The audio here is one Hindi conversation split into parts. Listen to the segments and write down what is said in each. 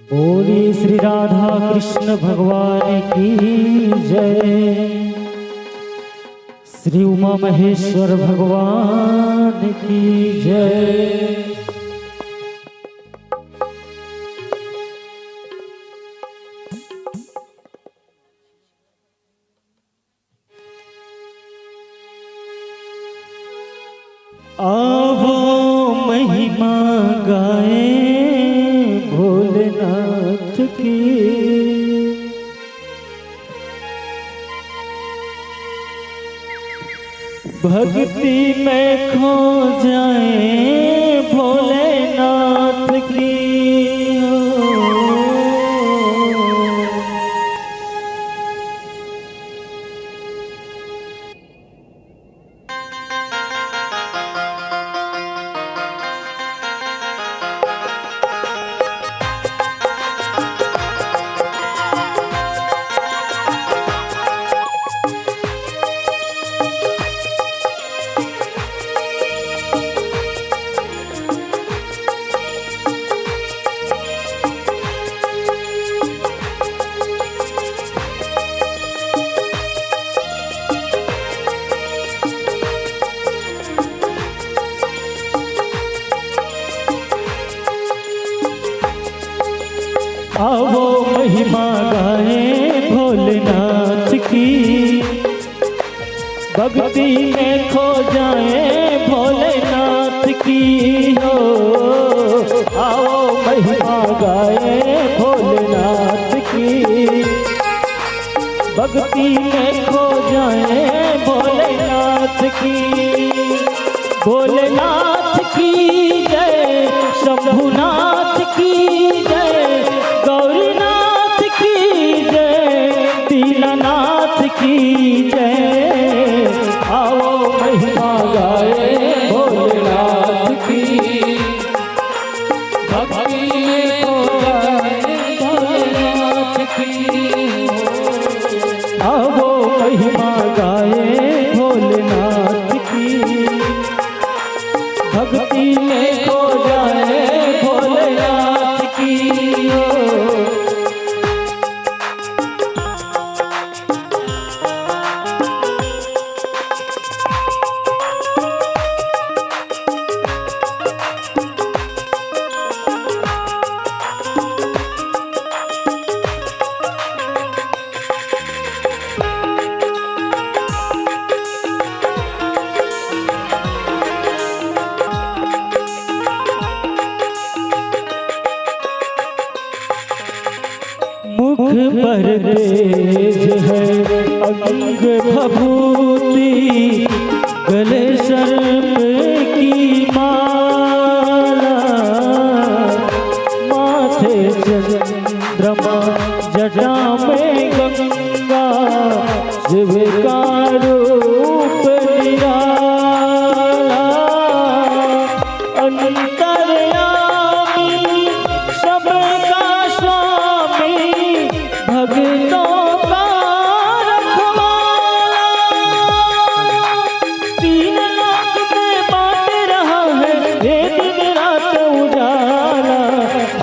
बोली श्री राधा कृष्ण भगवान की जय। श्री उमा महेश्वर भगवान की जय। आवो महिमा गाए भोलेनाथ की, भक्ति में खो जाए भोलेनाथ की। आवो महिमा गाए भोलेनाथ की, भक्ति में खो जाए भोलेनाथ की हो। आओ महिमा गाए भोलेनाथ की, भक्ति में खो जाए भोलेनाथ की। भोलेनाथ की जय, शंभुनाथ की जय, गौरीनाथ की जय, दीनानाथ की जय। आओ महिमा गाए भोलेनाथ की, भक्ति में खो जाए भोलेनाथ की। आओ महिमा गाए भोलेनाथ की, भक्ति में खो जाए भोलेनाथ की। मुख पर तेज है अंग भभूति, गले सर्प की माला, माथे चंद्रमा जटा में गंगा, शिव का रूप निराला। अंतर्यामी सबका स्वामी, भक्तों का रखवाला, तीन लोक में बांट रहा है ये दिन रात उजाला।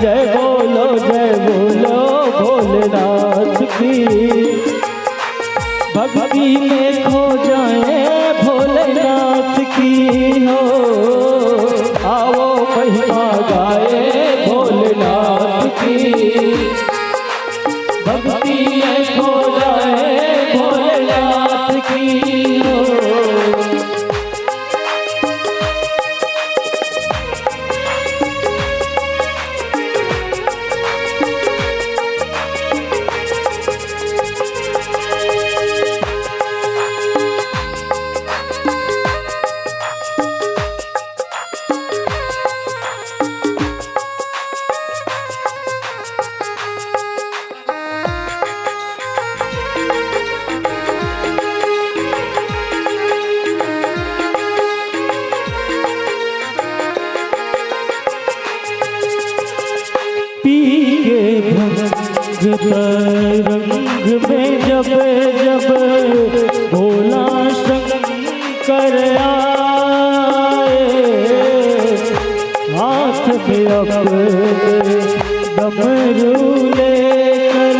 जय बोलो भोलेनाथ की, भक्ति में खो जाए भोलेनाथ की हो। आओ महिमा पी के भंग तरंग में जब जब भोला शंकर आए, हाथ में अपने डमरू लेकर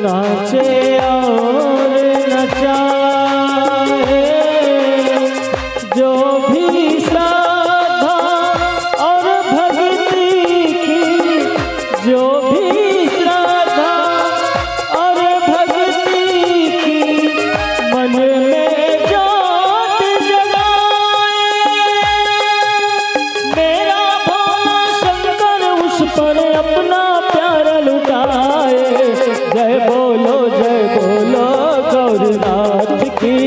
नाचे और नचाए। जो भी श्रद्धा और भक्ति की, जो भी श्रद्धा और भक्ति की मन में जोत जगाए, मेरा भोला शंकर उस पर अपना प्यार लुटाए। जय बोलो गौरनाथ की,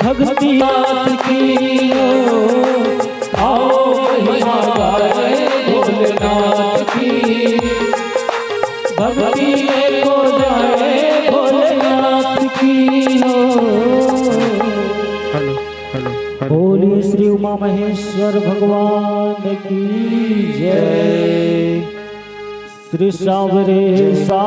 भक्ति नाथ की आओ महिमा गाए भोलेनाथ की, भक्ति में खो जाए भोलेनाथ की बोली श्री उमा महेश्वर भगवान की जय। श्री सांवरे सा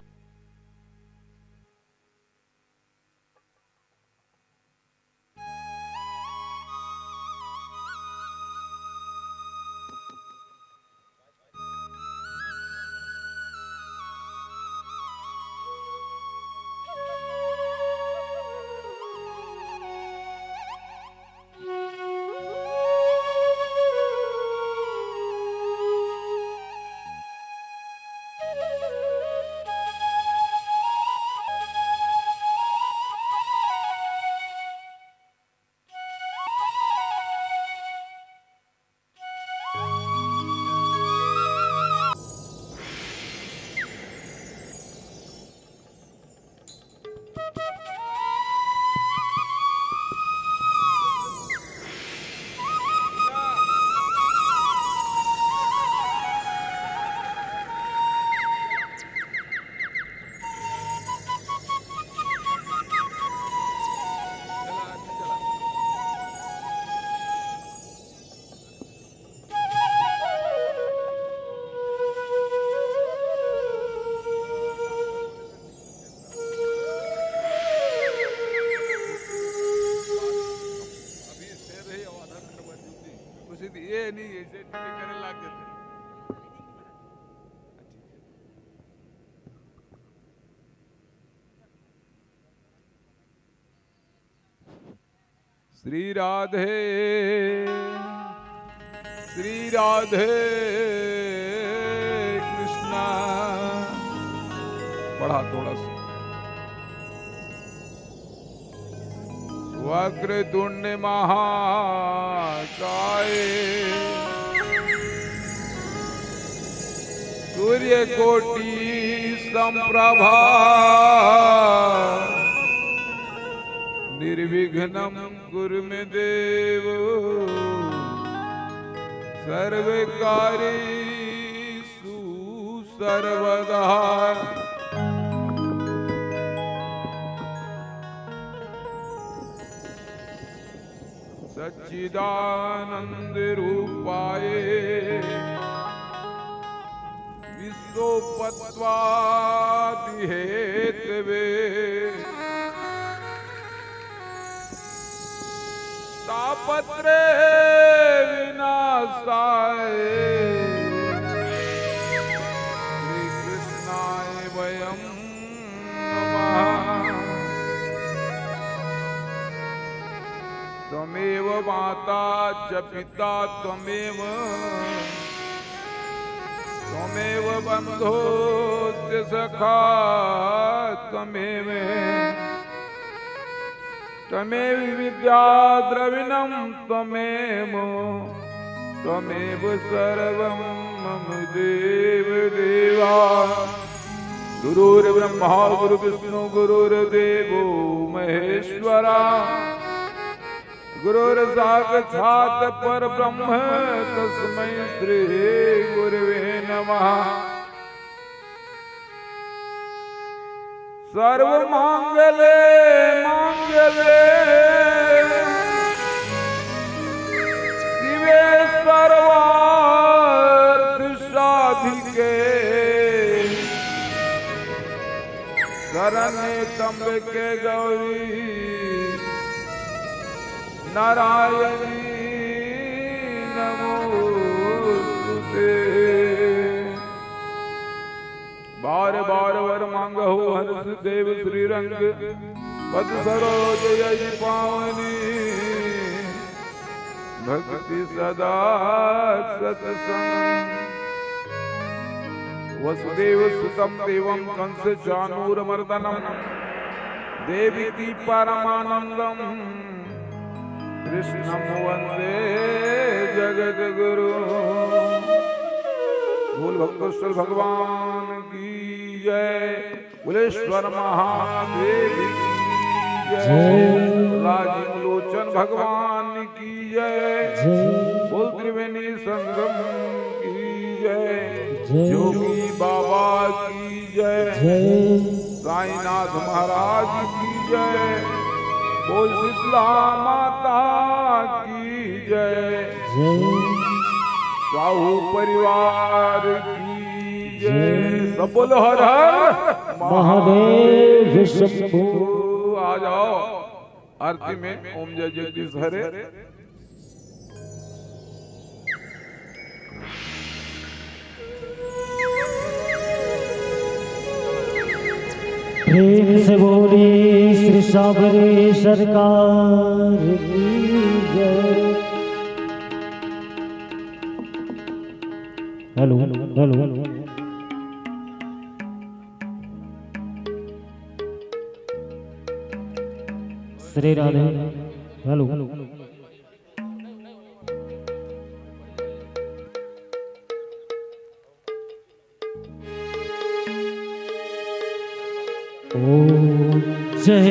ये नहीं ऐसे करने लग गए थे। श्री राधे कृष्णा। पढ़ा थोड़ा सा। वक्रतुंड महाकाय सूर्यकोटि समप्रभा निर्विघ्नं कुरु मे देव सर्वकार्येषु सर्वदा। सच्चिदानंद रूपाय विश्वोपत्वादि हेतवे तापत्रे विनाशाय श्री कृष्णाय वयं नमः। त्वमेव माता च पिता त्वमेव बन्धो च सखा त्वमेव विद्या द्रविणं त्वमेव सर्वं मम देव देवा। गुरुर्ब्रह्मा गुरुर्विष्णु गुरुर्देवो महेश्वरा गुरुर्साक्षात् परब्रह्म तस्मै श्री गुरवे नमः। सर्वमंगले मंगले शिवे सर्वार्थ जगदम्बिके गौरी नारायणी नमोस्तुते। बार बार वर मांगहु हर्ष देव श्रीरंग पद सरोज यही पावनी भक्ति सदा सत्संग। वसुदेव सुतम देवम कंस चाणूरमर्दनम देवकी परमानंदम कृष्णं वंदे जगद्गुरु। बोल भक्तेश्वर भगवान की जय, कुलेश्वर महादेव की जय, राजीव लोचन भगवान की जय, बोल त्रिवेणी संगम की जय, जोगी बाबा की जय, साईनाथ महाराज की जय, बोल शीतला माता की जय, साहू परिवार की जय। सब बोलो हर हर महादेव शंभो। आ जाओ आरती में। ओम जय जगदीश हरे। प्रेम से बोली श्री साबरी सरकार की जय। Hello hello hello hello. Shri Radhe. Hello hello. ओम जय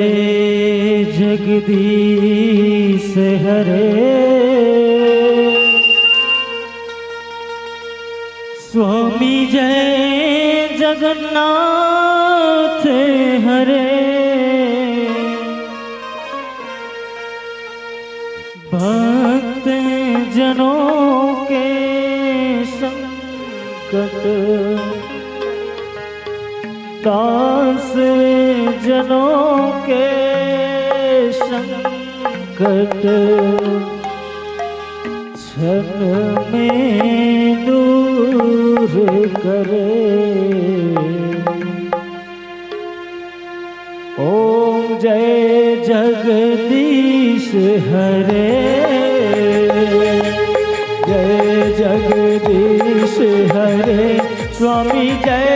जगदीश हरे, स्वामी जय जगन्नाथ हरे, भक्त जनों के संकट, दास जनों के संकट, क्षण में दूर करे। ओम जय जगदीश हरे, जय जगदीश हरे, स्वामी जय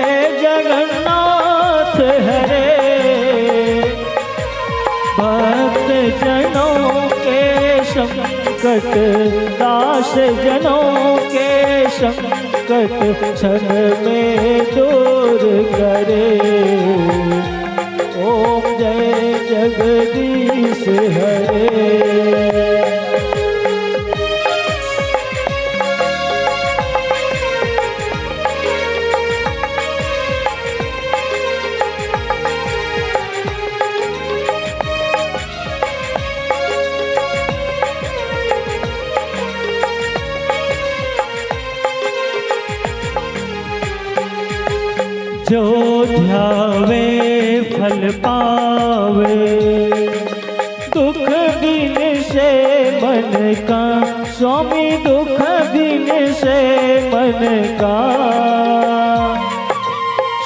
जगन्नाथ हरे, भक्त जनों के संकट, दास जनों के संकट, क्षण में दूर करे। ओम जय जगदीश हरे। जो ध्यावे फल पावे, दुख दिन से मन का, स्वामी दुख दिन से मन का,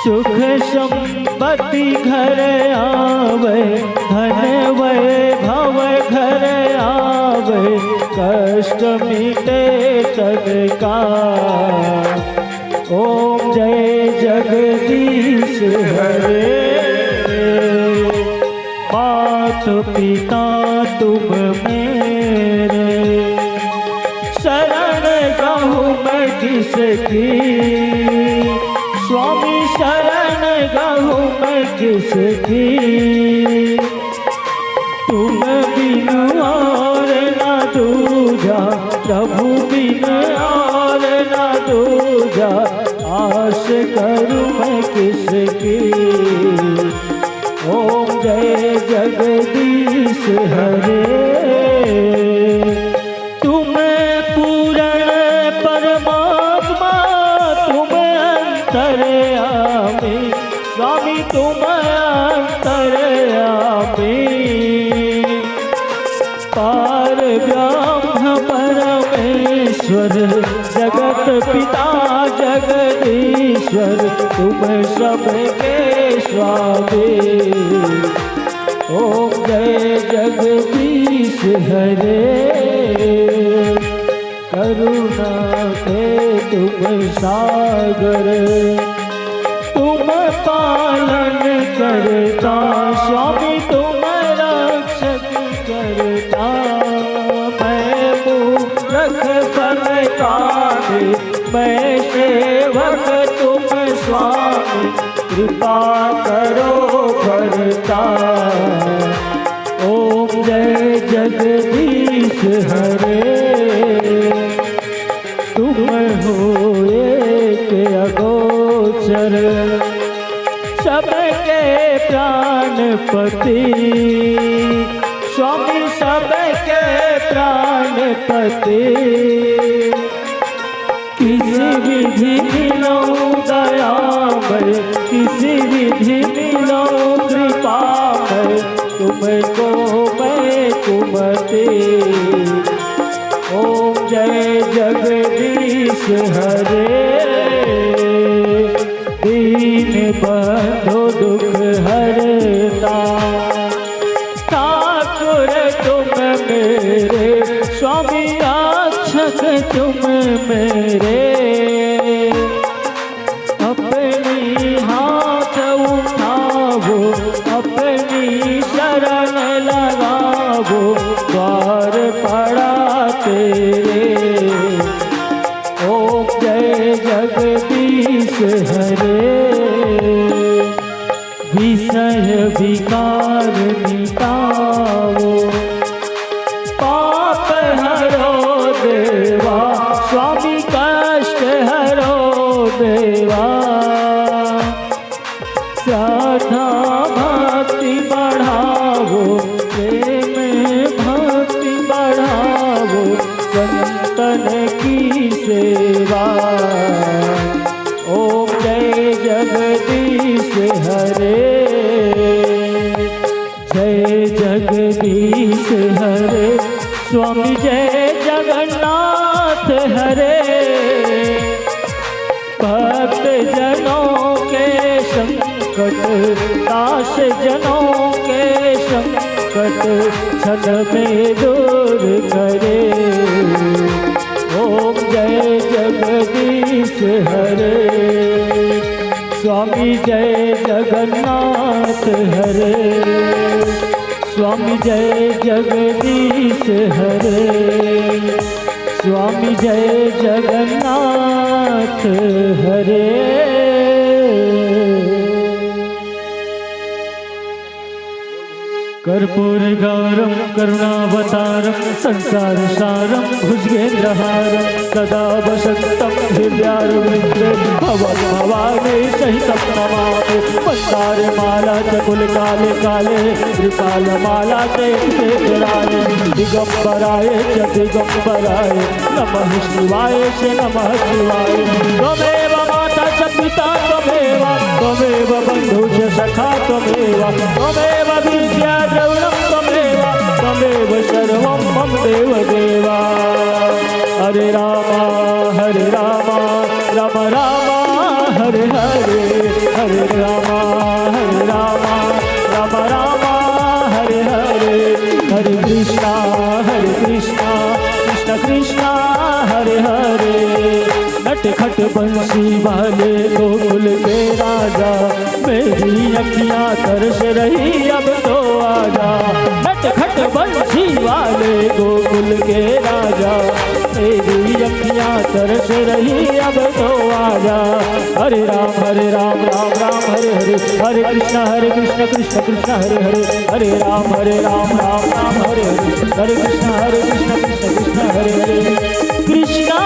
सुख संपत्ति घर आवे, धन वैभव घर आवे, कष्ट मिटे तन का। ओम जय जगदीश हरे, मात पिता तुम मेरे, शरण गाहूँ मैं किसकी, स्वामी शरण गाहूँ मैं किसकी, तुम बिन और ना दूजा, प्रभु बिन और ना दूजा, आस करूं मैं किसकी। ओम जय जगदीश हरे, तुम पूर्ण परमात्मा, तुम अंतर्यामी, स्वामी तुम अंतर्यामी, जगत पिता जगदीश्वर तुम सबके स्वामी। ओम जय जगदीश हरे, करुणा के तुम सागर, तुम पालन करता स्वामी, तुम रक्षक करता। मैं मूरख फलदानी, मैं सेवक तुम स्वामी, कृपा करो भरता। ओम जय जगदीश हरे, तुम हो एक अगोचर, सबके प्राणपति स्वामी, सबके प्राणपति। किसी विधि मिलो दयामय, किसी विधि मिलो कृपामय, तुमको मैं कुमति। ओम जय जगदीश हरे, दीन बंधु दुख हरता। ठाकुर तुम मेरे स्वामी, रक्षक तुम मेरे। अपनी हाथ उठाओ, अपनी शरण लगाओ, द्वार पड़ा तेरे। ओम जय जगदीश हरे, विषय विकार मिटाओ, पाप हरो देवा स्वामी, कष्ट हरो देवा। श्रद्धा भक्ति बढ़ाओ, प्रेम भक्ति बढ़ाओ, संतन की सेवा। ओम जय जगदीश हरे, जय जगदीश हरे स्वामी, जय जगन्नाथ हरे। भक्त जनों के संकट, दास जनों के संकट, क्षण में दूर करे। ओम जय जगदीश हरे, स्वामी जय जगन्नाथ हरे, स्वामी जय जगदीश हरे, स्वामी जय जगन्नाथ हरे। कर्पूर गौरम करुणावतारम संसार सारम भुजगेन्द्रहारम सदा वसंतम हृदयारविंदे भवं भवानी सहितं नमामि। मंदार माला च कुलकाले काले त्रिकाल माला च केतराय दिगंबराय च दिगंबराय नमः शिवाय च नमः शिवाय। त्वमेव माता च पिता त्वमेव, त्वमेव बन्धु च सखा त्वमेव, त्वमेव विद्या द्रविणं त्वमेव, त्वमेव सर्वं मम देव देवा। हरे राम राम राम हरे हरे, हरे राम राम राम हरे हरे। हरे कृष्णा कृष्ण कृष्ण हरे हरे। नटखट बंसी वाले गोकुल के राजा, मेरी अखियाँ तरस रही अब तो आजा। नटखट बंसी वाले गोकुल के राजा, मेरी अखियाँ तरस रही अब तो आजा। हरे राम राम राम हरे हरे, हरे कृष्ण कृष्ण कृष्ण हरे हरे, हरे राम राम राम हरे हरे, हरे कृष्ण कृष्ण कृष्ण हरे हरे। कृष्णा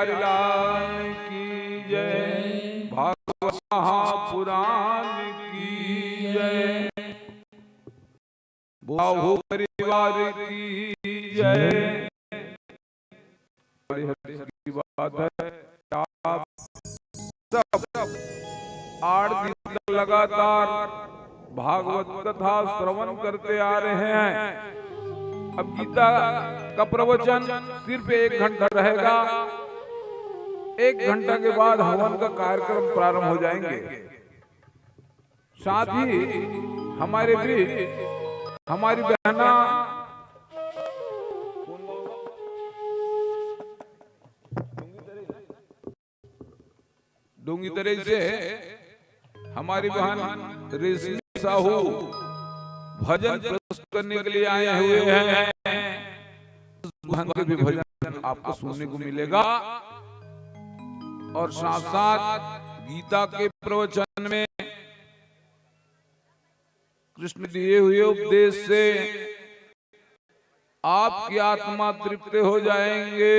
बिहारी लाल की जय। भागवत महापुराण की जय। बाहु परिवार की जय। बड़ी हरी की बात है, आप सब 8 दिन तक लगातार भागवत कथा श्रवण करते आ रहे हैं। अब गीता का प्रवचन सिर्फ 1 घंटा रहेगा। 1 घंटा के बाद हवन का कार्यक्रम प्रारंभ हो जाएंगे। साथ ही हमारे बीच हमारी बहना डूंगी तरह से हमारी बहन रेशमी साहू भजन प्रस्तुत करने के लिए आए हुए हैं। बहन के भी भजन आपको सुनने को मिलेगा और साथ साथ गीता के प्रवचन में कृष्ण दिए हुए उपदेश से आपकी आत्मा तृप्त हो जाएंगे।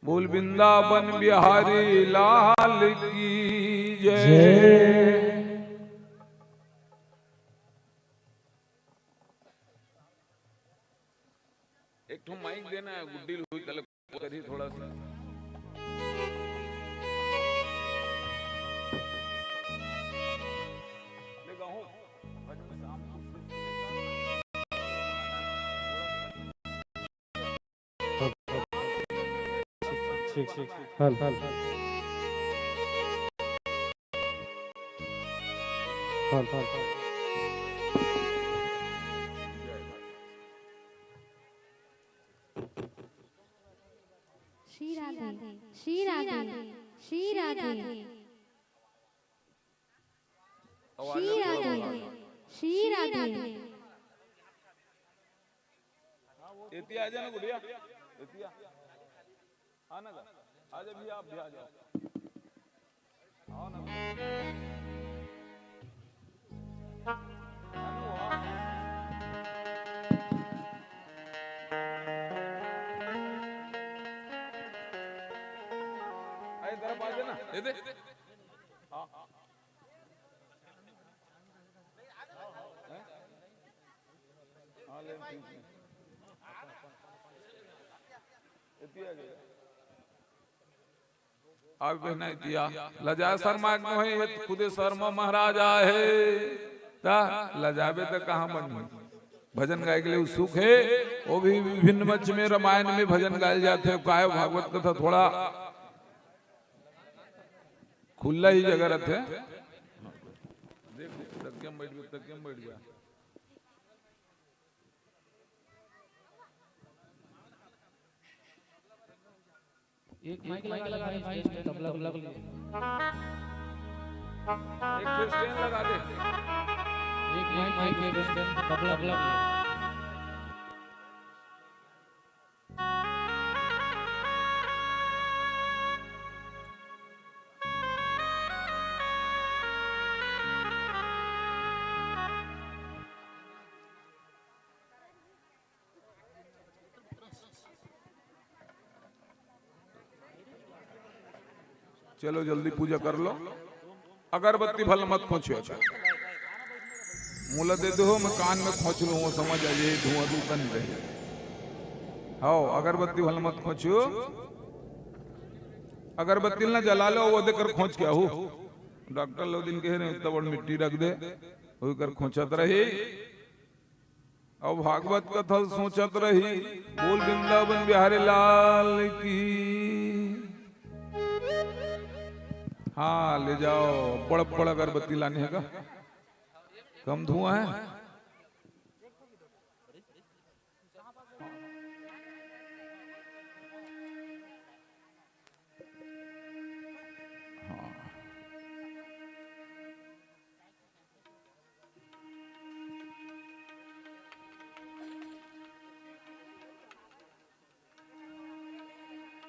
बोल वृंदावन बिहारी लाल की जय। एक तो माइक देना है, गुड्डी हुई कल करी थोड़ा सा। ठीक हल हल हल हल श्री राधे श्री राधे श्री राधे श्री राधे श्री राधे। एतिया आ जाना गुड़िया, एतिया आना का आजा भी, आप भी आ जाओ। आओ ना आए तरफ आ जाना, दे दे। हाँ हाँ ले आप बहना दिया लजा शर्मा है खुदे शर्मा महाराजा है ता लजाबे तो कहाँ बनी। भजन गाय के लिए उत्सुक है, वो भी विभिन्न मंच में रामायण में भजन गाए जाते हैं। काय भागवत कथा थोड़ा खुला ही जगह रहते हैं। बैठ गया एक माइक लगा दे भाई, तबला लगा दे, एक स्टैंड लगा दे, एक माइक पे तबला लगा दे। चलो जल्दी पूजा कर लो। अगरबत्ती भल मत खोचो, मूला दे दो, मैं कान में खोच लूँ, वो समझ आ जाए धुआं दूता नहीं रहे। हाँ अगरबत्ती भल मत खोचो, अगरबत्ती ना जला लो, वो देकर खोच क्या हो। डॉक्टर लोग दिन कह रहे हैं इतना बड़ मिट्टी रख दे, वही कर खोचत रही। अब भागवत कथा सोचत रही। बोल वृंदावन बिहारी लाल की। हाँ ले जाओ, बड़ बड़ अगरबत्ती लानी है का, कम धुआं है। हाँ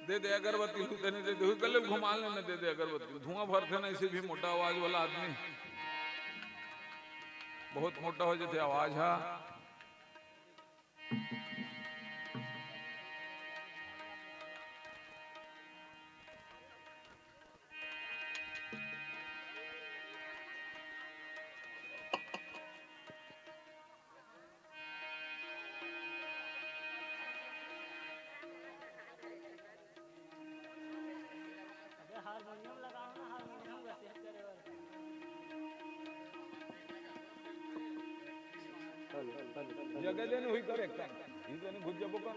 दे दे अगरबत्ती, नहीं दे दे, कल घुमा लेने दे दे अगरबत्ती। धुआं भरते ना, इसे भी मोटा आवाज वाला आदमी, बहुत मोटा हो जाते आवाज। हा जगह देने हुई करे काम ही तो नहीं भूल जबो कर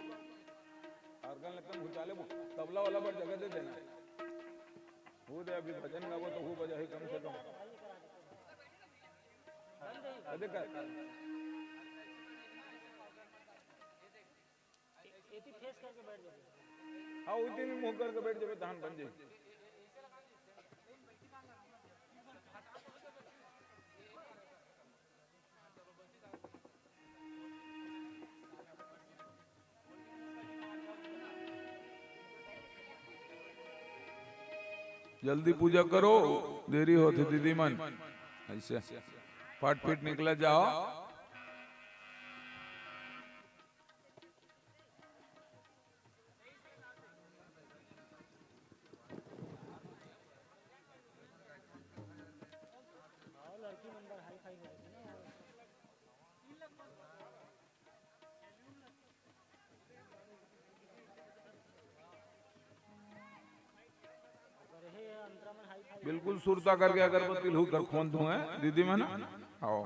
आर्गन लगता हूँ चाले वो तबला वाला पर जगह दे देना वो दे अभी भजन गावो तो वो बजा ही कम से कम अरे कर एती फेस करके बैठ जाओ हाँ उतनी भी मुंह करके बैठ जाए धान बन जाए जल्दी पूजा करो देरी होती दीदी मन ऐसे फाट पीट निकला जाओ लड़की नंबर हाई फाई हो रही है बिल्कुल सुरता करके अगरबत्ती लू कर खोन दूं है दीदी मैं ना आओ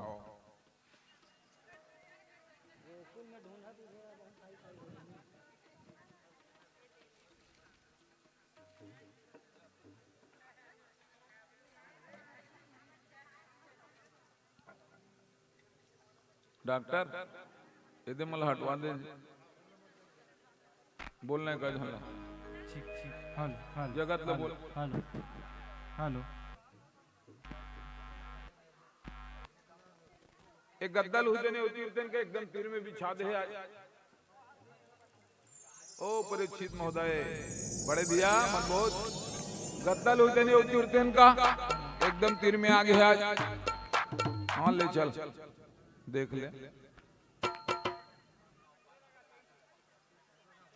डॉक्टर इधर मला हटवा दे बोलने का झाला ठीक ठीक हेलो हेलो जगत ले बोल हेलो हेलो एक गद्दल हुए ने होती उतन के एकदम तीर में बिछा दे आज ओ परीक्षित महोदय बड़े दिया मनबोध गद्दल हुए ने होती उतन का एकदम तीर में आगे है आज हाँ ले चल देख ले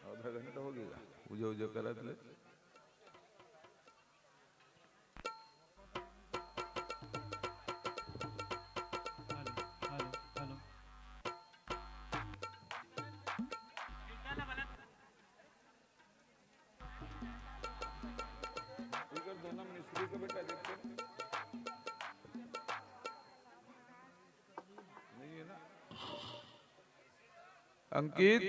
आधा घंटा हो गया पूजा उजा करत ले हेलो हेलो इधर दोनों मिस्त्री को बेटा देखते नहीं है ना अंकित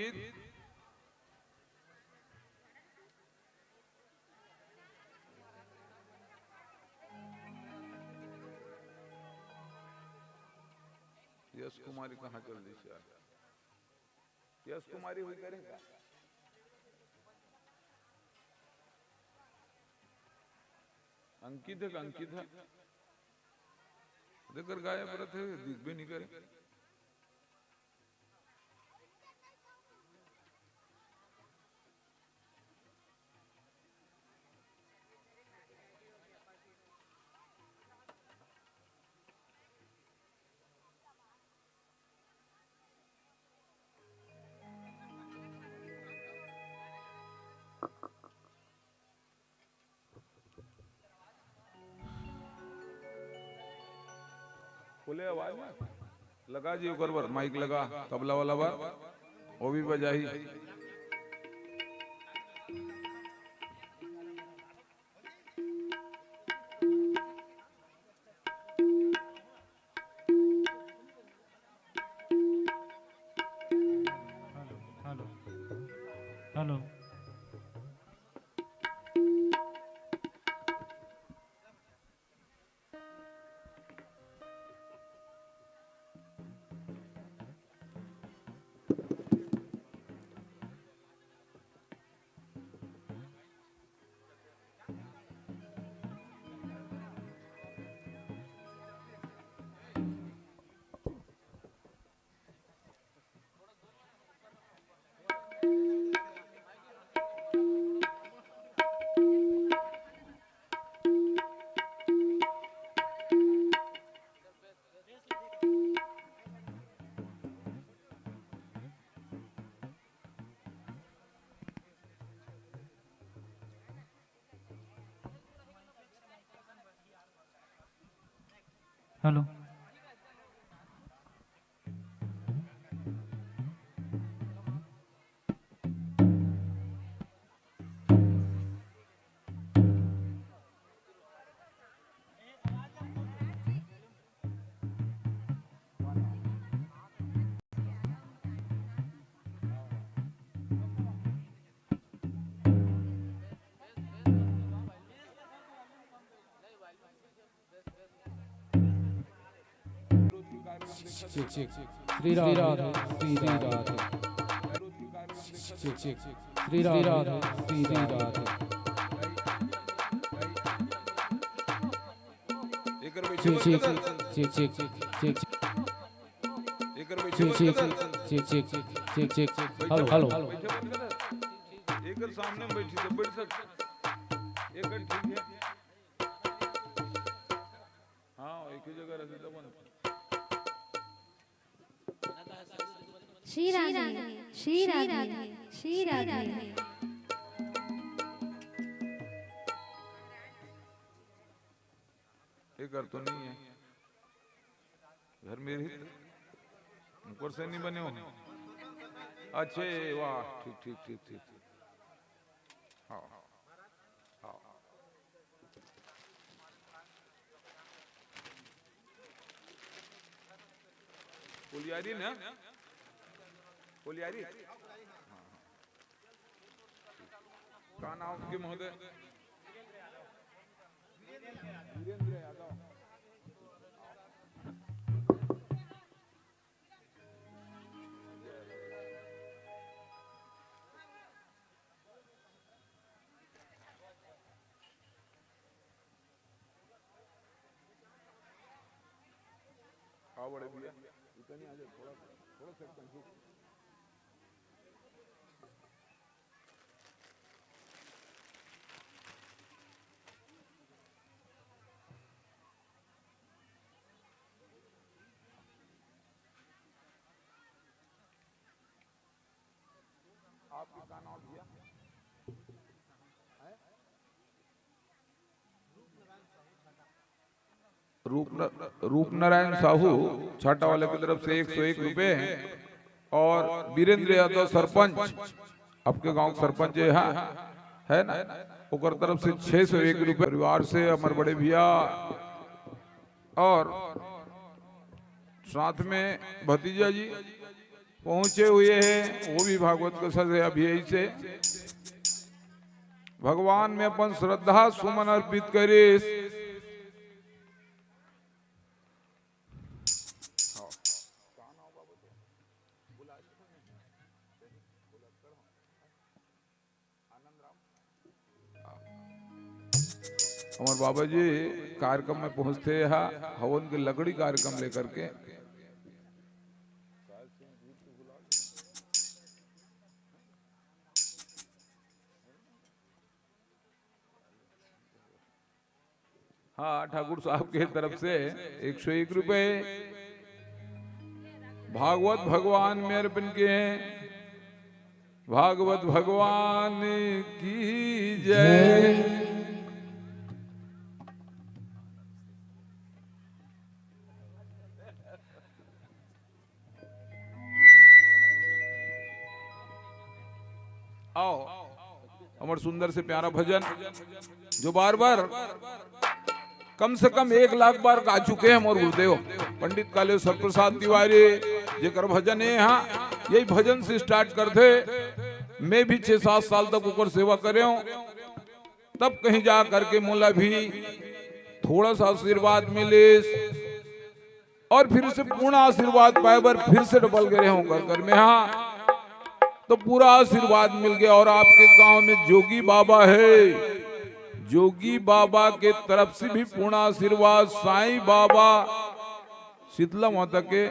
यश कुमारी कहाँ चल दी यार यश कुमारी हुई करेगा अंकित है अंकित है देकर गायब रहते दिख भी नहीं करे खुले आवाज में लगा जी ऊपर पर माइक लगा तबला वाला बार वो भी बजाई hello hello hello Shri Radhe Shri Radhe Shri Radhe Shri Radhe hello hello एक सामने बैठी तो बैठ सक एक ठीक है हाँ एक ही जगह रखी तो बन श्री राधे श्री राधे श्री राधे एक घर तो नहीं है घर मेरे ही ऊपर से नहीं बने हो अच्छे वाह ठीक ठीक ठीक ठीक हाँ हाँ पुलियारी ना पुलियारी कहाँ नाम उसके महोदय वीरेंद्र यादव हाँ बड़े भैया इतनी आ जाए थोड़ा थोड़ा सा कंजूस आपके का नाम भैया रूपनारायण साहू छाटा वाले की तरफ से 101 रुपए हैं और वीरेंद्र यादव सरपंच आपके गांव का सरपंच है ना ओकर तरफ से 601 रुपए परिवार से हमारे बड़े भैया और साथ में भतीजा जी पहुंचे हुए हैं वो भी भागवत कथा से अभी से भगवान में अपन श्रद्धा सुमन अर्पित करे हमारे बाबा जी कार्यक्रम में पहुंचते हैं हवन की लकड़ी कार्यक्रम लेकर के हाँ ठाकुर साहब के तरफ से 101 रुपए भागवत भगवान में अर्पण किए हैं भागवत भगवान की जय आओ हमारे सुंदर से प्यारा भजन जो बार बार कम से कम 1 लाख बार गा चुके हैं हमारे गुरुदेव पंडित काले सरप्रसाद तिवारी जेकर भजन है यहाँ यही भजन से स्टार्ट करते मैं भी 6-7 साल तक ऊपर सेवा करे हूँ तब कहीं जा करके मोला भी थोड़ा सा आशीर्वाद मिले और फिर से पूर्ण आशीर्वाद पाए बार फिर से डबल गए हूँ घर में हाँ तो पूरा आशीर्वाद मिल गया और आपके गांव में जोगी बाबा है जोगी बाबा के तरफ से भी पूर्ण आशीर्वाद साईं बाबा शीतला माता के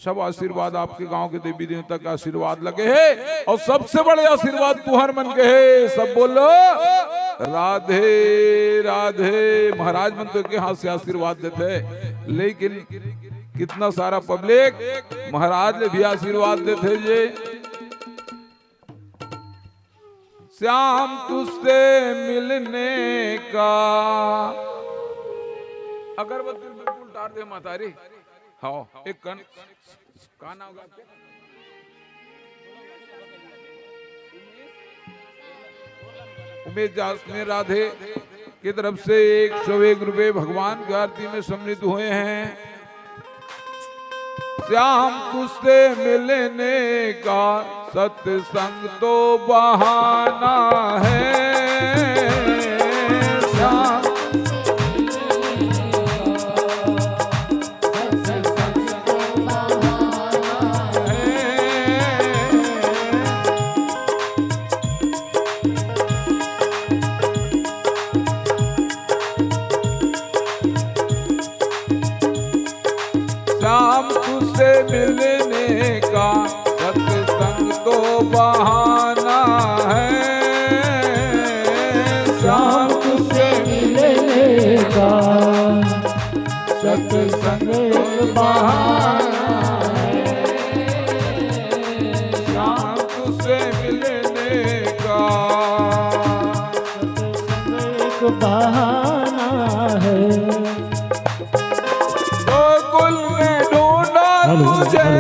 सब आशीर्वाद आपके गांव के देवी देवता का आशीर्वाद लगे हैं और सबसे बड़े आशीर्वाद तुहर मन के है सब बोलो राधे राधे महाराज मन तो के हाथ से आशीर्वाद देते हैं लेकिन कितना सारा पब्लिक महाराज ने भी आशीर्वाद देते जे श्याम तुझसे मिलने का अगरबत्ती बिल्कुल टार दे मातारी हाँ एक कन का नाम आपके उमेश जासने राधे की तरफ से 101 रुपए भगवान की आरती में सम्मिलित हुए हैं श्याम तुझसे मिलने का सत्संग तो बहाना है श्याम सत्संग एक बहाना है, श्याम तुझसे मिलने का। सत्संग एक बहाना है। गोकुल में ढूंढा तुझे,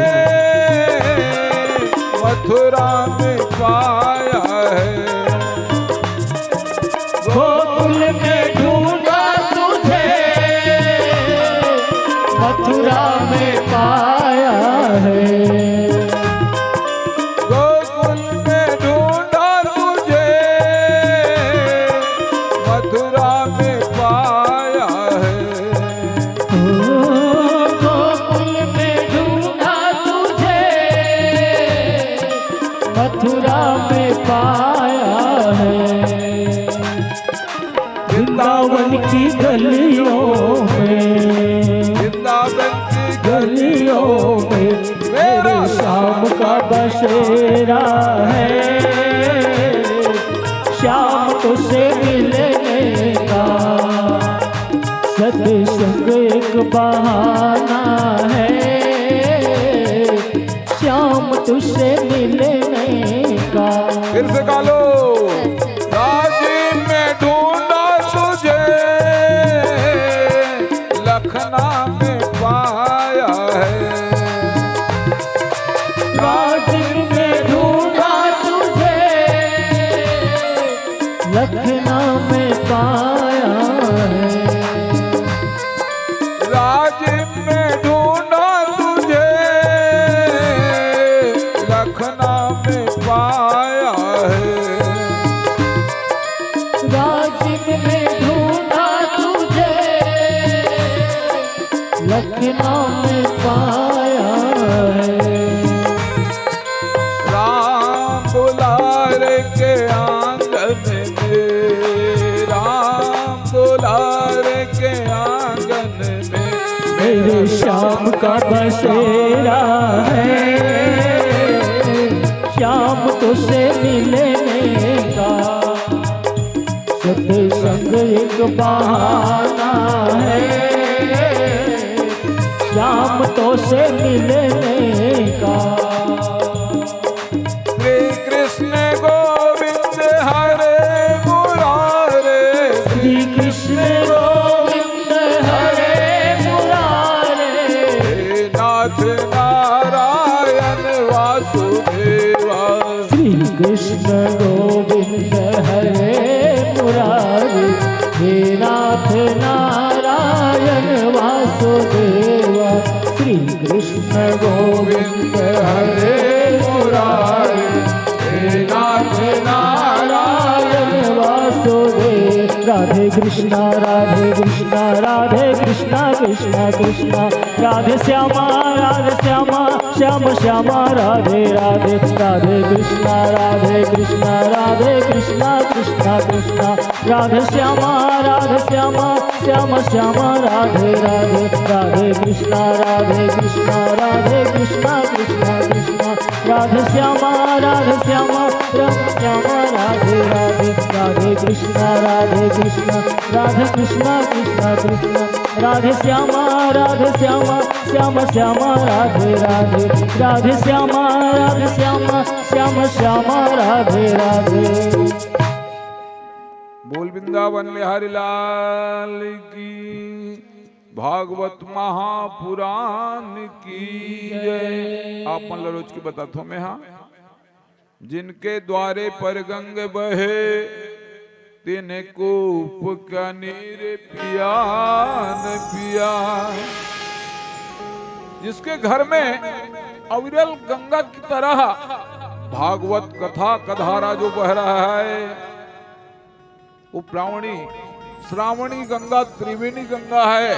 मथुरा में पाया है। गोकुल में ढूंढा तुझे, मथुरा में पाया है। गोकुल में ढूंढा तुझे, मथुरा में पाया है। गोकुल में ढूंढा तुझे, मथुरा में पाया है। वृंदावन की गलियों में, वृंदावन की गलियों में मेरे श्याम का बसेरा है। श्याम तुझसे मिलने का सत्संग एक बहाना है। श्याम तुझसे मिलने का। फिर से गा लो। राजीव में ढूंढा तुझे, लखना में पाया है। राजीव में ढूंढा तुझे, लखना में पाया है। राजीव में ढूंढा तुझे, लखना में पाया है। राजीव में ढूंढा तुझे, लखनऊ में पाया है। राम दुलारे के आंगन में, राम दुलारे के आंगन में मेरे श्याम का बसेरा है। श्याम तुझसे मिलने का सत्संग एक बहाना है। श्याम तुझसे मिलने का। श्री कृष्ण गोविंद हरे मुरारे, श्री कृष्ण गोविंद हरे मुरारे, हे नाथ नारायण वासुदेवा। श्री कृष्ण गोविंद हरे मुरारे, हे नाथ नारायण वासुदेवा। श्री कृष्ण गोविंद हरे मुरारे, हे नाथ नारायण वासुदेव। राधे कृष्णा राधे कृष्णा राधे कृष्णा कृष्णा कृष्णा, राधे श्यामा श्याम श्यामा राधे राधे। राधे कृष्णा राधे कृष्णा कृष्णा कृष्णा, राधे श्यामा श्याम श्यामा राधे राधे। राधे कृष्णा राधे कृष्णा कृष्णा कृष्णा, राधे श्यामा श्यामा राधे राधे। राधे कृष्णा कृष्णा कृष्णा, राधे श्यामा श्याम श्यामा राधे राधे। राधे श्यामा श्याम श्यामा राधे राधे। बोल वृंदावन बिहारी लाल की, भागवत महापुराण की जय। आप मन रोज की बताता हूं मैं। हाँ, जिनके द्वारे पर गंग बहे, तिने कूप का नीर पिया न पिया। जिसके घर में अविरल गंगा की तरह भागवत कथा का धारा जो बह रहा है, वो प्रावणी श्रावणी गंगा त्रिवेणी गंगा है।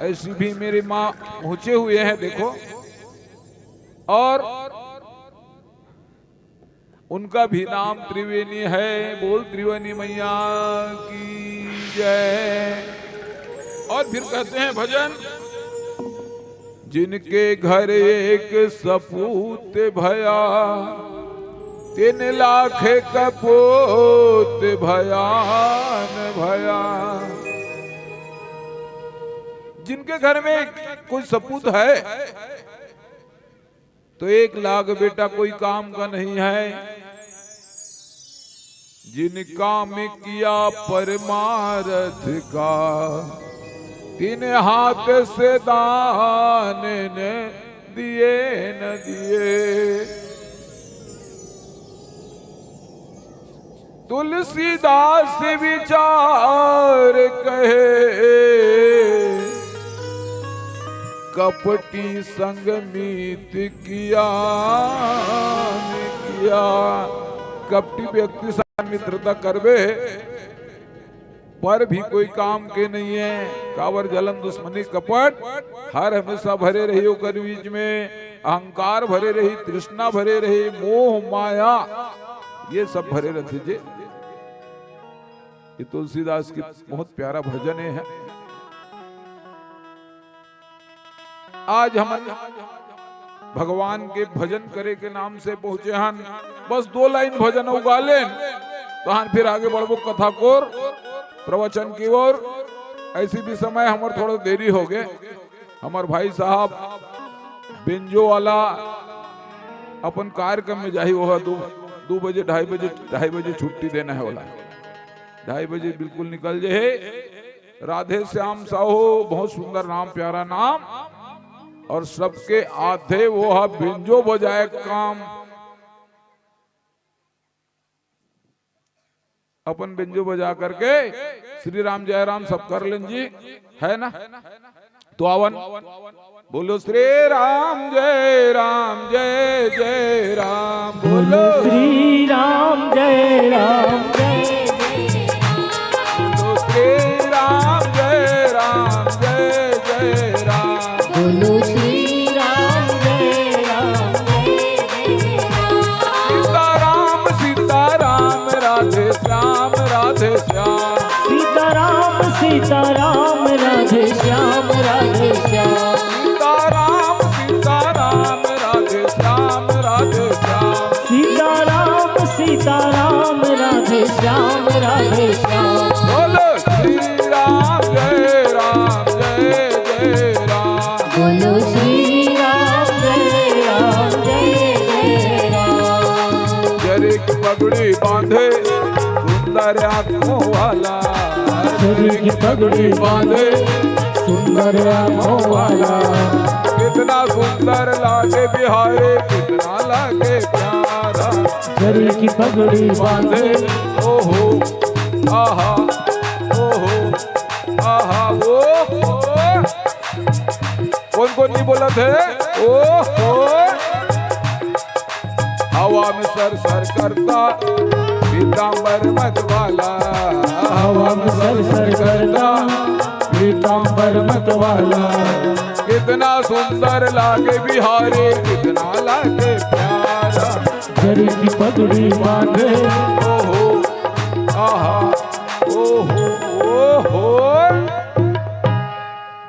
ऐसी भी मेरी माँ पहुंचे हुए हैं, देखो। और उनका भी नाम त्रिवेणी है। बोल त्रिवेणी मैया की जय। और फिर कहते हैं भजन, जिनके घर एक सपूत भया, 3 लाख कपूत भयान भया। जिनके घर में कोई सपूत है तो 1 लाख बेटा कोई काम का नहीं है। जिनका में किया परमारथ का 3 हाथ से दान ने दिए न दिए। तुलसीदास विचार कहे कपटी संग मीत किया ने किया। कपटी व्यक्ति से मित्रता करवे पर भी कोई काम के नहीं है। कावर जलन दुश्मनी कपट हर हमेशा भरे रही ओकर बीच में। अहंकार भरे रही, तृष्णा भरे रही, मोह माया ये सब भरे रहते जे। ये तुलसीदास की बहुत प्यारा भजन है। आज हम भगवान के भजन करे के नाम से पहुंचे हन। बस 2 लाइन भजन उगा लें तो हम फिर आगे बढ़बो कथा को प्रवचन की ओर। ऐसी भी समय हमारे थोड़ा देरी हो गए। हमारे भाई साहब बेंजो वाला अपन कार्यक्रम में जाही वो 2 बजे 2:30 बजे छुट्टी देना है वाला। 2:30 बजे बिल्कुल निकल जाए। राधे श्याम साहू बहुत सुंदर नाम, प्यारा नाम। और सबके आधे वो है बेंजो बजाए काम। अपन बेंजो बजा करके श्री राम जय राम सब कर लें जी, है ना। तो आवन बोलो श्री राम जय जय राम। बोलो श्री राम जय जय बोलो श्री राम जय जय राम। बोलो श्री राम जय सीताराम सीताराम राधे श्याम राधे श्याम। सीताराम सीताराम राधे श्याम राधे श्याम। सीताराम सीताराम राधे श्याम राधे श्याम। सीताराम सीताराम राधे श्याम राधे श्याम। बोलो श्री राम जय जय राम। बोलो श्री राम जय राम। जरे की पगड़ी बांधे सुंदर आंखों वाला। जरे की पगड़ी बांधे सुंदर आंखों वाला। कितना सुंदर लागे बिहारे, कितना लागे प्यारा। जरे की पगड़ी बांधे ओहो आहा ओहो आहा ओहो। कौन नहीं बोला थे ओहो। हवा में सर सर करता पीतांबर मत वाला। हवा में सर सर करता पीतांबर मत वाला। कितना सुंदर लागे बिहारी, कितना लागे प्यारा। जरी की पगड़ी बांधे ओहो आहा ओहो ओहो।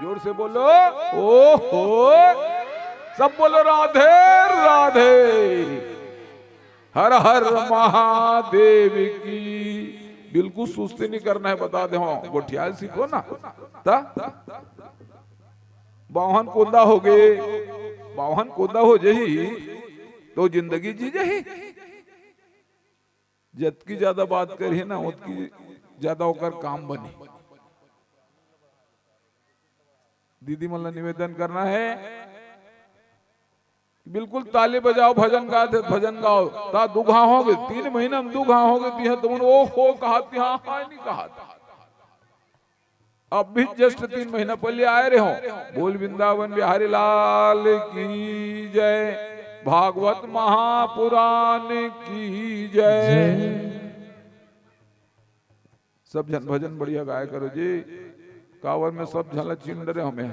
जोर से बोलो ओहो। सब बोलो राधे राधे। हर हर महादेव की। बिल्कुल सुस्ती नहीं करना है, बता दे। गोठियाल सीखो ना ता। बावन कोंदा हो गए, 52 कोंदा हो जही तो जिंदगी जी जही। जतकी ज्यादा बात करी ना उतकी ज्यादा होकर काम बनी। दीदी मतलब निवेदन करना है बिल्कुल ताली बजाओ, भजन गाओ। ता दुघा हो गए 3 महीना में दुघा हो गए तुम ओ हो कहा नहीं कहा था। अब भी जस्ट 3 महीना पहले आए रहे हो। बोल वृंदावन बिहारी लाल की जय। भागवत महापुराण की जय। सब जन भजन बढ़िया गाय करो जी। कावर में सब झल चिंड रहे हमें।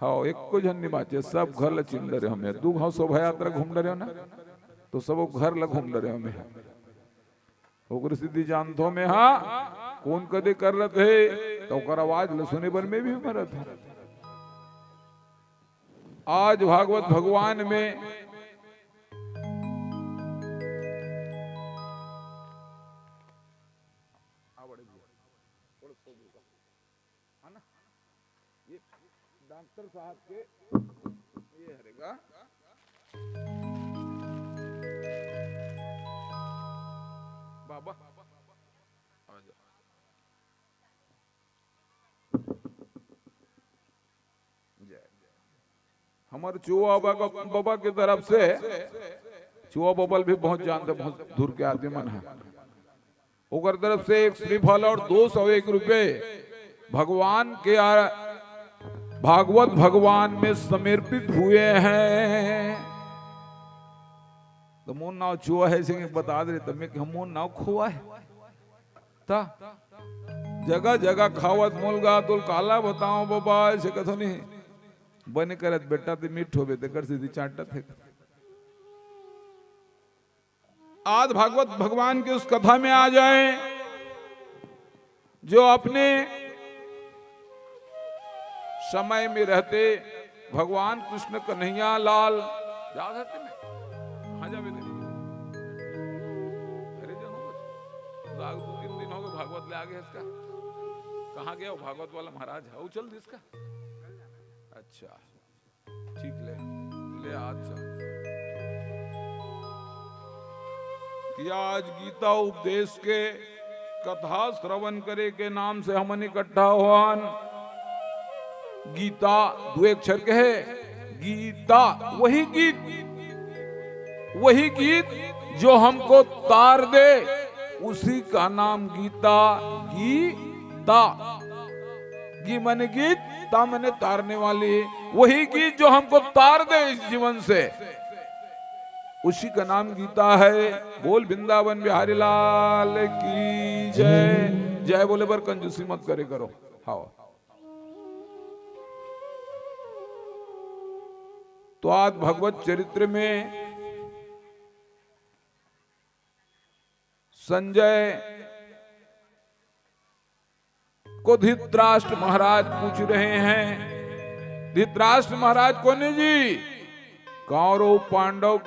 हाँ एक को जन नहीं बाचे, सब घर ल चिंड रहे हमें। दू घाव शोभा यात्रा घूम रहे हो ना तो सब घर ल घूम रहे हमें। ओकर सिद्धि जानतो में हाँ कौन कदे कर रहे थे तो ओकर आवाज ल सुने बर में भी मरत है। आज भागवत भगवान में डॉक्टर साहब के ये हरेगा बाबा आ जाओ। हमारे चुआ बाबा की तरफ से, चुआ बबल भी बहुत जानते, बहुत दूर के आदमी मन है, उगर तरफ से एक श्रीफल और 201 रुपए भगवान के भागवत भगवान में समर्पित हुए हैं। तो मोन नाव चुआ है सिंह बता दे तमें कि मोन नाव खुआ है ता जगह जगह खावत मोलगा तुल काला बताओ बाबा ऐसे कथो नहीं बने करत बेटा ते मीठ होबे ते कर सीधी चाटत है। आज भागवत भगवान की उस कथा में आ जाए जो अपने समय में रहते भगवान कृष्ण कन्हैया लाल याद है तुम्हें? हाँ जा बेटे अरे जो राग 2-3 दिन हो गए भागवत ले आगे इसका कहाँ गया भागवत वाला महाराज है चल इसका अच्छा ठीक ले आज चल कि आज गीता उपदेश के कथा श्रवण करे के नाम से हमन इकट्ठा हुआन। गीता 2 अक्षर के है गीता, वही गीत जो हमको तार दे उसी का नाम गीता। गीता गी मन गीत, ता मने तारने वाली, वही गीत जो हमको तार दे इस जीवन से उसी का नाम गीता है। बोल वृंदावन बिहारी लाल की जय। जय बोले पर कंजूसी मत करे करो। हाँ तो आज भगवत चरित्र में संजय को धृतराष्ट्र महाराज पूछ रहे हैं। धृतराष्ट्र महाराज कौन है जी? कौरव पांडव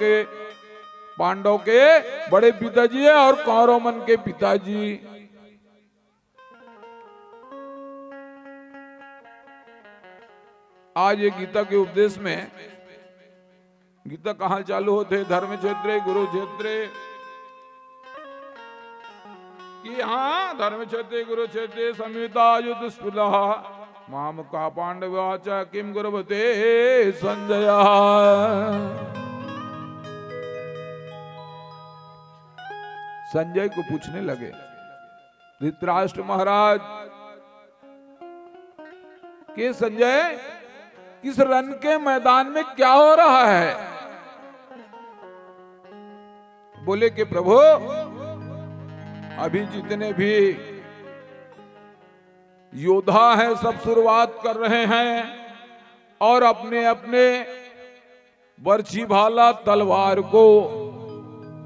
के बड़े पिताजी है और कौरव मन के पिताजी। आज ये गीता के उपदेश में, गीता कहाँ चालू होते? धर्म क्षेत्रे गुरु क्षेत्रे कि हाँ धर्म क्षेत्रे गुरु क्षेत्रे संहिता युद्ध स्पृहा माम का पांडवाचा किम गुरुवते संजय। संजय को पूछने लगे धृतराष्ट्र महाराज के संजय किस रण के मैदान में क्या हो रहा है? बोले कि प्रभु अभी जितने भी योद्धा हैं सब शुरुआत कर रहे हैं और अपने अपने बर्छी भाला तलवार को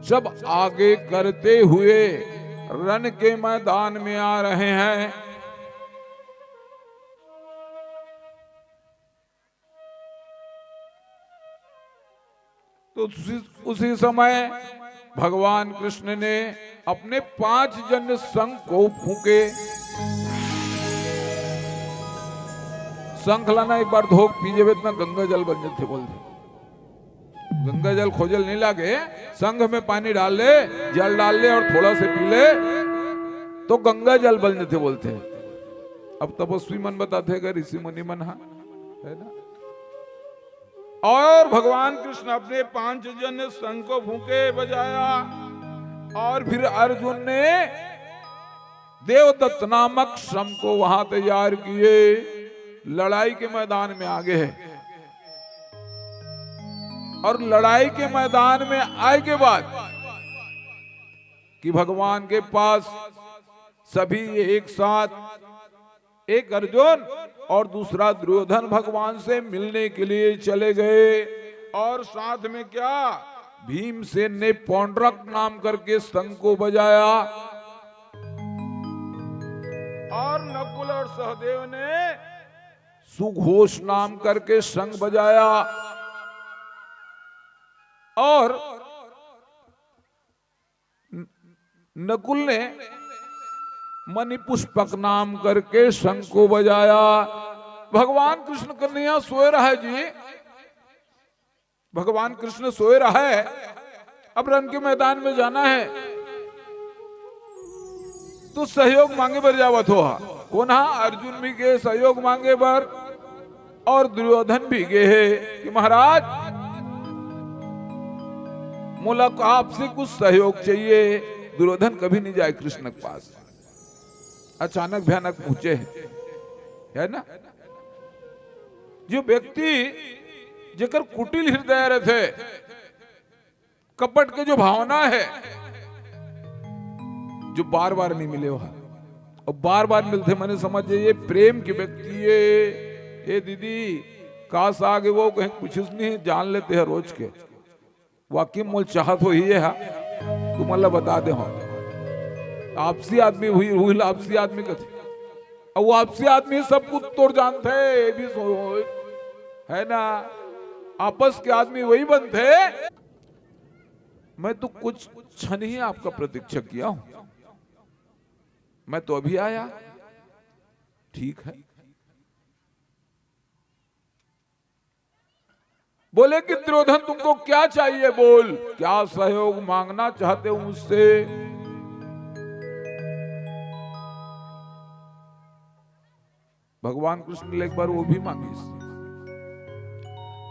सब आगे करते हुए रण के मैदान में आ रहे हैं। तो उसी समय भगवान कृष्ण ने अपने 5 जन शंख को फूके। शंख लाना एक बार धोख पीजे इतना गंगा जल बन जाते बोलते। गंगा जल खोजल नहीं लागे, संघ में पानी डाल ले, जल डाल ले और थोड़ा से पी ले तो गंगा जल बन जाते बोलते। अब तपस्वी मन बताते हैं ऋषि मुनि मन है ना। और भगवान कृष्ण अपने 5 जन शंख को फूके बजाया और फिर अर्जुन ने देवदत्त नामक शंख को वहां तैयार किए। लड़ाई के मैदान में आगे है और लड़ाई के मैदान में आए के बाद कि भगवान के पास सभी एक साथ, एक अर्जुन और दूसरा दुर्योधन भगवान से मिलने के लिए चले गए। और साथ में क्या भीमसेन ने पौंड्रक नाम करके शंख को बजाया और नकुल और सहदेव ने सुघोष नाम करके शंख बजाया और नकुल ने मणिपुष्पक नाम करके शंख को बजाया भगवान कृष्ण कन्हैया सोए रहा है जी, भगवान कृष्ण सोए रहा है। अब रण के मैदान में जाना है तो सहयोग मांगे बर जावत हो। कोना अर्जुन भी के सहयोग मांगे बर और दुर्योधन भी गे है कि महाराज मोला को आपसे कुछ सहयोग चाहिए। दुर्योधन कभी नहीं जाए कृष्ण के पास, अचानक भयानक पूछे है ना। जो व्यक्ति जेकर कुटिल हृदय रहे, कपट के जो भावना है, जो बार बार नहीं मिले वहां और बार बार मिलते, मैंने समझ ये प्रेम के व्यक्ति ये दीदी काश आगे वो कहीं कुछ नहीं जान लेते हैं रोज के। वाकई मोल चाहत हो ही है तुम अल्लाह बता दे। हाँ आपसी आदमी हुई आपसी आदमी कथे, और वो आपसी आदमी सब कुछ तोड़ जानते है भी है ना। आपस के आदमी वही बनते। मैं तो कुछ क्षण ही आपका प्रतीक्षा किया हूं, मैं तो अभी आया। ठीक है, बोले कि दुर्योधन तुमको क्या चाहिए, बोल क्या सहयोग मांगना चाहते हो मुझसे। भगवान कृष्ण ने एक बार वो भी मांगी,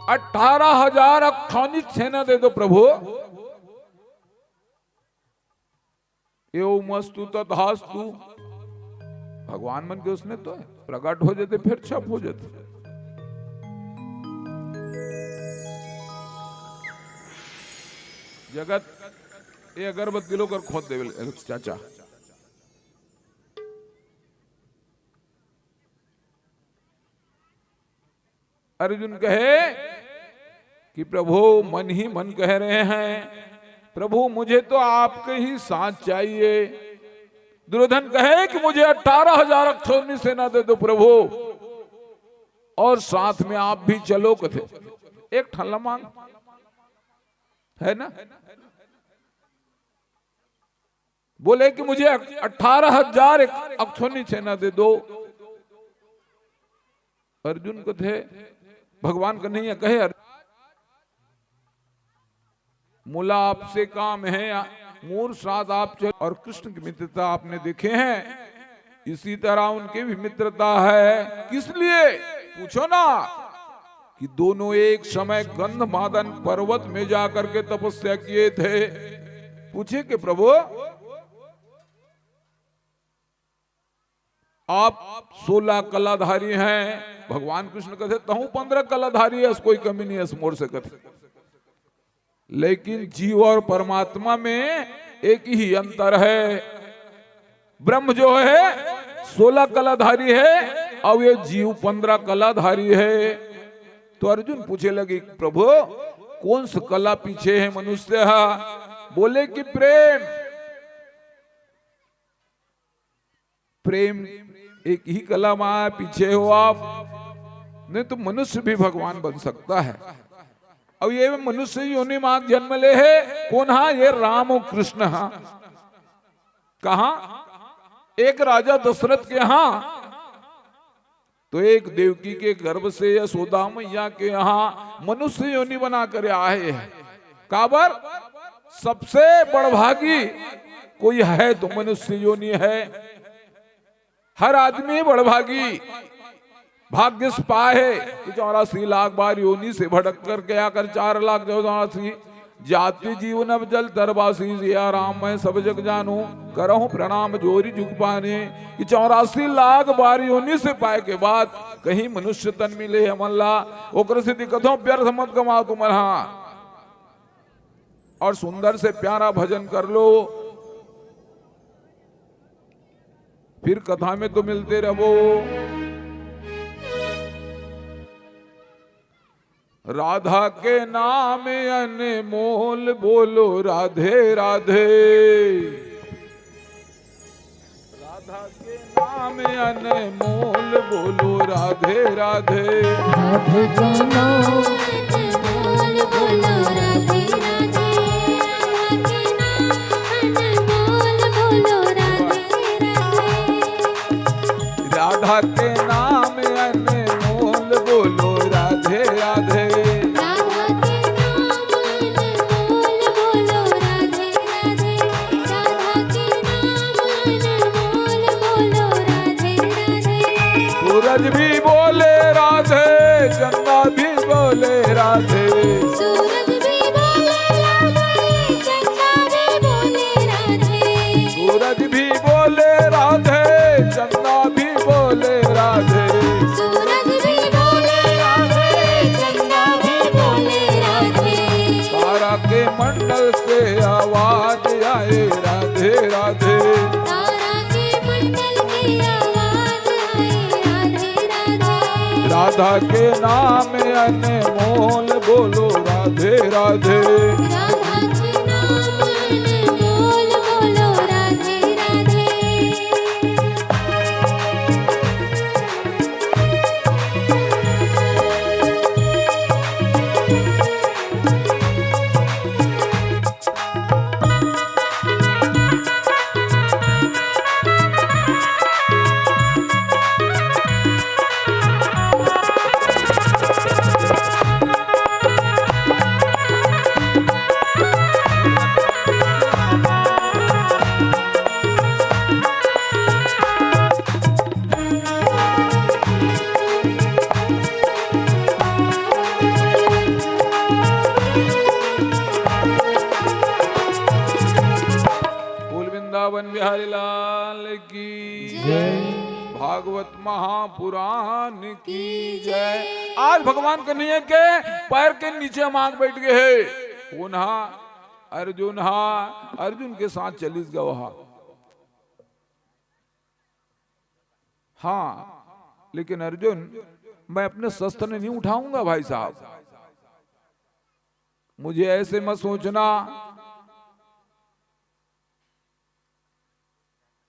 18,000 अक्षौहिणी सेना दे दो प्रभु। एवं मस्तु तथास्तु। भगवान मन के उसने तो प्रकट हो जाते फिर छप हो जाते। जगत ये अगरबत्ती लो कर खोद दे चाचा। अर्जुन कहे कि प्रभु मन ही मन कह रहे हैं, प्रभु मुझे तो आपके ही साथ चाहिए। दुर्योधन कहे कि मुझे 18,000 अक्षौहिणी सेना दे दो प्रभु, और साथ में आप भी चलो। कथे एक ठल्ला मांग है ना। बोले कि मुझे 18,000 अक्षौहिणी सेना दे दो। अर्जुन को थे भगवान का नहीं कहे, मुला आपसे काम है, मूर साथ आप चल। और कृष्ण की मित्रता आपने देखे हैं, इसी तरह उनकी भी मित्रता है। किस लिए पूछो ना, कि दोनों एक समय गंधमादन पर्वत में जाकर के तपस्या किए थे। पूछे कि प्रभु आप 16 कलाधारी हैं। भगवान कृष्ण कहते तहु 15 कलाधारी है, कोई कमी नहीं है मोर से कहते। लेकिन जीव और परमात्मा में एक ही अंतर है। ब्रह्म जो है 16 कलाधारी है और ये जीव 15 कलाधारी है। तो अर्जुन पूछे लगे प्रभु कौन सी कला पीछे है मनुष्य। बोले कि प्रेम। प्रेम एक ही कला में पीछे हो आप, नहीं तो मनुष्य भी भगवान बन सकता है। अब ये मनुष्य योनि मां जन्म ले है कौन। हा ये राम और कृष्ण। हा कहा एक राजा दशरथ के यहाँ, तो एक देवकी के गर्भ से यशोदा मैया के यहाँ मनुष्य योनि बना कर आए हैं। काबर सबसे बड़भागी कोई है तो मनुष्य योनि है। हर आदमी बड़भागी भाग्य से पाए कि 84 लाख बार योनि से भटक कर के आकर 4 लाख 84 जाति जीवन अब जल तरबासी जिया राम मैं सब जग जानू करहूं प्रणाम जोरी जुग पाने। कि 84 लाख बार योनि से पाए के बाद कहीं मनुष्य तन मिले हमला ओकर से दिक्कतों व्यर्थ मत गवा तुम्हारा। और सुंदर से प्यारा भजन कर लो, फिर कथा में तो मिलते रहो। राधा के नाम अनमोल बोलो राधे राधे। राधा के नाम अनमोल बोलो राधे राधे। राधे का नाम अनमोल बोलो राधे राधे। राधा के नाम अनमोल राधे, चंदा भी बोले राधे। सूरज भी बोले राधे, चंदा भी बोले राधे। सूरज भी बोले राधे, चंदा भी बोले राधे। सूरज भी बोले राधे, चंदा भी बोले राधे। तारा के मंडल से आवाज आए राधे राधे। तारा के मंडल की आवाज आए राधे राधे। राधा के नाम अनमोल बोलो राधे राधे। राधा के नाम अनमोल बोलो राधे राधे। वृंदावन बिहारी लाल की जय। भागवत महापुराण की जय। आज भगवान कन्हैया के पैर के नीचे मांग बैठ गए है। पुनः अर्जुन अर्जुन के साथ चलीस गवा। हाँ, लेकिन अर्जुन मैं अपने शस्त्र नहीं उठाऊंगा भाई साहब। मुझे ऐसे मत सोचना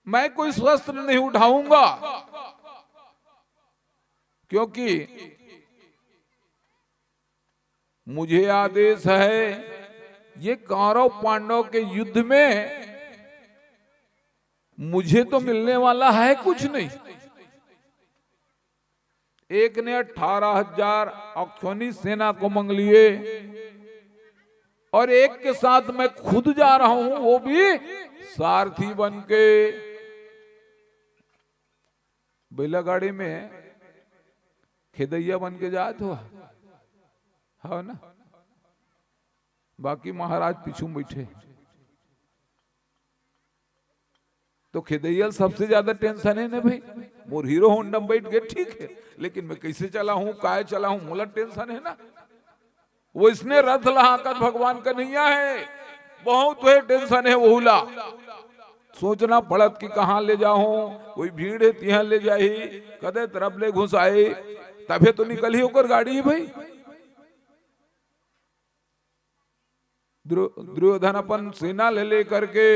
मैं कोई शस्त्र नहीं उठाऊंगा, क्योंकि मुझे आदेश है ये कौरव पांडव के युद्ध में मुझे तो मिलने वाला है कुछ नहीं। एक ने 18,000 अक्षौनी सेना को मंग लिए और एक के साथ मैं खुद जा रहा हूं, वो भी सारथी बन के। बैलगाड़ी में खेदैया बन के जात हो, हाँ ना, बाकी महाराज पीछू बैठे। तो खेदैयल सबसे ज्यादा टेंशन है ना भाई। मोर हीरो होंडा बैठ गए ठीक है, लेकिन मैं कैसे चला हूं, काय चला हूं, मोला टेंशन है ना। वो इसने रथ लहाकर भगवान का नहीं है, बहुत है टेंशन है। वहुला सोचना पड़त कि कहां ले जाऊं, कोई भीड़ है तिहां ले जाही, कदे तरफ ले घुस आए, तबे तो निकल ही होकर गाड़ी है भाई। दुर्योधन अपन सेना ले लेकर के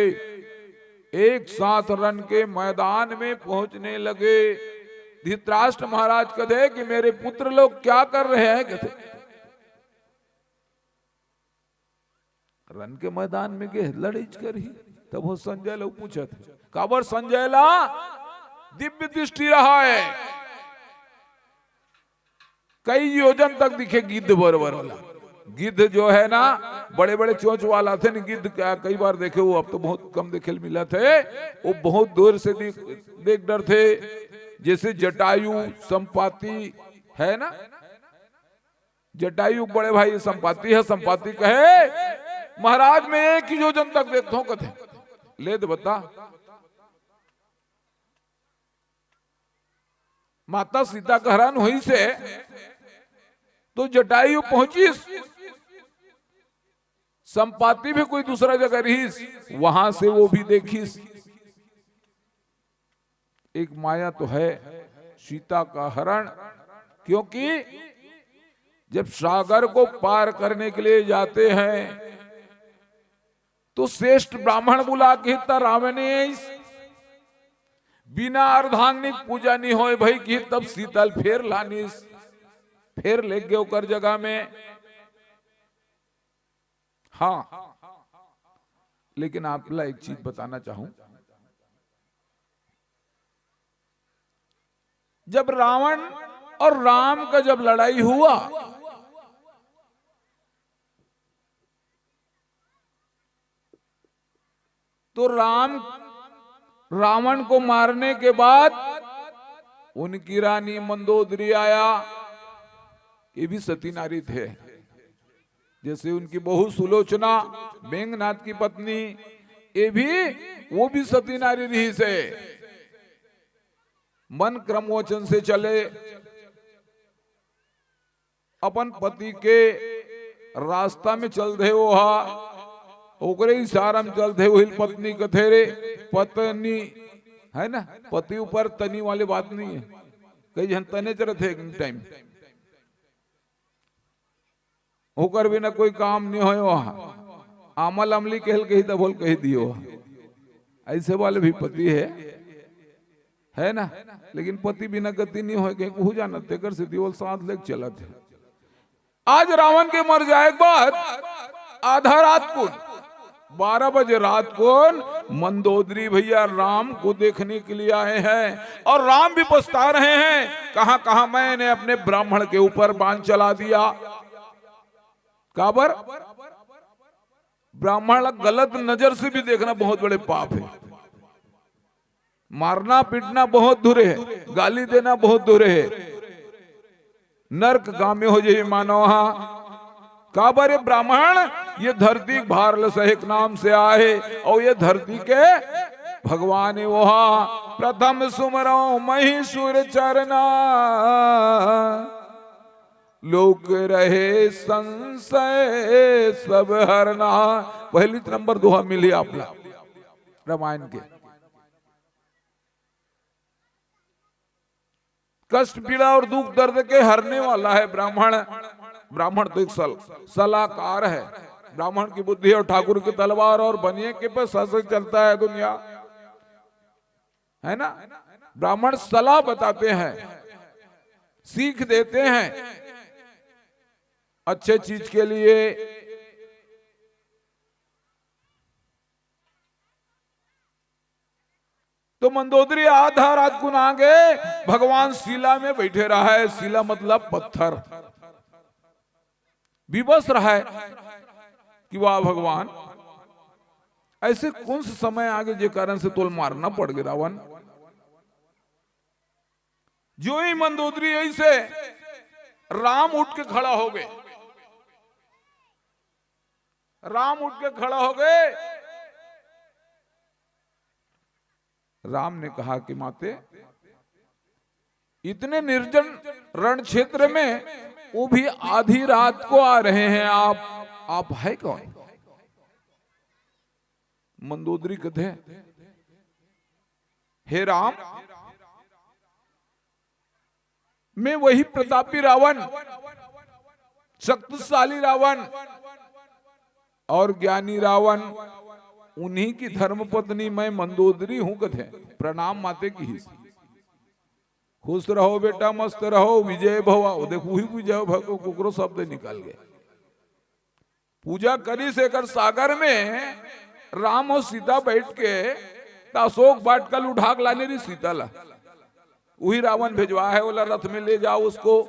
एक साथ रण के मैदान में पहुंचने लगे। धृतराष्ट्र महाराज कहते कि मेरे पुत्र लोग क्या कर रहे हैं, कहते रण के मैदान में गए लड़ाई कर ही। तब वो संजय लोग पूछे थे काबर संजय ला दिव्य दृष्टि रहा है, कई योजन तक दिखे गिद्ध बरबर वाला। गिद्ध जो है ना बड़े बड़े चोंच वाला थे ना गिद्ध, क्या कई बार देखे, वो अब तो बहुत कम देखे मिला थे। वो बहुत दूर से देख डर थे, जैसे जटायु संपाति है ना, जटायु बड़े भाई संपाति है। संपाति कहे महाराज मैं एक ही योजन तक देखता हूं, कथे ले दे बता। माता सीता का हरण हुई से तो जटायु पहुंची, संपाति भी कोई दूसरा जगह रही, वहां से वो भी देखी। एक माया तो है सीता का हरण, क्योंकि जब सागर को पार करने के लिए जाते हैं तो श्रेष्ठ ब्राह्मण बुला के रावणे बिना अर्धांगिक पूजा नहीं होए भाई की, तब शीतल फेर लानी, फिर ले गए ओकर जगह में। हाँ, लेकिन आप ला एक चीज बताना चाहूं, जब रावण और राम का जब लड़ाई हुआ तो रावण को मारने के बाद उनकी रानी मंदोदरी आया ये भी सती नारी थे। जैसे उनकी बहू सुलोचना मेघनाथ की पत्नी, ये भी वो भी सती नारी रही से। मन क्रम वचन से चले, अपन पति के रास्ता में चल दे वो ओकरे इशारा में चल दे वही पत्नी कथेरे पत्नी है ना। पति ऊपर तनी वाली बात नहीं है, कई जन तने चरत है टाइम होकर भी ना कोई काम नहीं हो वहां। आमल अमली कहल कही तो बोल कही दियो, ऐसे वाले भी पति है ना। लेकिन पति बिना गति नहीं हो कहीं हो जाना तेकर से दिवल साथ लेके चला थे। आज रावण के मर जाए के बाद आधा रात को 12 बजे रात को मंदोदरी भैया राम को देखने के लिए आए हैं और राम भी पछता रहे हैं, कहां कहां मैंने अपने ब्राह्मण के ऊपर बाण चला दिया। काबर ब्राह्मण गलत नजर से भी देखना बहुत बड़े पाप है। मारना पीटना बहुत दूरे है, गाली देना बहुत दूरे है, नरक गामी हो जाए मानो। काबर ये ब्राह्मण ये धरती भारल सहिक नाम से आए और ये धरती के भगवान वहा प्रथम सुमरो महिषुर चरना लोक रहे संशय सब हरना। पहली नंबर दोहा मिली आपला रामायण के। कष्ट पीड़ा और दुख दर्द के हरने वाला है ब्राह्मण। ब्राह्मण तो एक सलाहकार है, ब्राह्मण की बुद्धि और ठाकुर की तलवार और बनिए के पे शासक चलता है दुनिया है ना। ब्राह्मण सलाह बताते हैं, सीख देते हैं अच्छे चीज के लिए। तो मंदोदरी आधा रात को ना गए, भगवान शिला में बैठे रहा है। शिला मतलब पत्थर, विवश रहा है कि वाह भगवान ऐसे कौन सा समय आगे जे कारण से तोल मारना पड़ गया रावण। जो ही मंदोदरी ऐसे राम उठ के खड़ा हो गए, राम उठ के खड़ा हो गए। राम ने कहा कि माते इतने निर्जन रण क्षेत्र में वो भी आधी रात को आ रहे हैं, आप है कौन? मंदोदरी कहते हे राम, मैं वही प्रतापी रावण, शक्तिशाली रावण और ज्ञानी रावण, उन्हीं की धर्मपत्नी मैं मंदोदरी हूं। कथे प्रणाम माते की ही। खुश रहो बेटा, मस्त रहो, विजय भवा। देखो वही विजय भव कुकरो शब्द निकाल गए। पूजा करी से कर सागर में राम और सीता बैठ के अशोक बाट कल उठा के लाने रही सीता ला। वही रावण भेजवा है, बोला रथ में ले जाओ उसको।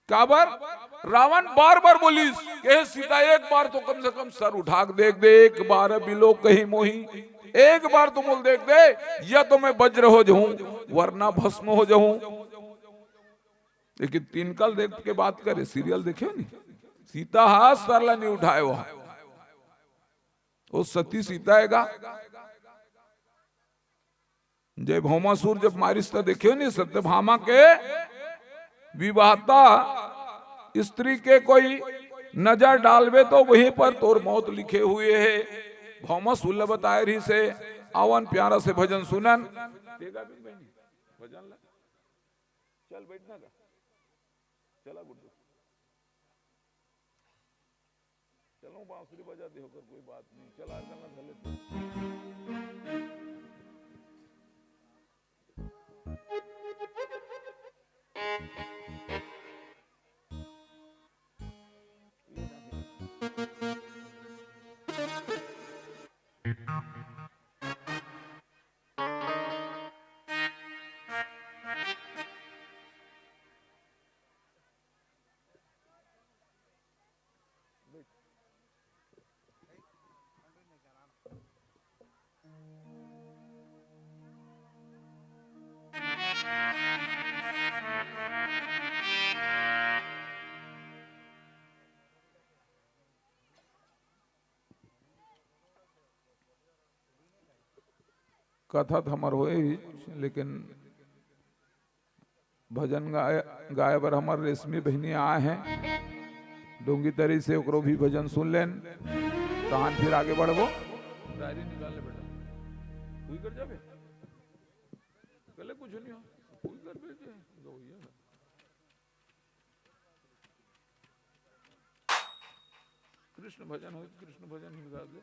काबर रावण बार बार बोली कि सीता एक बार तो कम से कम सर उठा के देख दे, एक बार बिलो कहीं मोही, एक बार तो बोल देख दे, या तो मैं वज्र हो जाऊं वरना भस्म हो जाऊं। लेकिन तीन कल देख के बात करे, सीरियल देखे नहीं, सीता हाथ सरला नहीं उठाए वो सती सीता हैगा। जय भौमासुर जब मारिस्ता देखे नहीं, सत्यभामा के विवाहता स्त्री के कोई नजर डालवे तो वहीं पर तोर मौत लिखे हुए है। भौमासुर बताए रही से आवन प्यारा से भजन सुनन। भजन चल बैठना का चला गुड्डू, चलो बांसुरी बजा दे होकर कोई बात नहीं, चला करना धले। कथा तो हमार हो ही, लेकिन भजन गाय पर हमार रेशमी बहनी आए हैं डोंगी तरी से, ओकरो भी भजन सुन लेन तहान फिर आगे बढ़बो। डायरी निकाल ले बेटा, कोई कर जाबे कले कुछ नहीं हो, कोई कर बेटे गौया कृष्ण भजन हो, कृष्ण भजन ही गा दे।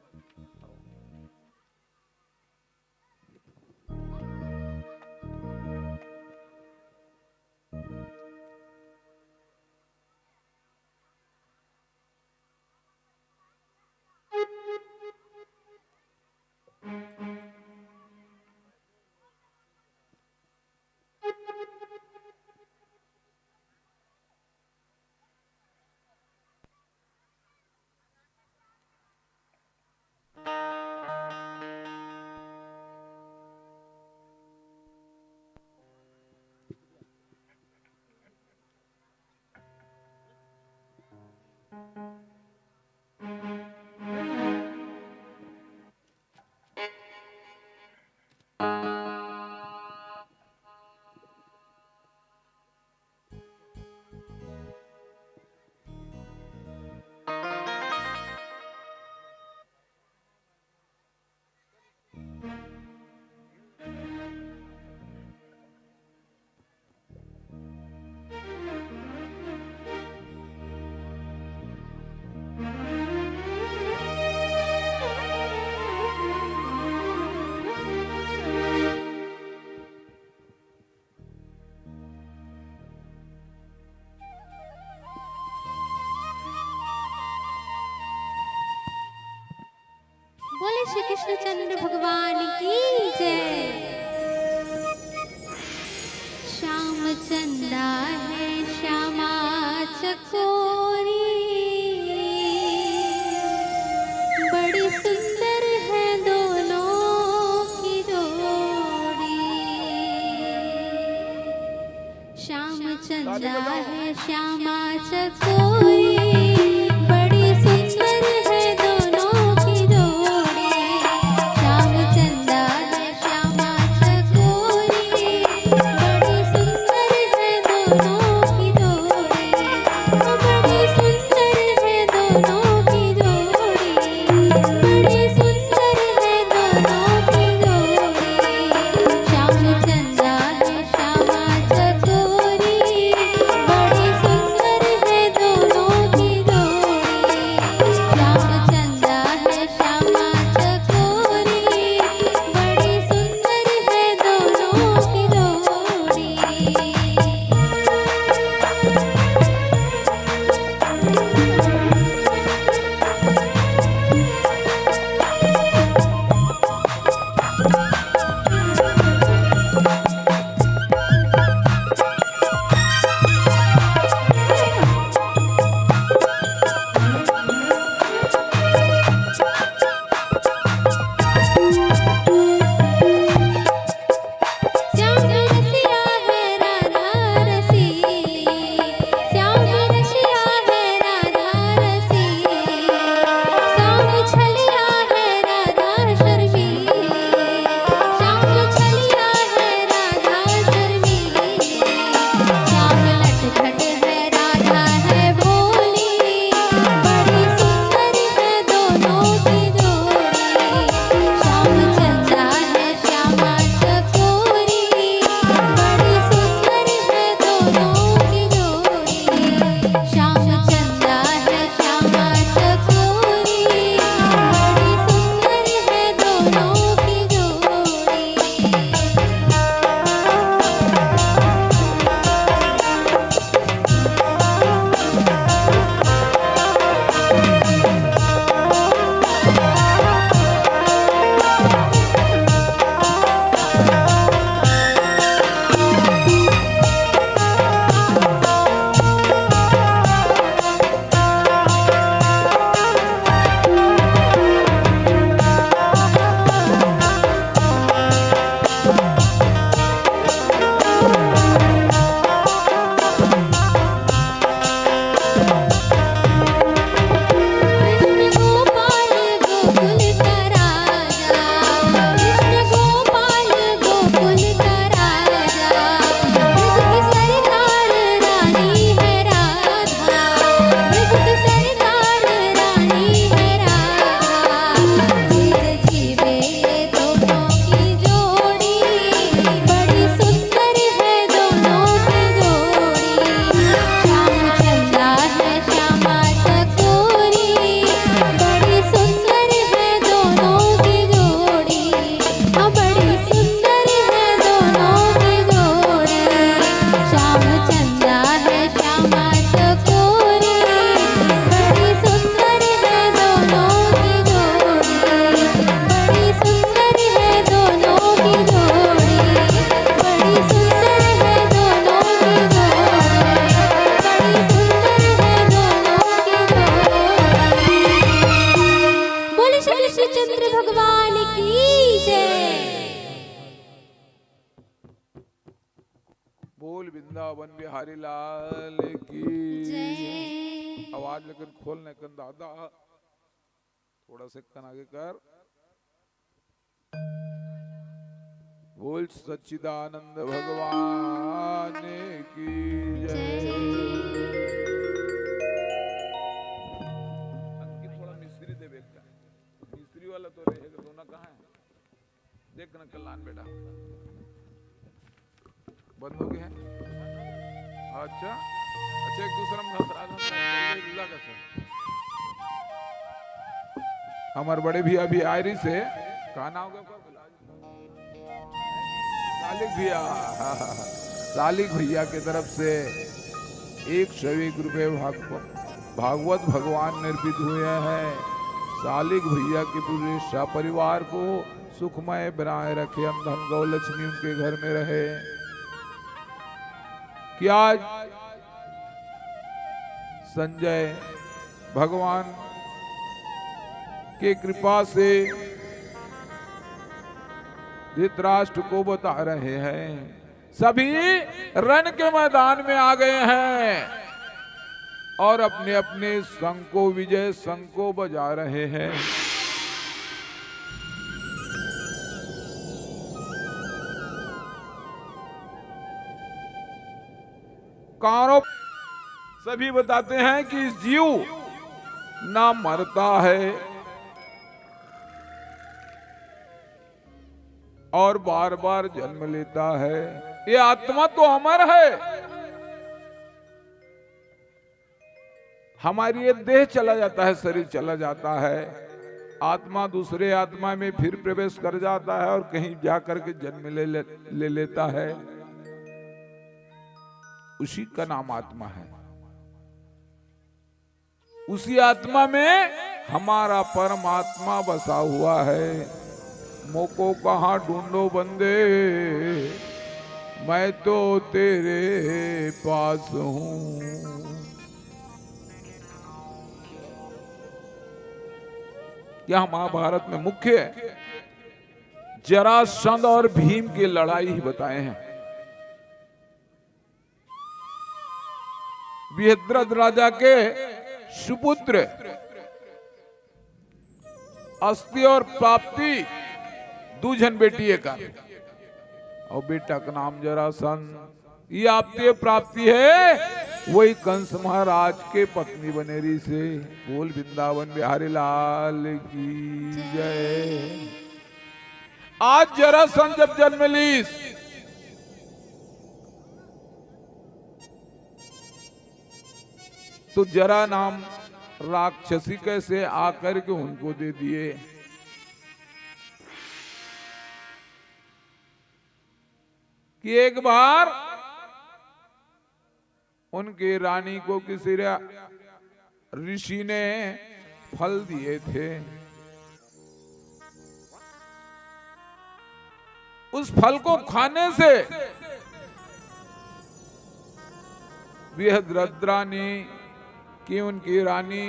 बोले श्री कृष्णचंद्र भगवान की जय। श्याम चंदा है श्यामा चकोरी, बड़ी सुंदर है दोनों की जोड़ी। श्याम चंदा है श्यामा चकोरी, बड़ी सुंदर है दोनों की जोड़ी। श्याम चंदा है श्यामा चकोरी, बड़ी सुंदर है दोनों की जोड़ी। बड़ी सुंदर है दोनों की जोड़ी, बड़ी सुंदर है दोनों की जोड़ी। श्याम चंदा है श्यामा चकोरी, बड़ी सुंदर है दोनों की वृंदावन बिहारी लाल की जय। आवाज लेकिन खोलने कन दादा थोड़ा से कन आगे कर। बोल सच्चिदानंद भगवान की जय। अंकित थोड़ा मिस्त्री दे बेटा, मिस्त्री वाला तो रहेगा तो ना कहाँ है देख ना कल्याण बेटा बंद हो गए हैं। अच्छा अच्छा एक दूसरा में लीला का सर हमारे बड़े भी अभी आयरी से कहना होगा सालिक भैया सालिक भैया की तरफ से 101 रुपए भागवत भगवान निर्मित हुए हैं। सालिक भैया के पूरे परिवार को सुखमय बनाए रखे, धन गौ लक्ष्मी उनके घर में रहे। कि आज संजय भगवान के कृपा से धृतराष्ट्र को बता रहे हैं, सभी रण के मैदान में आ गए हैं और अपने अपने संग को विजय संग को बजा रहे हैं। कौरव सभी बताते हैं कि जीव ना मरता है और बार बार जन्म लेता है। ये आत्मा तो अमर है। हमारी ये देह चला जाता है, शरीर चला जाता है, आत्मा दूसरे आत्मा में फिर प्रवेश कर जाता है और कहीं जाकर के जन्म ले लेता है। उसी का नाम आत्मा है। उसी आत्मा में हमारा परमात्मा बसा हुआ है। मोको कहाँ ढूंढो बंदे, मैं तो तेरे पास हूं। यह महाभारत में मुख्य जरासंध और भीम की लड़ाई ही बताए हैं। बृहद्रथ राजा के सुपुत्र अस्ति और प्राप्ति दूजन बेटी का और बेटा का नाम जरासंध। ये आपते प्राप्ति है वही कंस महाराज के पत्नी बनेरी से। बोल वृंदावन बिहारी लाल की जय। आज जरासंध जब जन्म ली तो जरा नाम राक्षसी कैसे आकर के उनको दे दिए। कि एक बार उनके रानी को किसी ऋषि ने फल दिए थे। उस फल को खाने से बृहद्रथरानी की उनकी रानी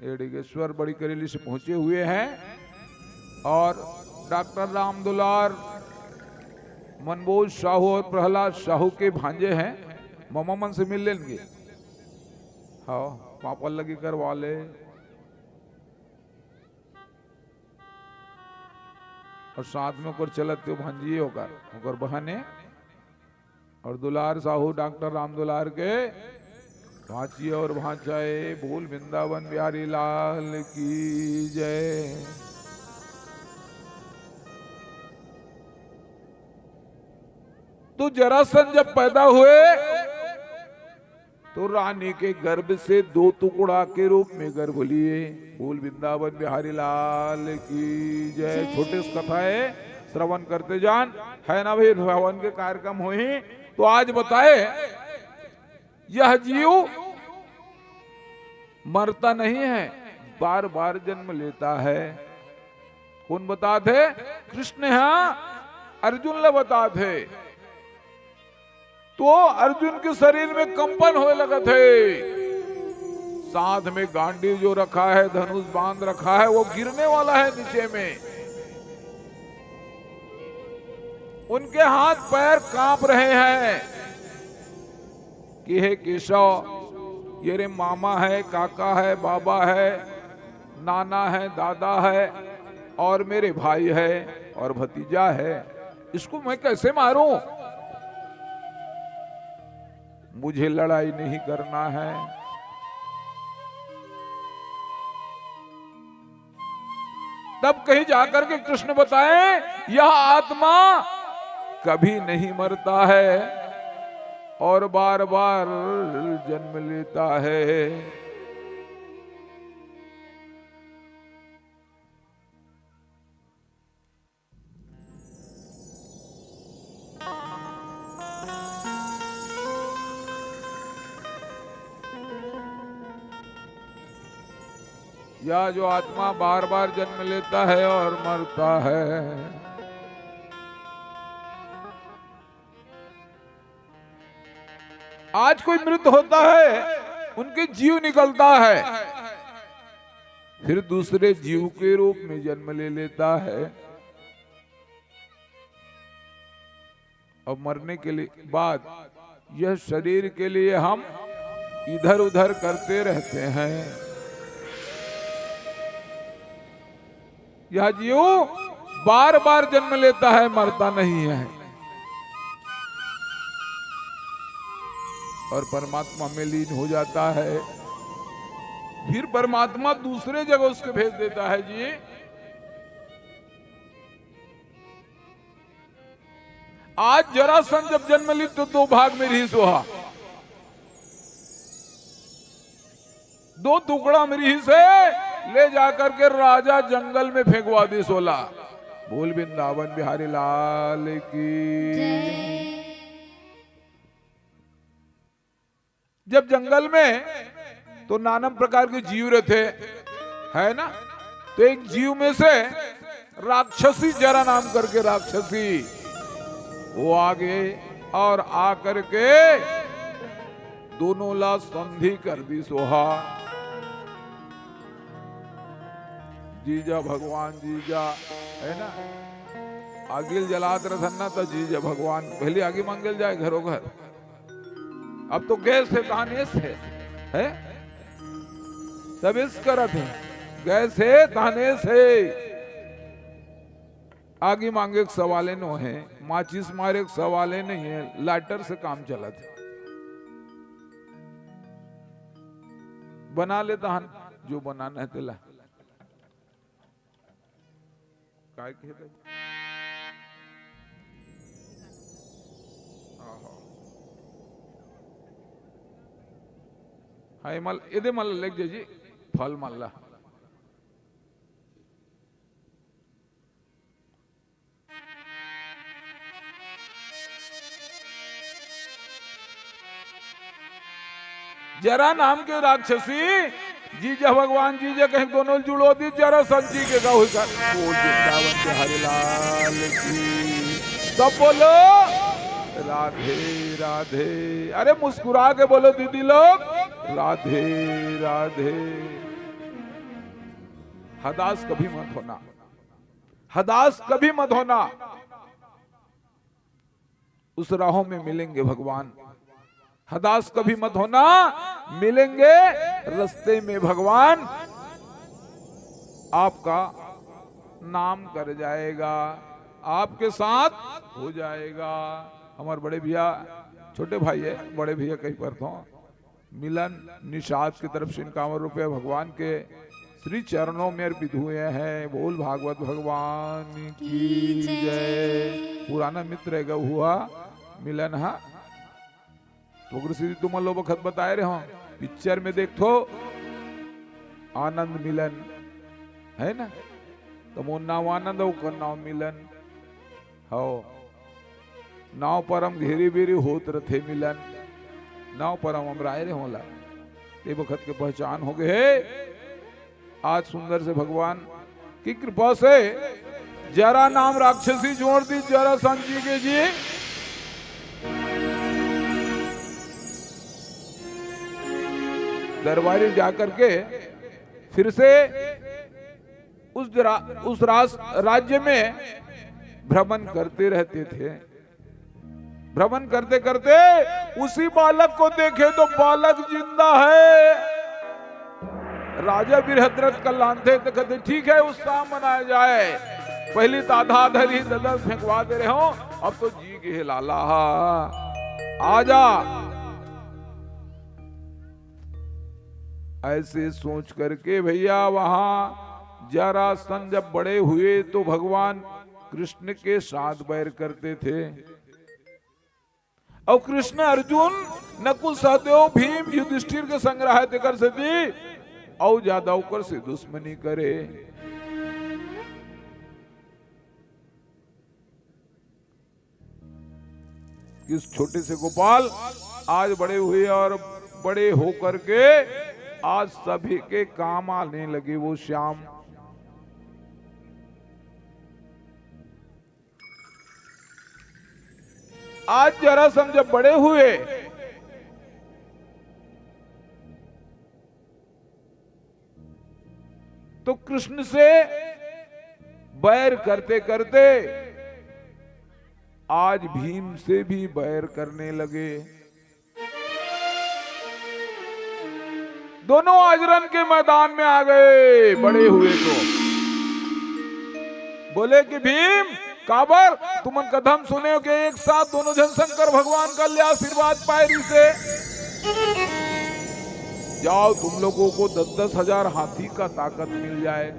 एडिगेश्वर बड़ी करेली से पहुंचे हुए हैं और डॉक्टर राम दुलार मनबोज साहू और प्रहलाद साहू के भांजे हैं। मामा मन से मिल लेंगे। हाँ पापा लगी करवा ले। और साथ में कर चलते भांजिए होकर बहने और दुलार साहू डॉक्टर राम दुलार के भांचिए और भांचाए। बोल वृंदावन बिहारी लाल की जय। तो जरासंध जब पैदा हुए तो रानी के गर्भ से 2 टुकड़ा के रूप में गर्भ लिए। बोल वृंदावन बिहारी लाल की जय। छोटे कथाएं श्रवण करते जान है ना भाई। भवन के कार्यक्रम हुए तो आज बताए यह जीव मरता नहीं है, बार बार जन्म लेता है। कौन बता थे? कृष्ण। हाँ अर्जुन ले बता थे तो अर्जुन के शरीर में कंपन होने लगा थे। साथ में गांडी जो रखा है, धनुष बांध रखा है, वो गिरने वाला है नीचे में। उनके हाथ पैर कांप रहे हैं कि हे केशव, ये रे मामा है, काका है, बाबा है, नाना है, दादा है, और मेरे भाई है और भतीजा है, इसको मैं कैसे मारूं? मुझे लड़ाई नहीं करना है। तब कहीं जाकर के कृष्ण बताए, यह आत्मा कभी नहीं मरता है और बार बार जन्म लेता है। या जो आत्मा बार बार जन्म लेता है और मरता है। आज कोई मृत होता है, उनके जीव निकलता है, फिर दूसरे जीव के रूप में जन्म ले लेता है और मरने के लिए बाद यह शरीर के लिए हम इधर उधर करते रहते हैं। यह जीव बार बार जन्म लेता है, मरता नहीं है। और परमात्मा में लीन हो जाता है, फिर परमात्मा दूसरे जगह उसको भेज देता है। जी आज जरासंध जब जन्म ली तो 2 भाग में रही सोहा, 2 टुकड़ा मरीही से ले जाकर के राजा जंगल में फेंकवा दी 16। बोल वृंदावन बिहारी लाल की। जब जंगल में तो नाना प्रकार के जीव रहते है ना, तो एक जीव में से राक्षसी जरा नाम करके राक्षसी वो आगे और आकर के दोनों ला संधि कर दी सोहा। जीजा भगवान जीजा है ना, आगिल जलात रथन्ना तो जीजा भगवान पहले आगे मांगल जाए घरों घर। अब तो गैस है, तानेस है सब इस करत है, गैस है तानेस है। आगे मांगे एक सवाले नो है, माचिस मारे एक सवाले नहीं है, लाइटर से काम चला था। बना लेता हन जो बनाना है तेला काय कहते हाय मल इधे मल लेग जी फल मल्ला जरा नाम के राक्षसी जीजा भगवान जीजा कहीं दोनों जुड़ो दी जरा संजी के गाँव वृंदावन के हरिलाल की। सब बोलो राधे राधे, अरे मुस्कुरा के बोलो दीदी लोग राधे राधे। हदास कभी मत होना, हदास कभी मत होना। उस राहों में मिलेंगे भगवान, हदास कभी मत होना, मिलेंगे रास्ते में भगवान। आपका नाम कर जाएगा, आपके साथ हो जाएगा। हमारे बड़े भैया छोटे भाई है, बड़े भैया कहीं पर तो मिलन निषाद की तरफ से 51 रुपये भगवान के श्री चरणों में अर्पित हुए हैं। बोल भागवत भगवान की जय। पुराना मित्र हुआ मिलन। हाँ तो तुम लोग वक्त बताए रहे हो पिक्चर में देखो आनंद मिलन है ना, तो मोर नाम आनंद और नाम मिलन हो। नाव परम घेरी बेरी होत रथे मिलन, नाव परम हम राय रे होला। ये वक्त के पहचान हो गए। आज सुंदर से भगवान की कृपा से जरा नाम राक्षसी जोड़ दी जरा संजी के जी। दरबारी जाकर के फिर से उस राज्य में भ्रमण करते रहते थे। भ्रमण करते करते उसी बालक को देखे तो बालक जिंदा है। राजा बृहद्रथ कल्याण थे तो कहते ठीक है उत्साह मनाया जाए, पहली ताधा धरी ददर फेंकवा दे रहे हो, अब तो जी गए लाला आजा। ऐसे सोच करके भैया वहां जरासंध जब बड़े हुए तो भगवान कृष्ण के साथ बैर करते थे। और कृष्ण अर्जुन नकुल सहदेव भीम युधिष्ठिर के संग्रह कर से थी और ज्यादा ऊपर से दुश्मनी करे। इस छोटे से गोपाल आज बड़े हुए और बड़े होकर के आज सभी के काम आने लगे वो श्याम। आज जरासंध जब बड़े हुए तो कृष्ण से बैर करते करते आज भीम से भी बैर करने लगे। दोनों आज रण के मैदान में आ गए। बड़े हुए तो बोले कि भीम काबर तुमन कदम सुने हो कि एक साथ दोनों जन शंकर भगवान का लिया आशीर्वाद पायरी से। जाओ तुम लोगों को 10-10 हजार हाथी का ताकत मिल जाए।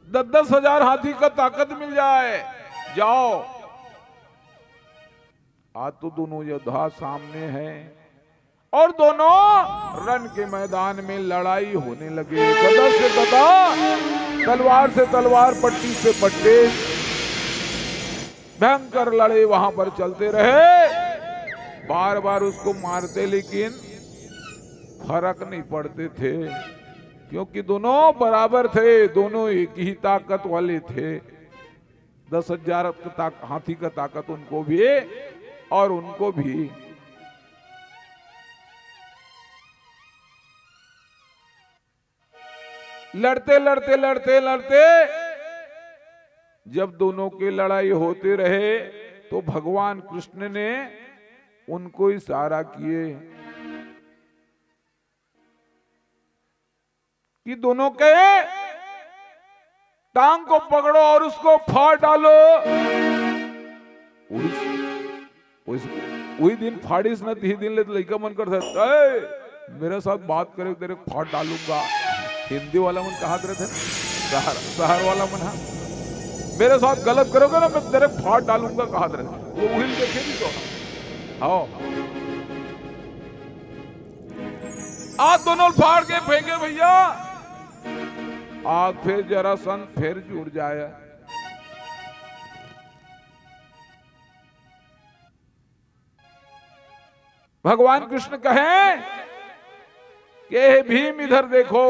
दस हजार हाथी का ताकत मिल जाए। जाओ आज तो दोनों योद्धा सामने हैं और दोनों रण के मैदान में लड़ाई होने लगे। गदा से गदा, तलवार से तलवार, पट्टी से पट्टे, भयंकर लड़े वहां पर चलते रहे। बार बार उसको मारते लेकिन फर्क नहीं पड़ते थे क्योंकि दोनों बराबर थे, दोनों एक ही ताकत वाले थे। 10,000 हाथी का ताकत उनको भी और उनको भी। लड़ते लड़ते लड़ते लड़ते जब दोनों की लड़ाई होते रहे तो भगवान कृष्ण ने उनको इशारा किए कि दोनों के टांग को पकड़ो और उसको फाड़ डालो। वही दिन फाड़ीस न ती दिन ले लड़का मन कर सकता है मेरे साथ बात करे तेरे फाड़ डालूंगा। हिंदी वाला मन कहा थे, शहर वाला मन हा मेरे साथ गलत करोगे ना मैं तेरे फाड़ डालूंगा कहा थे। वो उहिल देखे भी तो आओ आज दोनों फाड़ के फेंके भैया। आग फिर जरासंध फिर जुड़ जाए। भगवान कृष्ण कहे कि भीम इधर देखो।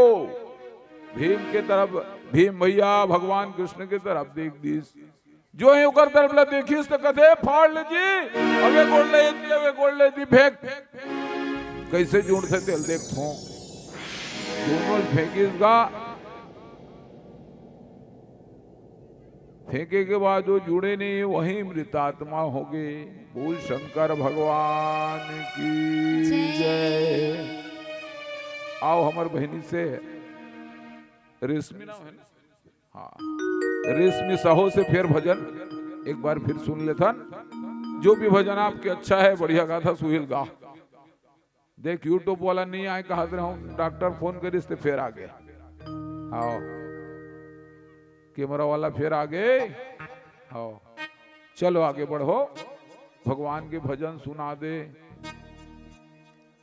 भीम के तरफ, भीम भैया भगवान कृष्ण के तरफ देख दीस। जो ही उकर तरफ ला देखीस तो कथे फाड़ ले जी, अबे गोड़ ले दी फेंक। कैसे जुड़ से तेल देखो दोनों फेंकीसगा। फेंके के बाद जो जुड़े नहीं वही मृतात्मा हो गए। बोल शंकर भगवान की जय। आओ हमार बहनी से रेशमी नाम है ना, हाँ रेशमी साहो से फिर भजन एक बार फिर सुन लेथन। जो भी भजन आपके अच्छा है बढ़िया गाथा सुहेल गा। देख यूट्यूब वाला नहीं आए कहा हूँ डॉक्टर फोन करिस तो फिर आ गए। आओ कैमरा वाला फिर आगे आओ चलो आगे बढ़ो भगवान के भजन सुना दे।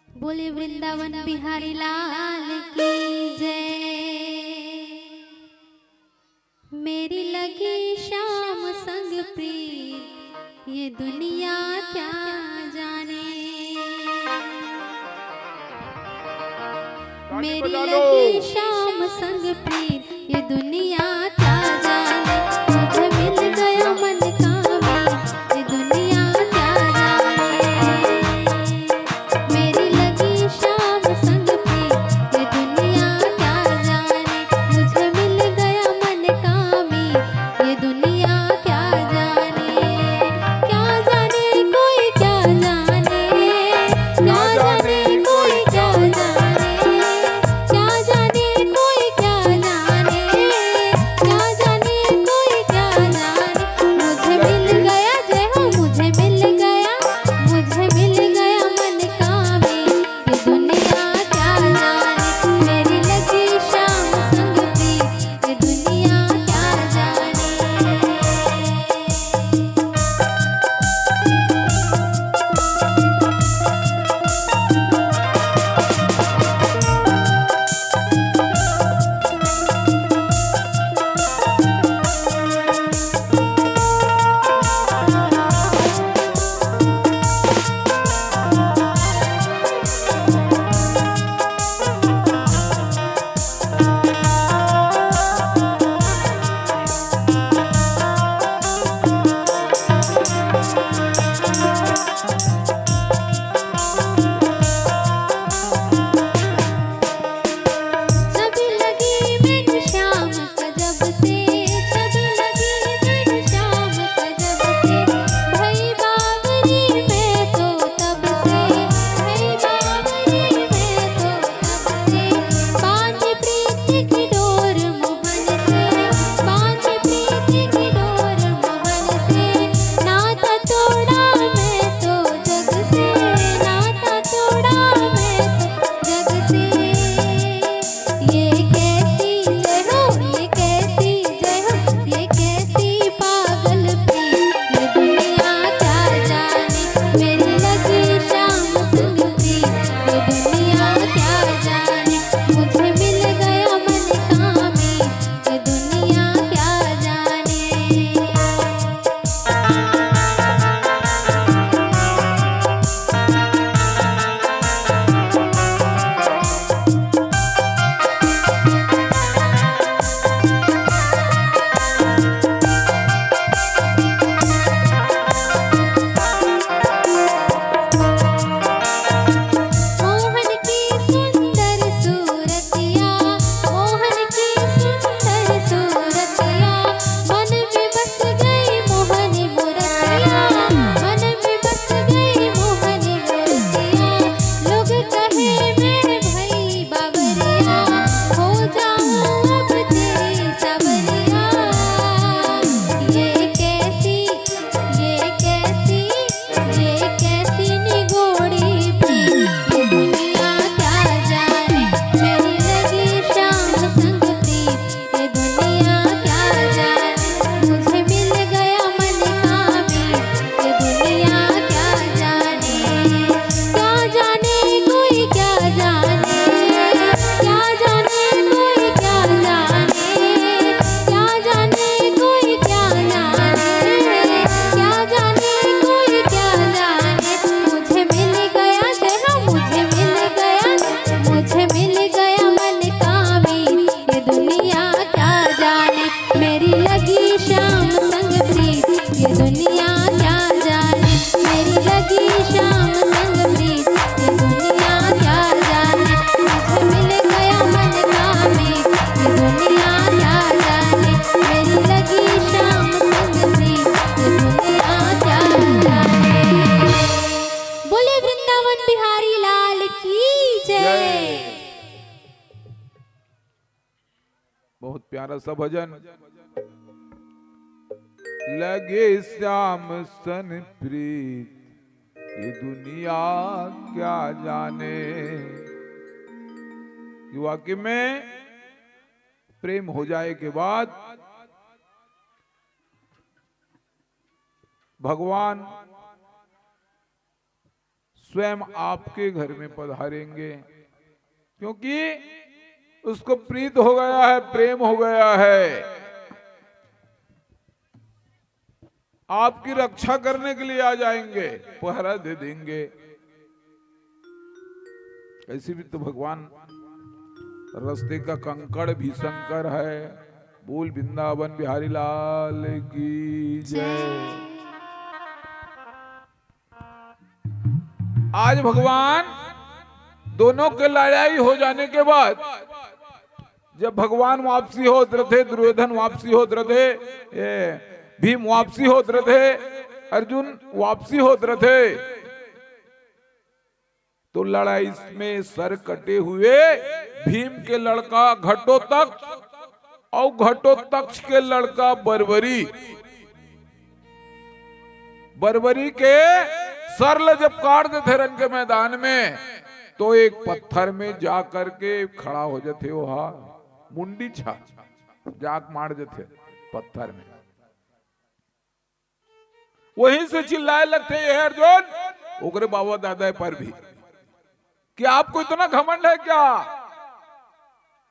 बोले वृंदावन बिहारी लाल की जय। मेरी लगी शाम संग प्रीत ये दुनिया क्या जाने। मेरी लगी शाम संग प्रीत ये दुनिया क्या जाने। मुझे मिल गया मन का रस भजन लगे श्याम सन प्रीत ये दुनिया क्या जाने। कि वाकई में प्रेम हो जाए के बाद भगवान स्वयं आपके घर में पधारेंगे, क्योंकि उसको प्रीत हो गया है, प्रेम हो गया है। आपकी रक्षा करने के लिए आ जाएंगे, पहरा दे देंगे। ऐसे भी तो भगवान रास्ते का कंकड़ भी शंकर है। बोल वृंदावन बिहारी लाल की जय। आज भगवान दोनों के लड़ाई हो जाने के बाद, जब भगवान वापसी होत रहे, दुर्योधन वापसी होत रहे, भीम वापसी होत रहे, अर्जुन वापसी होत रहे, तो लड़ाई में सर कटे हुए भीम के लड़का घटोत्कच और घटोत्कच के लड़का बर्बरी के सरल जब काट देते रंग के मैदान में, तो एक पत्थर में जा करके खड़ा हो जाते, वहां मुंडी छा जाक मार देते पत्थर में। वहीं से चिल्लाए लगते हैं अर्जुन ओकरे बाबा दादा पर भी, कि आपको इतना घमंड है क्या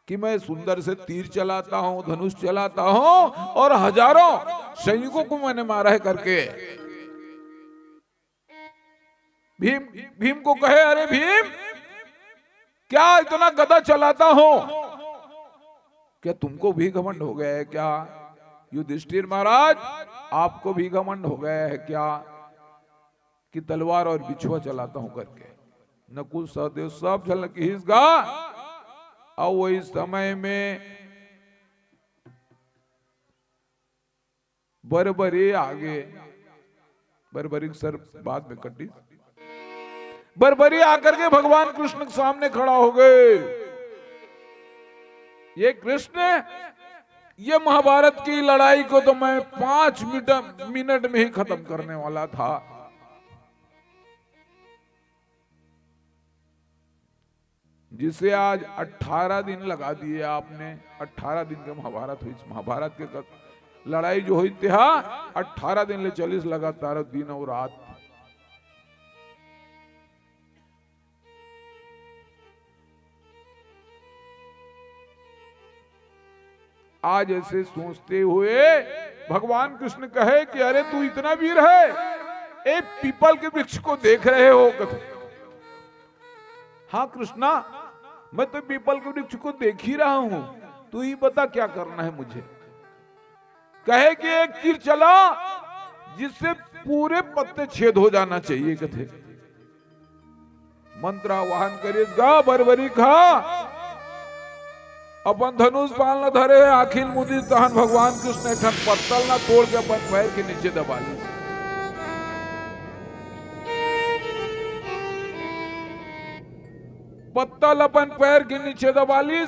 कि मैं सुंदर से तीर चलाता हूं, धनुष चलाता हूं और हजारों सैनिकों को मैंने मारा है करके। भीम को कहे, अरे भीम क्या इतना गदा चलाता हो, क्या तुमको भी घमंड हो गया है क्या? युधिष्ठिर महाराज आपको भी घमंड हो गया है क्या कि तलवार और बिछुआ चलाता हूं करके? नकुल सहदेव सब झलक हिसगा। और वही समय में बर्बरी आगे, बर्बरी सर बाद में कटी, बर्बरी आकर के भगवान कृष्ण के सामने खड़ा हो गए। ये कृष्ण, ये महाभारत की लड़ाई को तो मैं 5 मिनट में ही खत्म करने वाला था। जिसे आज 18 दिन लगा दिए आपने। 18 दिन के महाभारत हुई। महाभारत के लड़ाई जो हुई थी 18 दिन ले 40 लगातार दिन और रात। आज ऐसे सोचते हुए भगवान कृष्ण कहे कि अरे तू इतना वीर है, एक पीपल के वृक्ष को देख रहे हो? हाँ कृष्णा, मैं तो पीपल के वृक्ष को देख ही रहा हूं, तू ही बता क्या करना है मुझे। कहे कि एक तीर चला जिससे पूरे पत्ते छेद हो जाना चाहिए। कथे मंत्र आवाहन करेगा, बर्बरी खा अपन धनुष बाण न धरे, आखिर मुदी तहन भगवान कृष्ण एक पत्तल ना तोड़ के अपन पैर के नीचे दबा ली। पत्तल अपन पैर के नीचे दबा ली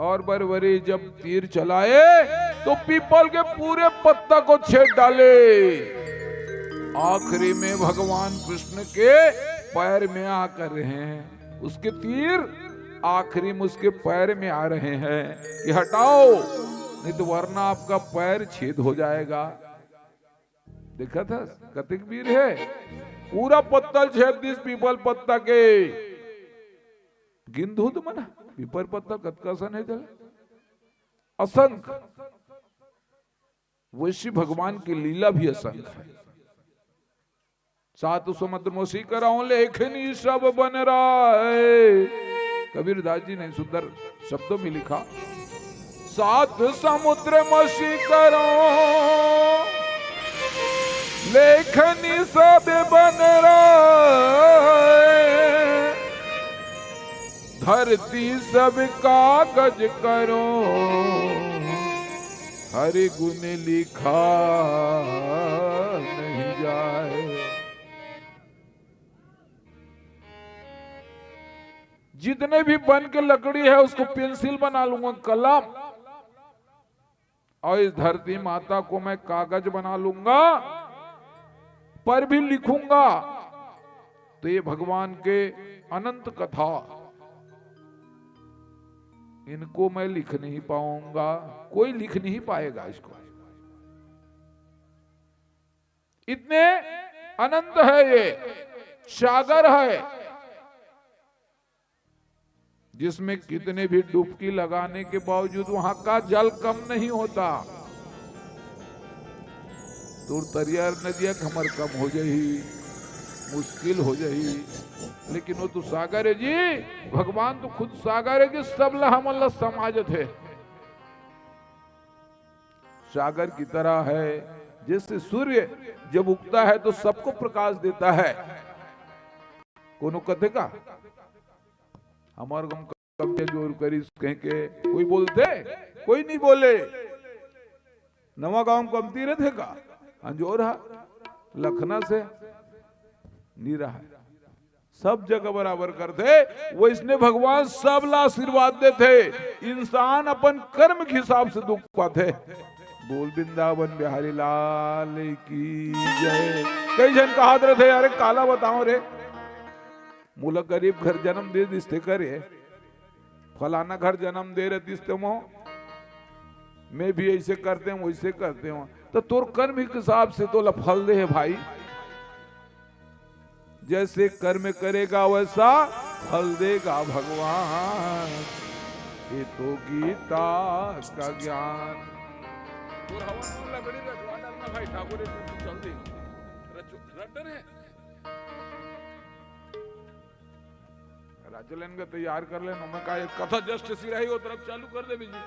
और बर्बरी जब तीर चलाए तो पीपल के पूरे पत्ता को छेद डाले। आखिरी में भगवान कृष्ण के पैर में आकर रहे हैं, उसके तीर आखिरी में उसके पैर में आ रहे हैं कि हटाओ, नहीं तो वरना आपका पैर छेद हो जाएगा। देखा था कतिक वीर है, पूरा पत्तल छेद दिस पीपल पत्ता के। गिंधु तो मना पीपल पत्ता कतकासन है जल असंख्य। वैसी भगवान की लीला भी असंख्य है। सात समुद्र मोसी कराओ लेखनी सब बन रहा है। कबीर दास जी ने सुंदर शब्दों में लिखा, सात समुद्र मोसी करो लेखनी सब बन रहा है। धरती सब कागज करो हरि गुण लिखा नहीं जाए। जितने भी बन के लकड़ी है उसको पेंसिल बना लूंगा, कलम, और इस धरती माता को मैं कागज बना लूंगा, पर भी लिखूंगा। तो ये भगवान के अनंत कथा, इनको मैं लिख नहीं पाऊंगा, कोई लिख नहीं पाएगा इसको। इतने अनंत है, ये सागर है जिसमें कितने भी डुबकी लगाने के बावजूद वहां का जल कम नहीं होता। तो तरिया नदिया खमर कम हो जाही, मुश्किल हो जाही, लेकिन वो तो सागर है जी। भगवान तो खुद सागर है कि सब लहमल्ला समाज थे। सागर की तरह है, जैसे सूर्य जब उगता है तो सबको प्रकाश देता है। कोनो कथे का हमारे गम कम जोर करी कह के कोई बोलते, कोई नहीं बोले। नवा गांव कमती रहते का अंजोर लखना से नहीं रहा, सब जगह बराबर करते। वो इसने भगवान सब ला आशीर्वाद देते, इंसान अपन कर्म के हिसाब से दुख पाते। बोल वृंदावन बिहारी लाल की जय। कई जन कहा थे अरे काला बताओ रे, मूला गरीब घर जन्म दे दिसते करे, फलाना घर जन्म दे रहे दिसते मो, मैं भी ऐसे करते हूँ वैसे करते हूँ। तो तोर कर्म के हिसाब से तो फल दे है भाई, जैसे कर्म करेगा वैसा फल देगा भगवान। ये तो गीता का ज्ञान। भाई ठाकुर जल्दी रटन है राजलेन का तैयार कर लेना। मैं कहा कथा जस्ट सी रही हो तरफ चालू कर दे बीजी,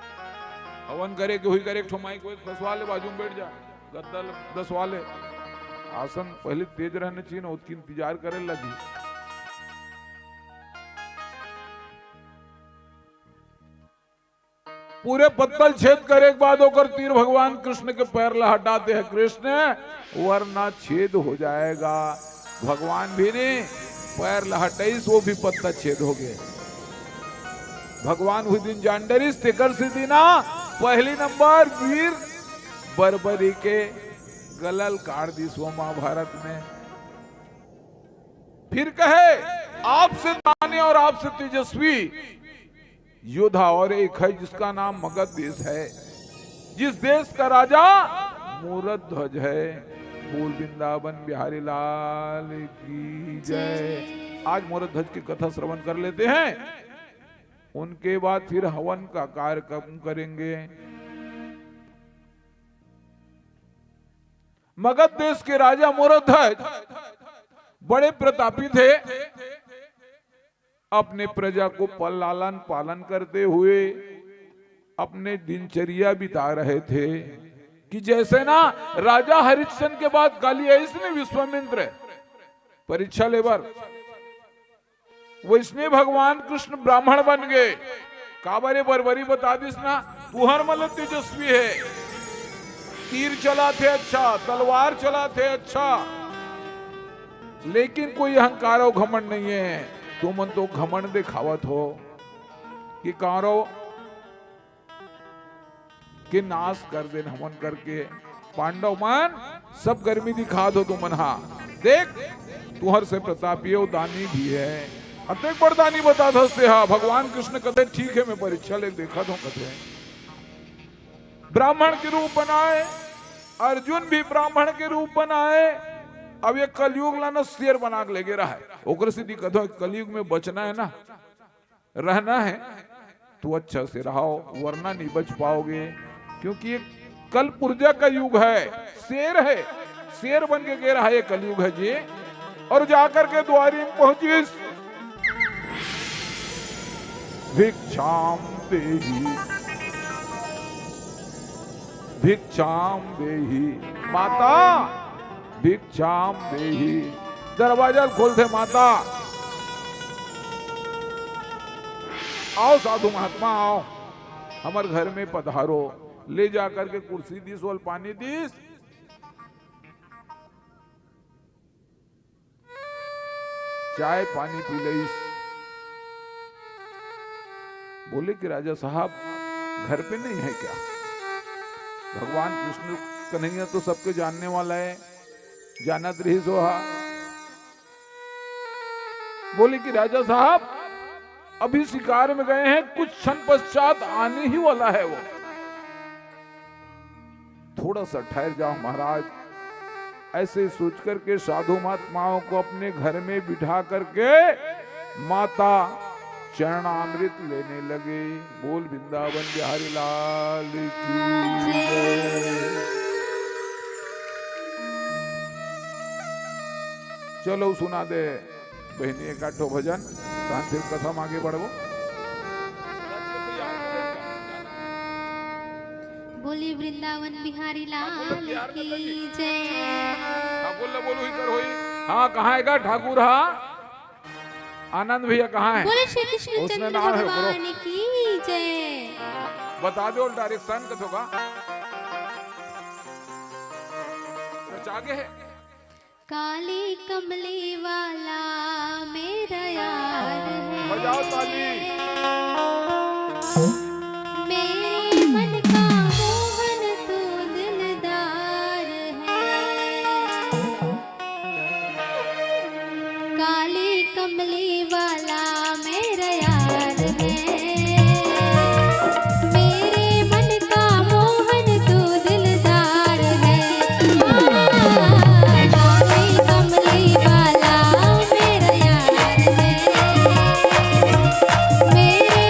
हवन करे कि हुई करे, ठुमाई कोई फंसवा ले, बाजू में बैठ जा, गद्दा दसवा ले। आसन पहले तेज रहने चाहिए ना, उसकी इंतजार करे लगी। पूरे पत्तल छेद करे के बाद होकर तीर भगवान कृष्ण के पैर ला हटाते हैं। कृष्ण वरना छेद हो जाएगा। भगवान भी नहीं पैर ला हटाइस, वो भी पत्ता छेद हो गए। भगवान हुई दिन जानडरिस तेकर सी दीना पहली नंबर वीर बरबरी के गलल काट दी सो महाभारत में। फिर कहे आपसे दानी और आपसे तेजस्वी योद्धा और एक है जिसका नाम मगध देश है, जिस देश का राजा मूरत ध्वज है। बोल वृंदावन बिहारी लाल की जय। आज मूरत ध्वज की कथा श्रवण कर लेते हैं, उनके बाद फिर हवन का कार्यक्रम करेंगे। मगध देश के राजा मूरत ध्वज बड़े प्रतापी थे। अपने प्रजा को लालन पालन करते हुए अपने दिनचर्या बिता रहे थे कि जैसे ना राजा हरिश्चंद्र के बाद काली इसने विश्वामित्र परीक्षा लेबर, वैष्णव भगवान कृष्ण ब्राह्मण बन गए। काबरे बरबरी बता दिस ना, तुहर मल तेजस्वी है, तीर चलाते अच्छा, तलवार चलाते अच्छा, लेकिन कोई अहंकार और घमंड नहीं है। तुम तो घमंड दिखावत हो कि कारो के नाश कर दे हमन करके। पांडव मन सब गर्मी दिखा दो तुमन। हा देख तुहर से प्रतापी हो, दानी भी है, अतः बड़ दानी बता धसते। हा भगवान कृष्ण कहते ठीक है मैं परीक्षा ले देखा दो। कहते ब्राह्मण के रूप बनाए, अर्जुन भी ब्राह्मण के रूप बनाए। अब ये कलयुग लाना शेर बना के लेके रहा है। ओकर सीधी कथो कलयुग में बचना है ना, रहना है तो अच्छा से रहो, वरना नहीं बच पाओगे। क्योंकि ये कल पुर्जा का युग है, शेर है, शेर बन के गे रहा है ये कलयुग है जी। और जाकर के द्वारी में पहुंची, भिक्षाम देही भिक्षाम देही माता, भिक्षाम देही। दरवाजा खोलते माता, आओ साधु महात्मा आओ, हमारे घर में पधारो। ले जाकर के कुर्सी दीस और पानी दीस। चाय पानी पी लईस। बोले कि राजा साहब घर पे नहीं है क्या? भगवान कृष्ण कन्हैया तो सबके जानने वाला है, जानत रही सोहा। बोले कि राजा साहब अभी शिकार में गए हैं, कुछ क्षण पश्चात आने ही वाला है वो, थोड़ा सा ठहर जाओ महाराज। ऐसे सोच करके साधु महात्माओं को अपने घर में बिठा करके माता चरणामृत लेने लगे। बोल वृंदावन बिहारी लाल की जय। चलो सुना दे बहनी एक आठो भजन, फिर कथा आगे बढ़ो। बोली वृंदावन बिहारी लाल की जय। हाँ बोलो ही कर होई। हाँ कहाँ है ठाकुर? हाँ आनंद भैया कहाँ है? बोले श्री कृष्ण उसमें चंद्र नाम है, भगवान की जय। बता दो डायरेक्शन कथों का कुछ आगे है। काली कमली वाला मेरा यार है, बजाओ ताली। मेरे मन का मोहन तू दिलदार है। काली कमली वाला मेरा यार है, मेरे मन का मोहन तू दिलदार है। काली कमली वाला मेरा यार है, मेरे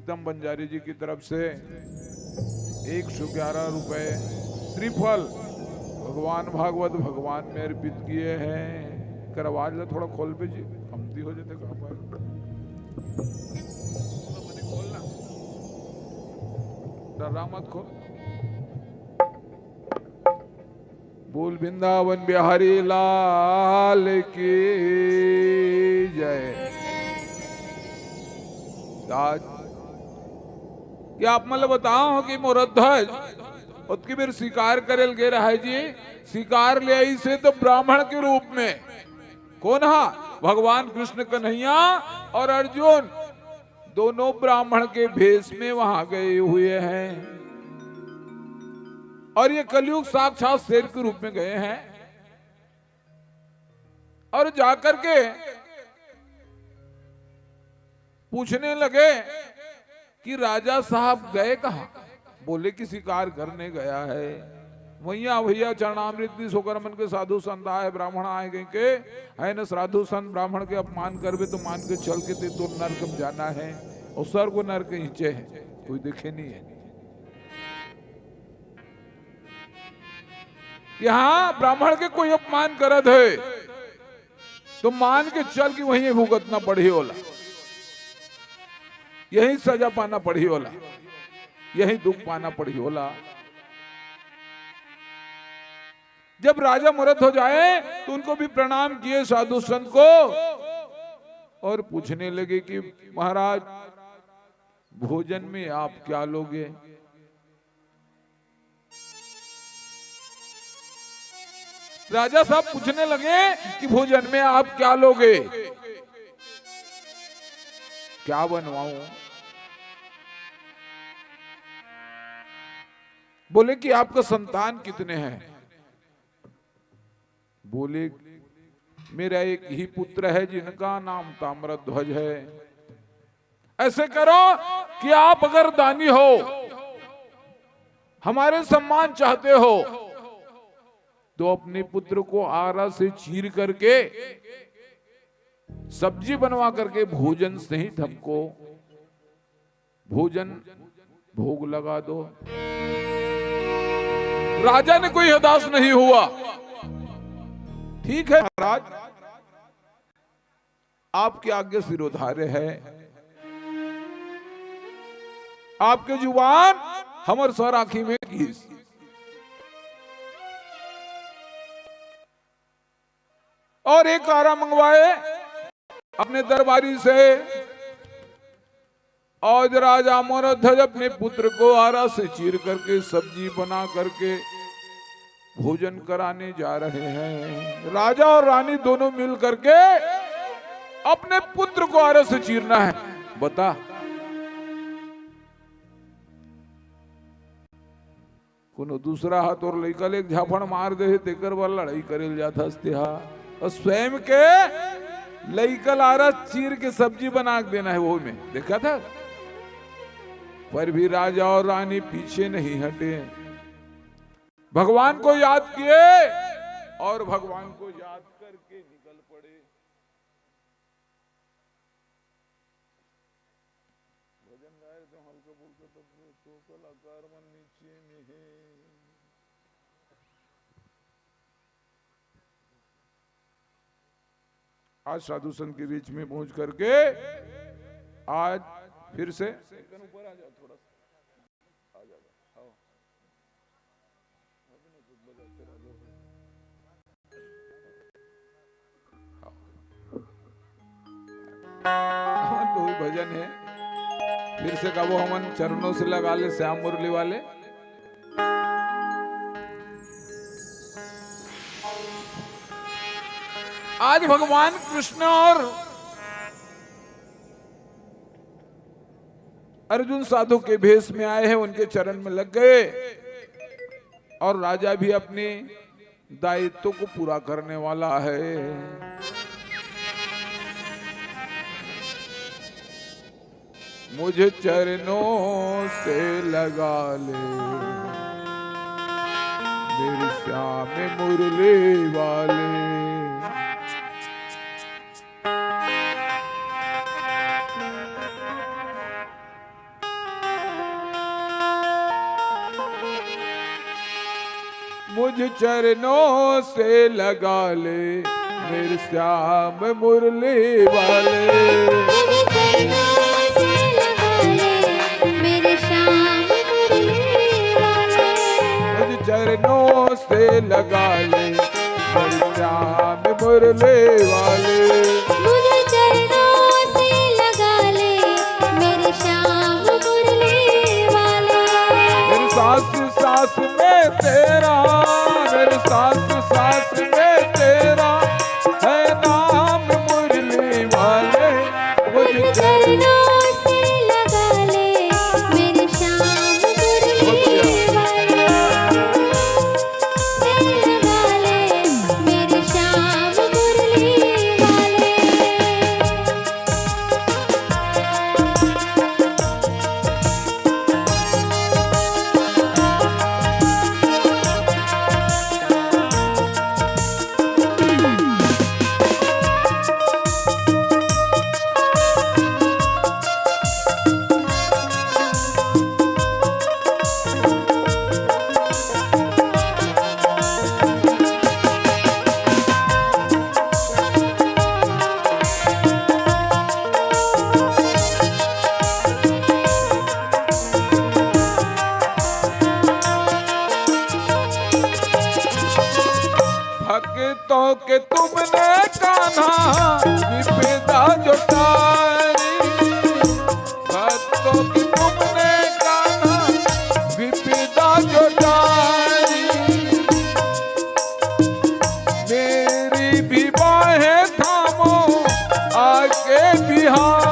प्रीतम बंजारी जी की तरफ से 111 रुपए श्रीफल भगवान भागवत भगवान में अर्पित किए हैं। कर आवाज ला थोड़ा खोल पे जी, कमती हो जाते कहाँ पर खोलना, डरा मत खोल। बोल वृंदावन बिहारी लाल की जय। आज क्या आप मतलब बताओ कि मोरध्वज उसकी फिर शिकार करेल गे रहा है जी, शिकार ले आई से तो ब्राह्मण के रूप में कौन हा भगवान कृष्ण कन्हैया और अर्जुन दोनों ब्राह्मण के भेष में वहां गए हुए हैं और ये कलयुग साक्षात शेर के रूप में गए हैं और जाकर के पूछने लगे कि राजा साहब गए कहां। बोले कि शिकार करने गया है। भैया भैया चरणामृत होकर मन के साधु संत आए ब्राह्मण आए गए के है न साधु संत ब्राह्मण के अपमान करवे तो मान के चल के तो नरक में जाना है और सर को नरक नीचे है, कोई देखे नहीं है कि हाँ ब्राह्मण के कोई अपमान करत है तो मान के चल कि वहीं भुगतना पड़ी होला, यही सजा पाना पड़ी होला, यही दुख पाना पड़ी होला। जब राजा मरद हो जाए तो उनको भी प्रणाम किए साधु संत को और पूछने लगे कि महाराज भोजन में आप क्या लोगे। राजा साहब पूछने लगे कि भोजन में आप क्या लोगे, क्या बनवाऊं। बोले कि आपका संतान कितने हैं। बोले मेरा एक ही पुत्र है जिनका नाम ताम्रध्वज है। ऐसे करो कि आप अगर दानी हो, हमारे सम्मान चाहते हो तो अपने पुत्र को आरा से चीर करके सब्जी बनवा करके भोजन सहित हमको भोजन भोग लगा दो। राजा ने कोई हदास नहीं हुआ। ठीक है महाराज, आपके आगे सिरोधार्य है, आपके जुबान हमर सर आंखी में घीस। और एक आरा मंगवाए अपने दरबारी से और राजा मोरध्वज अपने पुत्र को आरा से चीर करके सब्जी बना करके भोजन कराने जा रहे हैं। राजा और रानी दोनों मिल करके अपने पुत्र को आरा से चीरना है। बता कोनो दूसरा हाथ और लइका एक झापड़ मार दे तेकर वाला लड़ाई करेल जाता और स्वयं के लइकल आरा चीर के सब्जी बना देना है वो में देखा था। पर भी राजा और रानी पीछे नहीं हटे, भगवान को याद किए और भगवान को याद करके निकल पड़े। भजन गाए तो हल्का फुल्का तो कलाकार मन नीचे में है। आज साधु संत के बीच में पहुंच करके आज फिर से ऊपर आ जाओ, थोड़ा सा आ जाओ, आओ तो भजन है फिर से कबो हमन चरणों से लगा ले श्याम मुरली वाले। आज भगवान कृष्ण और अर्जुन साधु के भेष में आए हैं, उनके चरण में लग गए और राजा भी अपने दायित्व को पूरा करने वाला है। मुझे चरणों से लगा ले मेरे श्याम मुरली वाले। मुझ चरणों से लगा ले मेरे श्याम मुरली वाले। मुझ चरणों से लगा ले मेरे श्याम मुरली वाले। मुझे चरणों से लगा ले मेरे श्याम मुरली वाले। मेरी सांस सांस में तेरा, मेरी सांस सांस में तेरा है नाम मुरली वाले। मुझे चरणों से लगा ले मेरे श्याम मुरली वाले। से लगा ले मेरे श्याम मुरली वाले। भक्तों के तुमने कान्हा विपदा जुटाई। भक्तों की तुमने कान्हा विपदा जुटाई। मेरी भी बाहें थामो आके बिहारी।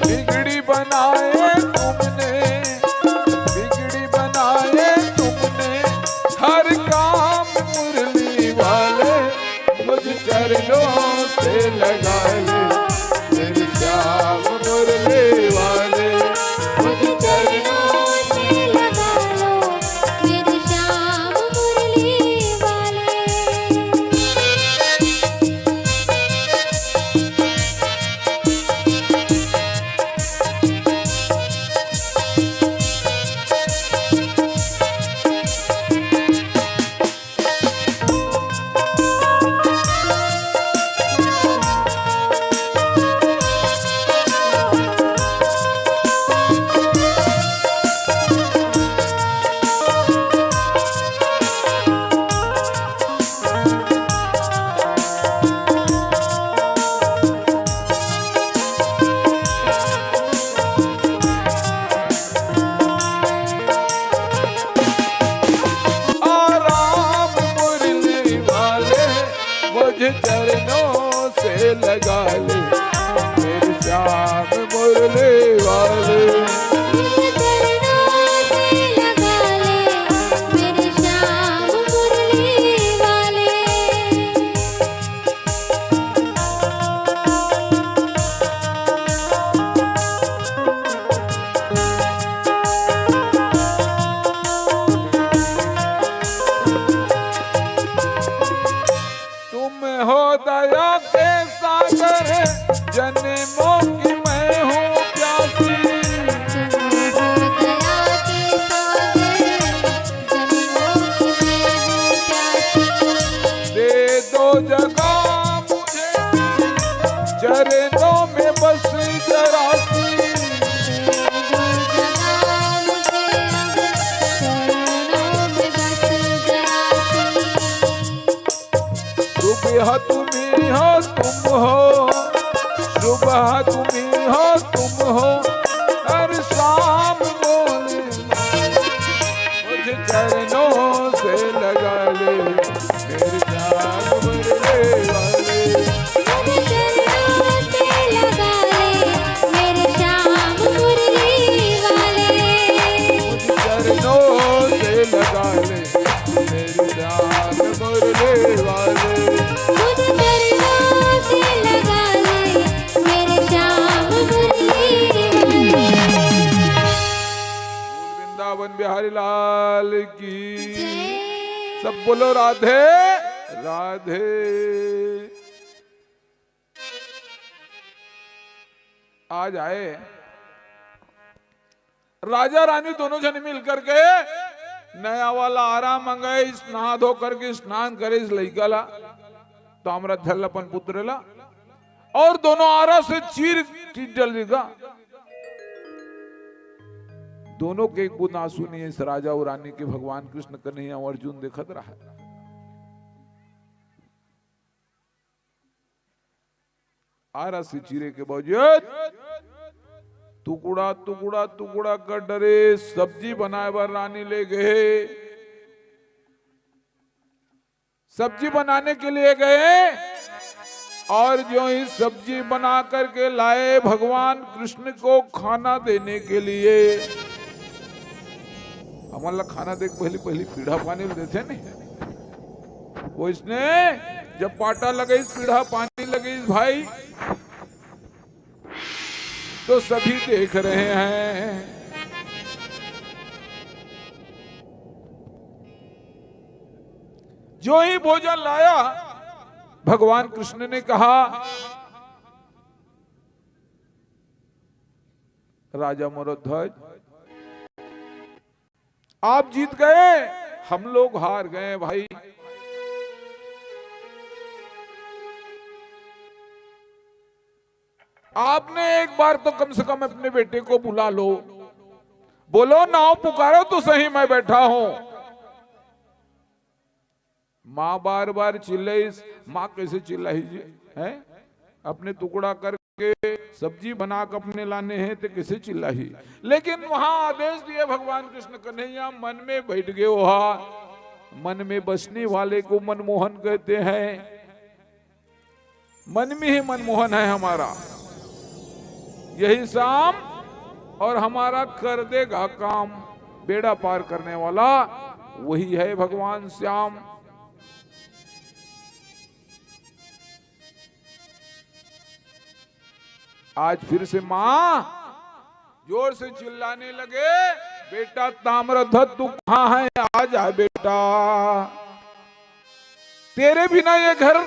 बिगड़ी बनाए तुमने, बिगड़ी बनाए तुमने हर काम मुरली वाले। मुझ चरणों से लगा ले मेरे श्याम मुरली वाले। मुझ चरणों से लगा लो मेरे श्याम मुरली वाले। आराम मुरली वाले। मुझ चरणों से लगा ले मेरे श्याम मुरली वाले। मुझे चरणों से लगा ले मेरे श्याम मुरली वाले। तुम हो दया के सागर, जन्मों की मैं हूँ प्यासी। तुम हो दया के सागर, जन्मों की मैं हूँ प्यासी। दे दो जगह मुझे चरणों में बस जरासी। दो जगह मुझे अब चरणों में बस जरासी। सुबह तुम्ही हो तुम हो, सुबह तुम्ही हो तुम हो हर शाम बोले। मुझे चरणों से लगा ले मेरे श्याम मुरली वाले। मुझे चरणों से लगा ले मेरे श्याम मुरली वाले। मुझे चरणों से लगा ले मेरे श्याम मुरली वाले। मुझे चरणों से लगा ले मेरे श्याम मुरली वाले। वृंदावन बिहारी लाल की जय। सब बोलो राधे राधे। आज आए राजा रानी दोनों जन मिल करके नया वाला आराम मंगाए, नहा धो करके स्नान करे इस लड़का ला ताम्रध्वज अपन पुत्र ला, और दोनों आरा से चीर जल देगा। दोनों के एक बूंद आंसू नहीं है इस राजा और रानी के। भगवान कृष्ण कन्हैया और अर्जुन देखत रहा। आरा से चीरे के बावजूद टुकड़ा टुकड़ा टुकड़ा कर डरे सब्जी बनाए बर रानी ले गए। सब्जी बनाने के लिए गए और जो ही सब्जी बना करके लाए भगवान कृष्ण को खाना देने के लिए। हमारा खाना देख पहली पहली पीढ़ा पानी देते नहीं, वो इसने जब पाटा लगे इस पीढ़ा पानी लगे इस भाई, तो सभी देख रहे हैं। जो ही भोजन लाया भगवान कृष्ण ने कहा, राजा मरोध्वज आप जीत गए, हम लोग हार गए भाई। आपने एक बार तो कम से कम अपने बेटे को बुला लो, बोलो नाव पुकारो तो सही, मैं बैठा हूं। माँ बार बार चिल्लाई, माँ कैसे चिल्लाई है? अपने टुकड़ा करके सब्जी बना कर अपने लाने हैं तो कैसे चिल्लाई? लेकिन वहां आदेश दिए भगवान कृष्ण कन्हैया, मन में बैठ गए वहां। मन में बसने वाले को मनमोहन कहते हैं। मन में ही मनमोहन है हमारा, यही शाम और हमारा कर देगा काम। बेड़ा पार करने वाला वही है भगवान श्याम। आज फिर से मां जोर से चिल्लाने लगे, बेटा ताम्रध्वज तू कहां है? आ जा बेटा, तेरे बिना ये घर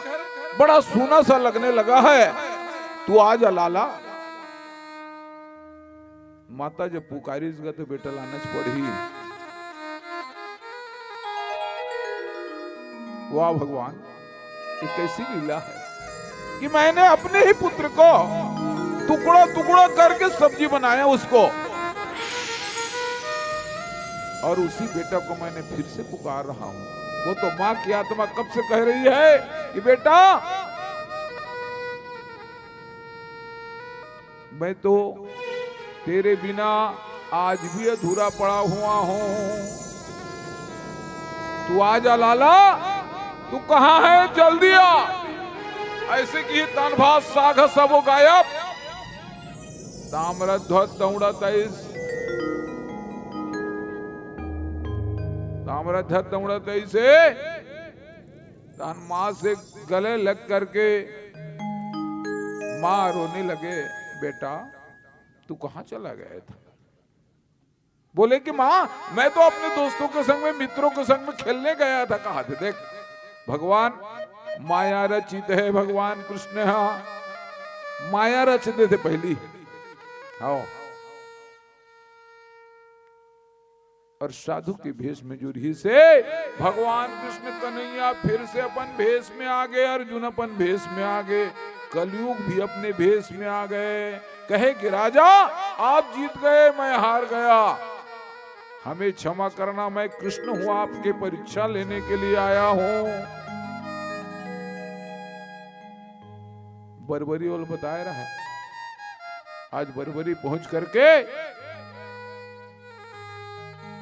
बड़ा सूना सा लगने लगा है, तू आ जा लाला। माता जब पुकारीस गए तो बेटा लानच पड़ी। वाह भगवान, ये कैसी लीला है कि मैंने अपने ही पुत्र को टुकड़ा टुकड़ा करके सब्जी बनाया उसको, और उसी बेटा को मैंने फिर से पुकार रहा हूं। वो तो मां की आत्मा कब से कह रही है कि बेटा मैं तो तेरे बिना आज भी अधूरा पड़ा हुआ हूं, तू आ जा लाला, तू कहां है? जल्दी आ। ऐसे की तनभास साघ सब गायब। ताम्रध्वज दौड़त ताम्रध्वज दौड़त ऐसे तन मां से गले लग करके मां रोने लगे, बेटा तू कहां चला गया था? बोले कि मां मैं तो अपने दोस्तों के संग में, मित्रों के संग में खेलने गया था। कहा थे? देख भगवान माया रचित है, भगवान कृष्ण हाँ माया रचते थे पहली। हाँ, और साधु के भेष में जुड़ी से भगवान कृष्ण कन्हैया फिर से अपन भेष में आ गए, अर्जुन अपन भेष में आ गए, कलयुग भी अपने भेष में आ गए। कहे कि राजा आप जीत गए, मैं हार गया, हमें क्षमा करना, मैं कृष्ण हूं, आपके परीक्षा लेने के लिए आया हूं। बरबरी वाल बताया रहा है, आज बरबरी पहुंच करके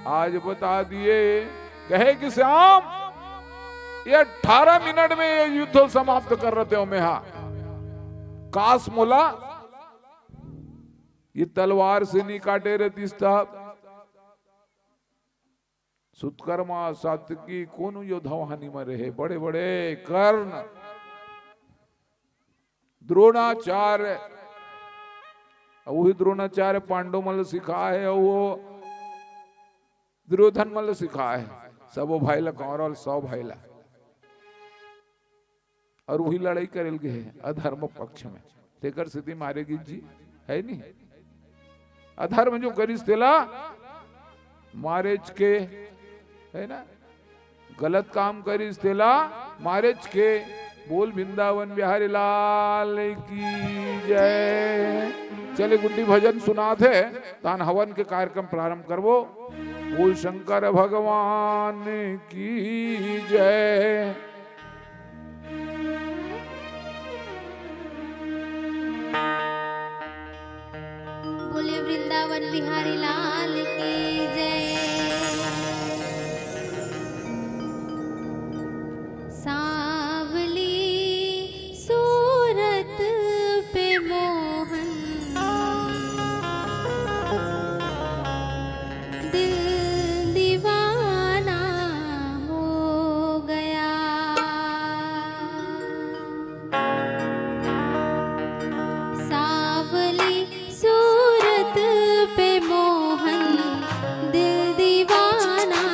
आज बता दिए। कहे कि श्याम ये 18 मिनट में ये युद्ध समाप्त कर रहे हो मैं। हा काश मोला ये तलवार से नहीं काटे रहती साहब। सुतकर्मा सात्विकी कौन योद्धा हानि में रहे, बड़े बड़े कर्ण द्रोणाचार्य, वही द्रोणाचार्य पांडव मल सिखा है, वो दुर्योधन मल सिखा है, सब भाई ला कौरव 100 भाई ला, और वही लड़ाई करेल के है अधर्म पक्ष में। तेकर स्थिति मारेगी जी है नहीं। अधर्म जो करीस तेला मारेज के, है ना, गलत काम करीस तेला मारेज के। बोल वृंदावन बिहारी लाल की जय। चले गुड्डी भजन सुनाते तान हवन के कार्यक्रम प्रारंभ करवो। बोल शंकर भगवान की जय। बोले वृंदावन बिहारी लाल की जय। सावली सूरत पे मोहन दिल दीवाना हो गया। सावली सूरत पे मोहन दिल दीवाना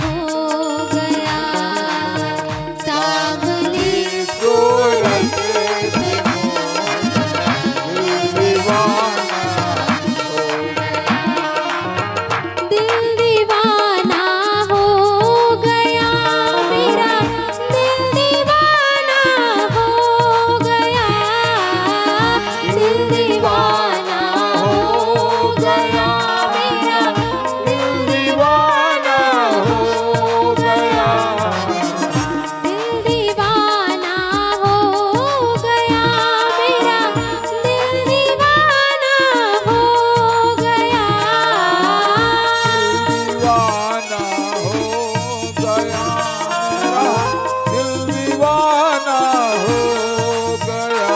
हो गया। सावली सूरत पे मोहन दिल दीवाना हो गया। मेरा दिल दीवाना हो गया। दिल दीवाना हो गया। मेरा दिल दीवाना हो गया। दिल दीवाना हो गया। मेरा दिल दीवाना हो गया। दीवाना हो गया, दिल दीवाना हो गया।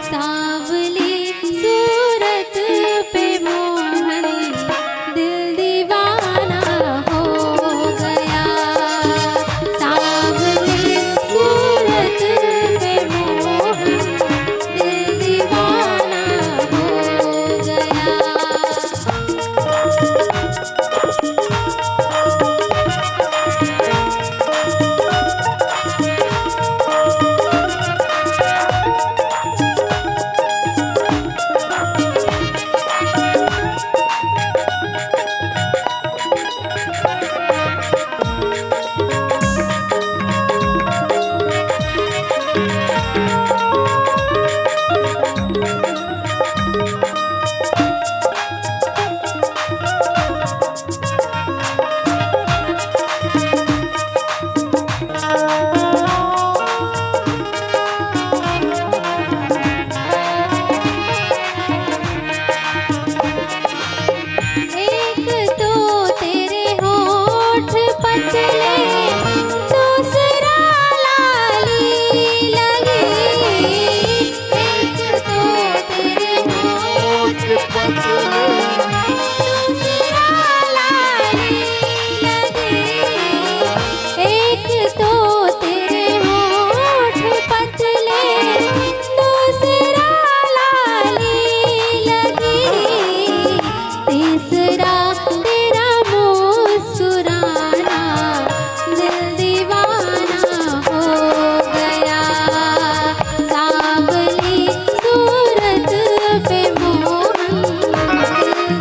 सावली सूरत पे मोहन दिल दीवाना हो गया। सावली सूरत पे मोहन दिल दीवाना हो गया। एक तो तेरे होठ पतले, दूसरा लाली लगे। एक तो तेरे होठ पतले, दूसरा लाली लगे। एक तो तेरे होठ पतले, दूसरा लाली लगे। तीसरा तेरा मुस्कुराना दिल दीवाना हो गया। सावली सूरत पे मोहन दिल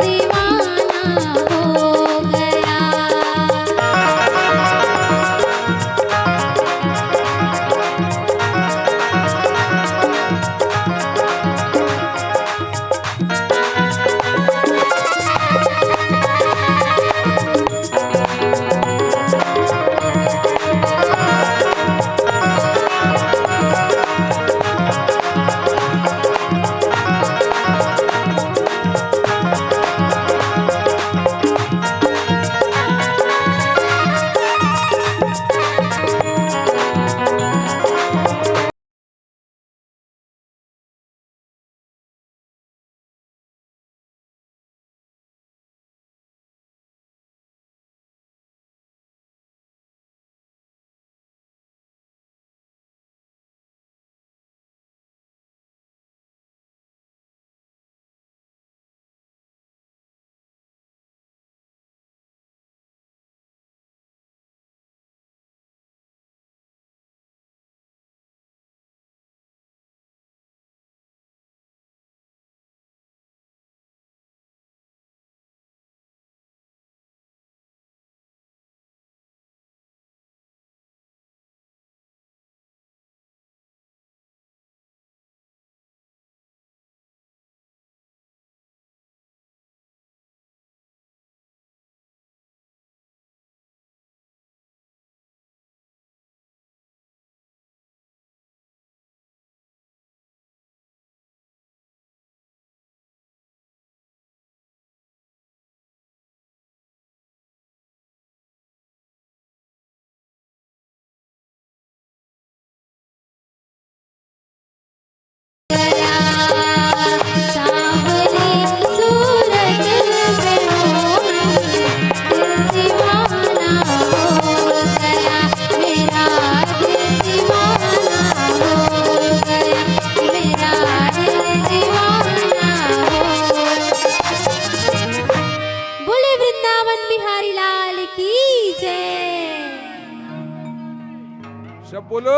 सब बोलो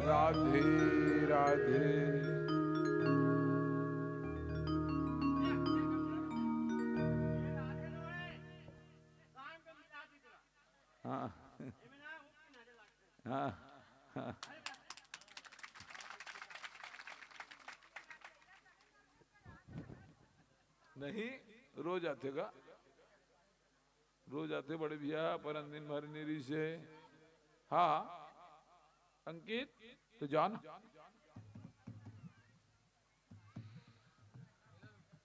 राधे राधे। हाँ हाँ हाँ। नहीं रोज आते का, रोज आते बड़े भैया पर दिन भर निरी से। हाँ अंकित तो जान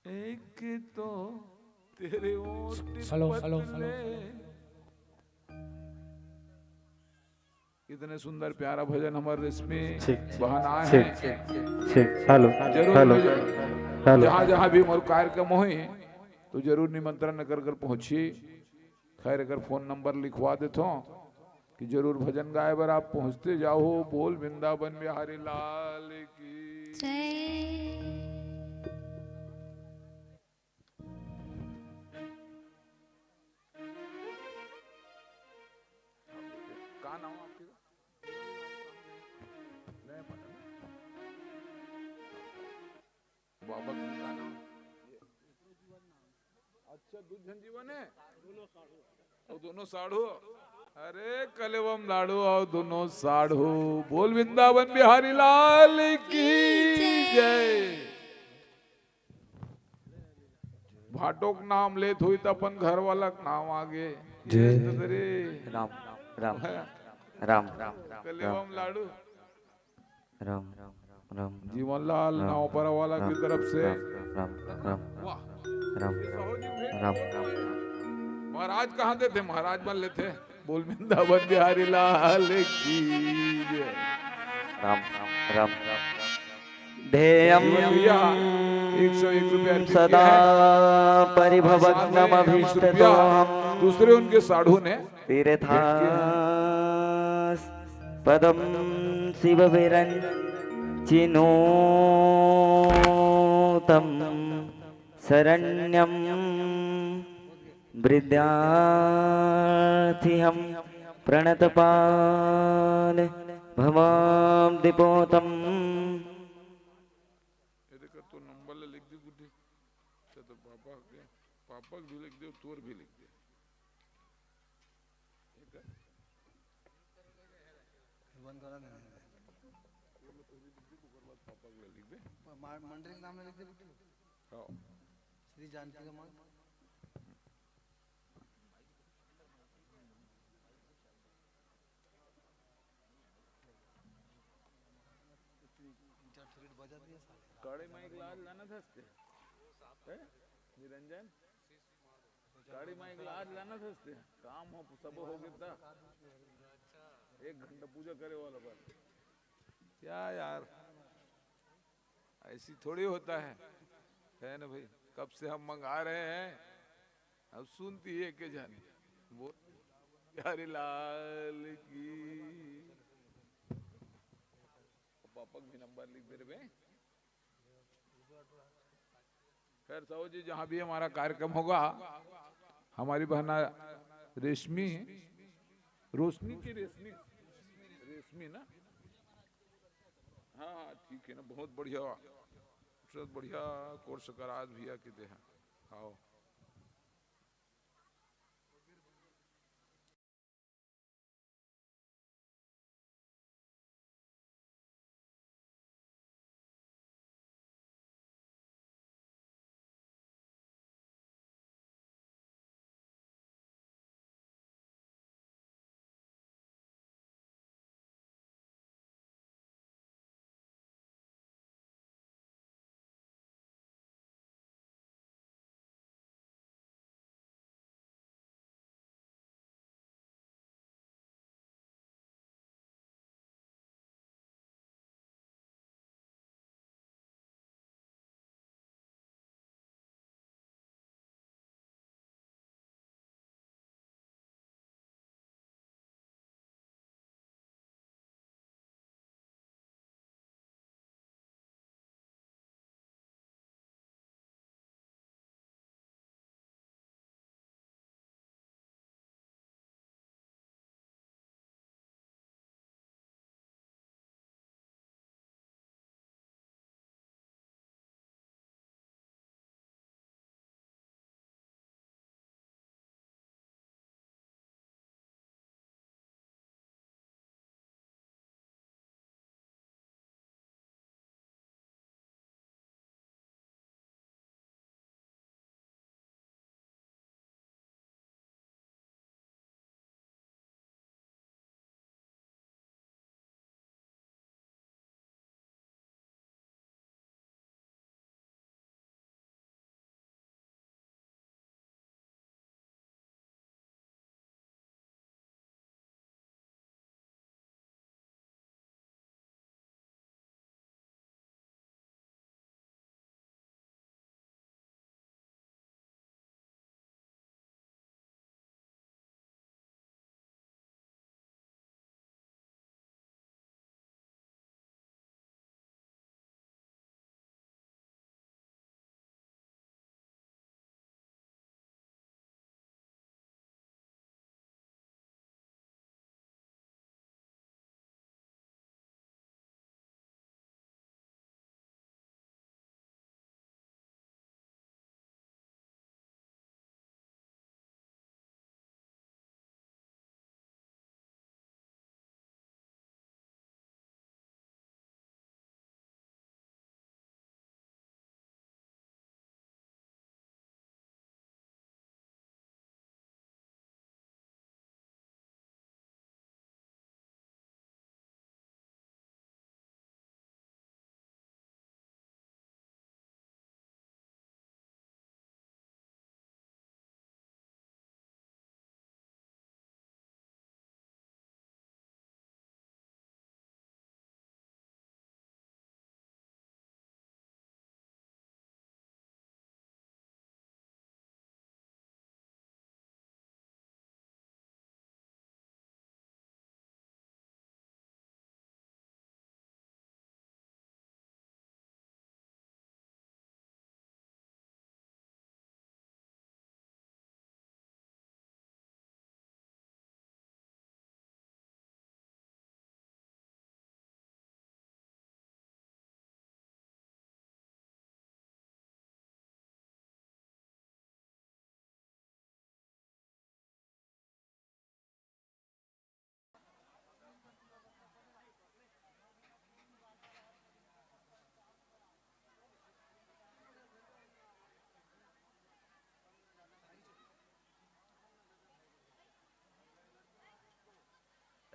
एक तो तेरे ओट हेलो, हेलो, पतले। इतने सुंदर प्यारा भजन हमारे इसमें बहन आए हैं। हेलो जरूर हेलो हेलो। जहाँ जहाँ भी हमारे कार्यक्रम हुए तो जरूर निमंत्रण कर कर पहुंचिए। खैर अगर फोन नंबर लिखवा देता हूँ कि जरूर भजन गाए बार आप पहुंचते जाओ। बोल वृंदावन बिहारी लाल की जय। कहाँ नाम आपके का? नहीं पता ना। बाबा का क्या नाम? अच्छा दूध जीवन है। और दोनों साढ़ू। अरे कलेवम लाडू और दोनों साढ़ू। बोल वृंदावन बिहारी लाल की जय। भाटोक नाम लेत हुई तो अपन घर वाला नाम आगे जय। राम राम राम राम कलेवम लाडू राम राम जीवनलाल नावपरा वाला की तरफ से राम राम वाह राम राम राम। महाराज कहाँ थे, महाराज बन लेते। बोल वृंदावन बिहारी लाल की जय। राम राम ध्येयं भैया 101 रुपया अर्पित सदा किया है। परिभवग्नमभीष्टदोहं दूसरे उनके साधु ने तीर्थास पदम शिवविरञ्चिनोतं शरण्यं वृद्धार्थिहं प्रणतपाल भवां दिपोतम्। तो नंबर लिख दी गुड्डी तो पापा भी लिख दे तोर भी लिख दे। मंडली के नाम में लिख दे श्री जानकी का मान। काड़े माइक लाज लाना था इसके निरंजन। काड़ी माइक लाज लाना था इसके काम हो सब हो गया। 1 घंटा पूजा करे वाला बात क्या यार, ऐसी थोड़ी होता है ना भाई। कब से हम मंगा रहे हैं, अब सुनती है के जाने। वो बिहारी लाल की। पापा भी नंबर लिख दे रहे। खैर साहू जी जहां भी हमारा कार्यक्रम होगा, हमारी बहना रेशमी रोशनी की रेशमी ना। हाँ ठीक है ना, बहुत बढ़िया कोर्स करा भैया के दे। हाँ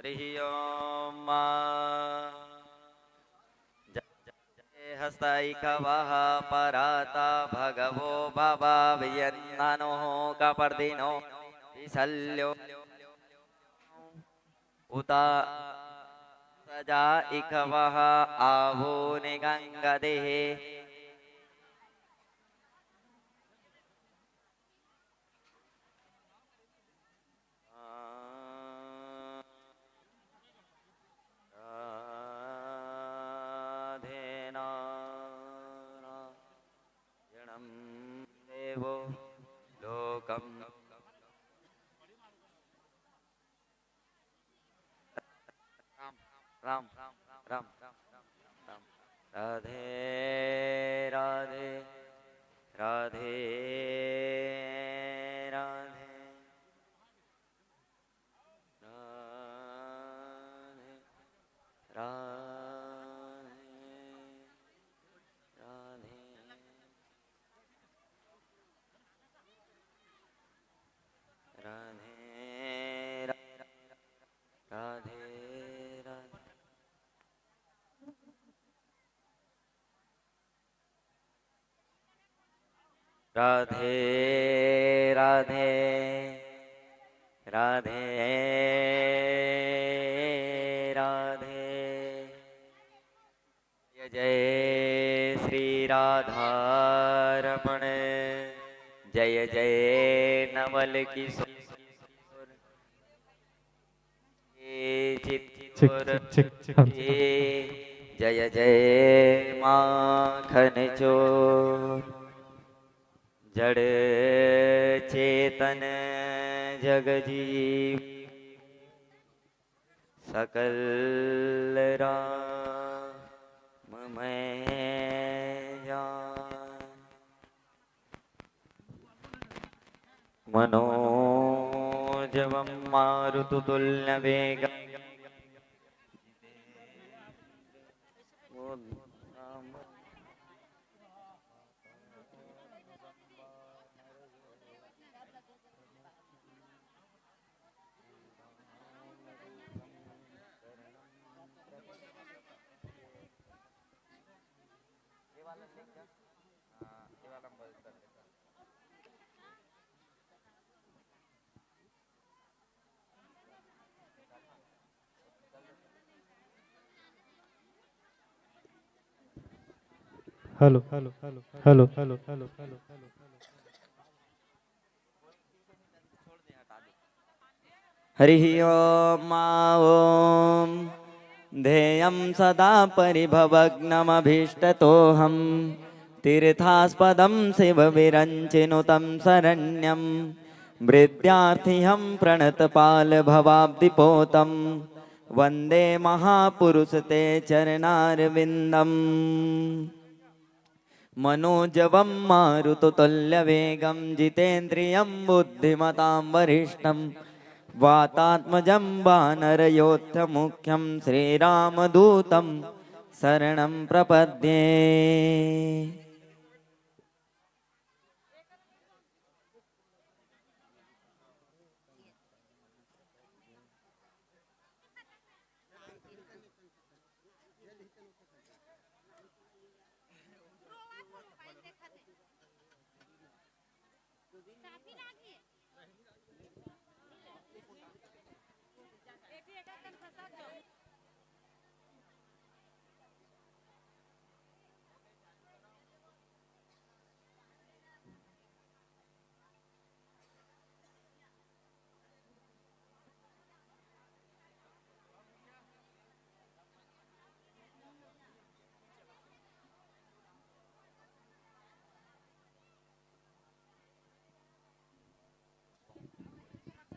हरिः ओम हस्तैकवः पराता भगवो भवाभियन्नो कपर्दिनो विशल्यो उता सजा इकवः आवो निगङ्गदेः देवो लोकम् राम राम राम राम राधे राधे राधे राधे राधे राधे राधे राधे राधे राधे राधे राधे जय जय श्री राधारमण जय जय नवल किशोर जय जय माखन चोर जड़ चेतन जगजीव सकल राम मैं जान मनोजवं मारुततुल्यवेगम् hello hello hello hello hello hello hello हरिः ओम ॐ ध्येयं सदा परिभवग्नमभीष्टतोऽहं तीर्थास्पदं शिवविरञ्चिनुतं शरण्यं वृद्धार्थिहं प्रणतपालभवाब्धिपोतं वन्दे महापुरुषते चरणारविन्दम् मनोजवं मारुततुल्यवेगं जितेन्द्रियं बुद्धिमतां वरिष्ठं वातात्मजं वानरयोद्धमुख्यं श्रीरामदूतं शरणं प्रपद्ये।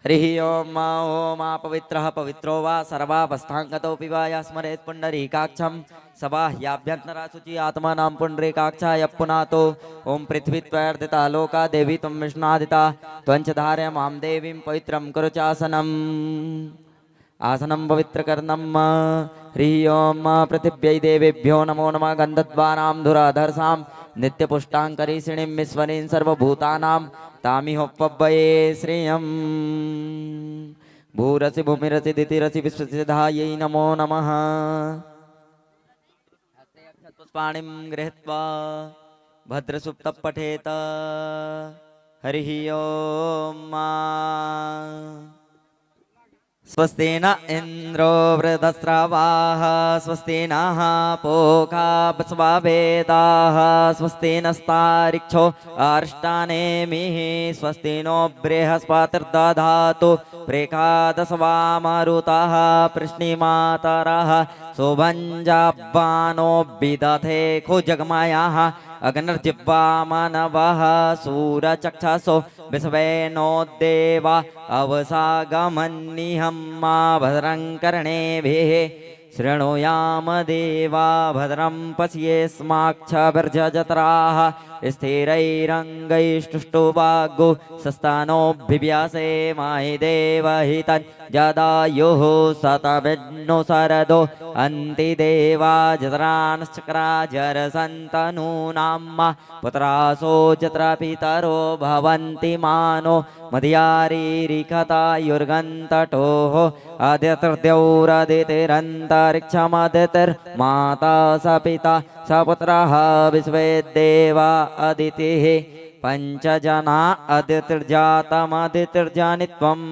हरिः ओम ओम पवित्रः पवित्रो वा सर्वावस्थाङ्गतोऽपि वा यः स्मरेत् पुण्डरीकाक्षं सबाह्याभ्यन्तरा शुचि आत्मानां पुण्डरीकाक्षाय पुनातो ओम पृथ्वी त्वयर्दिता लोका देवी त्वं विष्णादिता त्वञ्च धारय मां देवीं पवित्रं कुरु चासनम् आसनं पवित्रकर्णं हरिः ओम पृथिव्यै देवेभ्यो नमो नमः गन्धद्वारां धुराधर्सां नित्यपुष्टाङ्करीषिणीं विश्वरीं सर्वभूतानां तामिहोपव्वये श्रियं भूरसि भूमिरसि दितिरसि विश्वसिधायै नमो नमः हस्ते अक्षतपुष्पाणिं गृहीत्वा भद्रसुप्तः पठेत हरिः ओम् स्वस्ति न इन्द्रो वृधस्रवाः स्वस्ति नः पूषा विश्ववेदाः स्वस्ति नस्तारिक्षो अरिष्टानेमिः स्वस्ति नो बृहस्पतिर्दधातु प्रेकादशवामरुतः पृश्निमातरः सुभञ्जाबानो विदधे खुजगमयः अग्निर्जिह्वामनवः सूरचक्षसो विश्वेनो देवा अवसागमन्निहं मा भद्रं कर्णेभिः शृणुयाम देवा भद्रं पश्येस्माक्षभिर्जत्राः स्थिरैरङ्गैस्तुष्टुवाग्गु सस्तानोऽभिव्यासे माहि देवहितं जदायुः सतविष्णु सरदो अन्ति देवा जतरांश्चक्राजरसन्तनूनां पुत्रासो जत्र पितरो भवन्ति मानो मध्यारीरिखतायुर्गन्तटोः आदित्यौरदितिरन्तरिक्षमदितिर्माता स पिता स पुत्रः विश्वे देवा अदितिः पंचजना अदितिर्जातमदितिर्जानित्वम्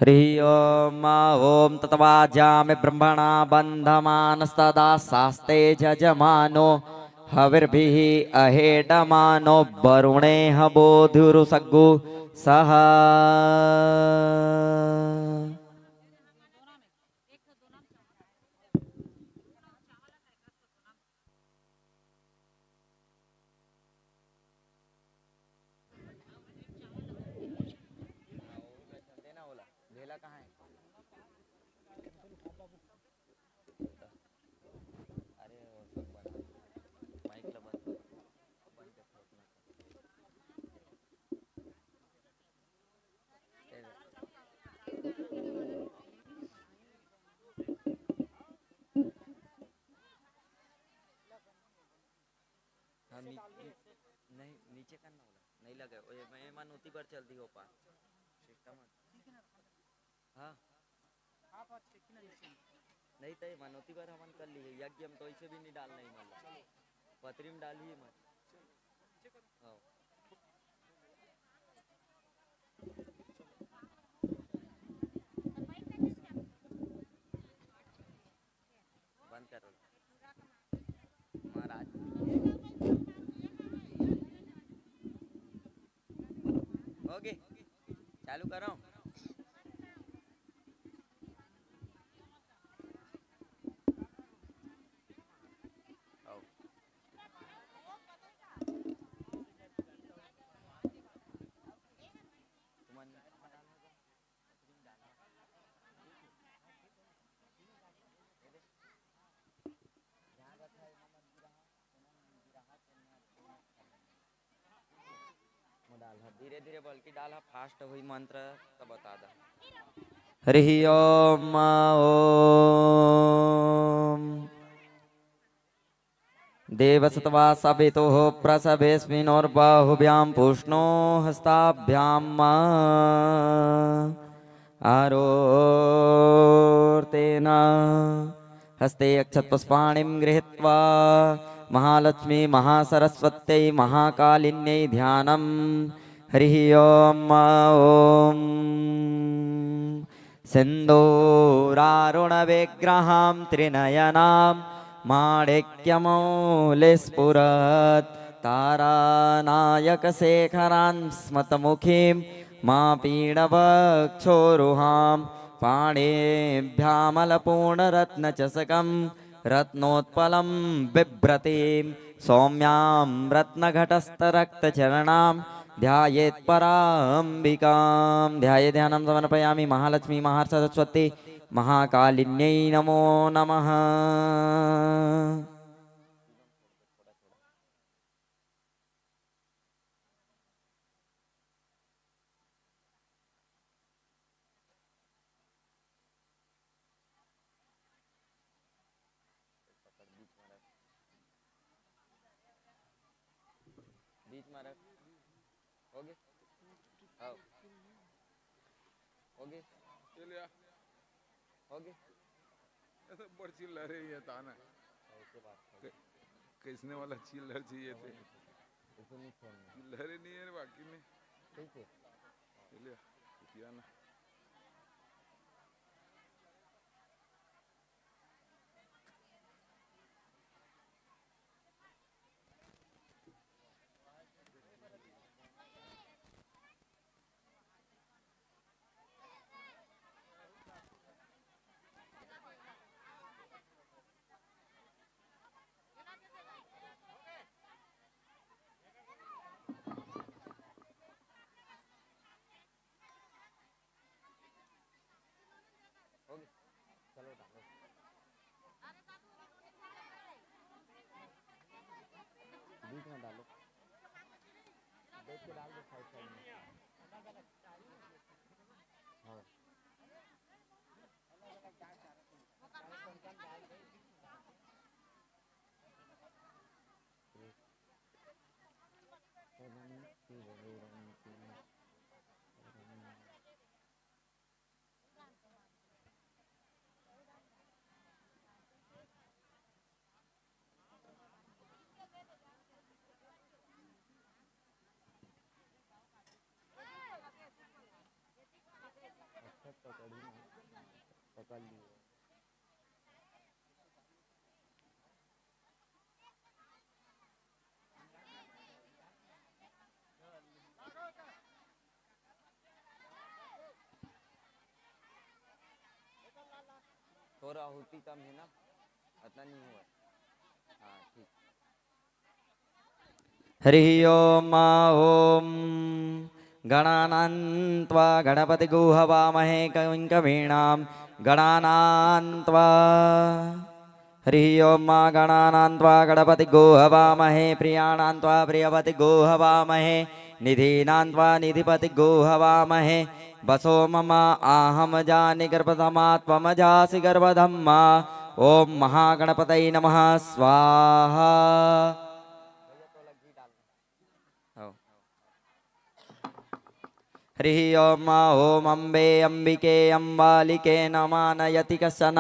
हरि ओम ओम तत्वाजामि ब्रह्मणा बन्धमानस्तदा शास्ते जजमानो हविर्भिः अहेडमानो वरुणेह बोधुरुसग्गु सह नहीं नीचे करना होगा नहीं लगे मैं मानुती पर चलती हो पा सिस्टम हाँ नहीं तो मानुती पर हमन कर लिए यज्ञ हम तो इसे भी नहीं डालना ही मतलब पत्री में डाली ही मत हाँ बंद करो महाराज ओके चालू करो धीरे धीरे बोल के डाला फास्ट हुई मंत्र तब बता दा हरि ओम ओम देवसत्वा सवितुः प्रसवेस्मिनोर्बाहुभ्यां पूष्णो हस्ताभ्याम् आरोर्तेन हस्ते अक्षतपुष्पाणिं गृहीत्वा महालक्ष्मी महासरस्वत्यै महाकालिन्यै ध्यानम् हरिः ओम ओम सिन्दूरारुणविग्रहां त्रिनयनां माणिक्यमौलिस्फुरत् तारानायकशेखरां स्मतमुखीं मा पीडवक्षोरुहां पाणिभ्यामलपूर्णरत्नचषकं रत्नोत्पलं बिभ्रतीं सौम्यां रत्नघटस्थरक्तचरणां ध्यायेत् पराम्बिकां ध्याये ध्यानं समर्पयामि महालक्ष्मी महासरस्वती महाकालिन्यै नमो नमः बीच में रख ओके आओ ओके ये लिया ओके ऐसा बड़ चिल्लर है ये ताना उसके बाद किसने वाला चिल्लर चाहिए थे इसे नहीं छोड़ना चिल्लर ही नहीं है बाकी में ठीक है ये लिया किया ना ओके चलो डालो बीच में डालो देख के डाल दो साइड साइड में हाँ पकड़ लिए थोड़ा होती कम है ना इतना नहीं हुआ हाँ ठीक हरि ओम ओम गणानान्त्वा गणपतिगुहवामहे कविं कवीणां गणानान्त्वा हरि ओम गणानान्त्वा गणपतिगुहवामहे प्रियाणान्त्वा प्रियपतिगुहवामहे निधीनान्त्वा निधिपतिगुहवामहे बसो मम आहम जानि गर्भधमात्वमजासि गर्भधम्मा ओम महागणपतये नमः स्वाहा हरि ओम ओम अम्बे अंबिके अम्बालिके नमानयति कश्चन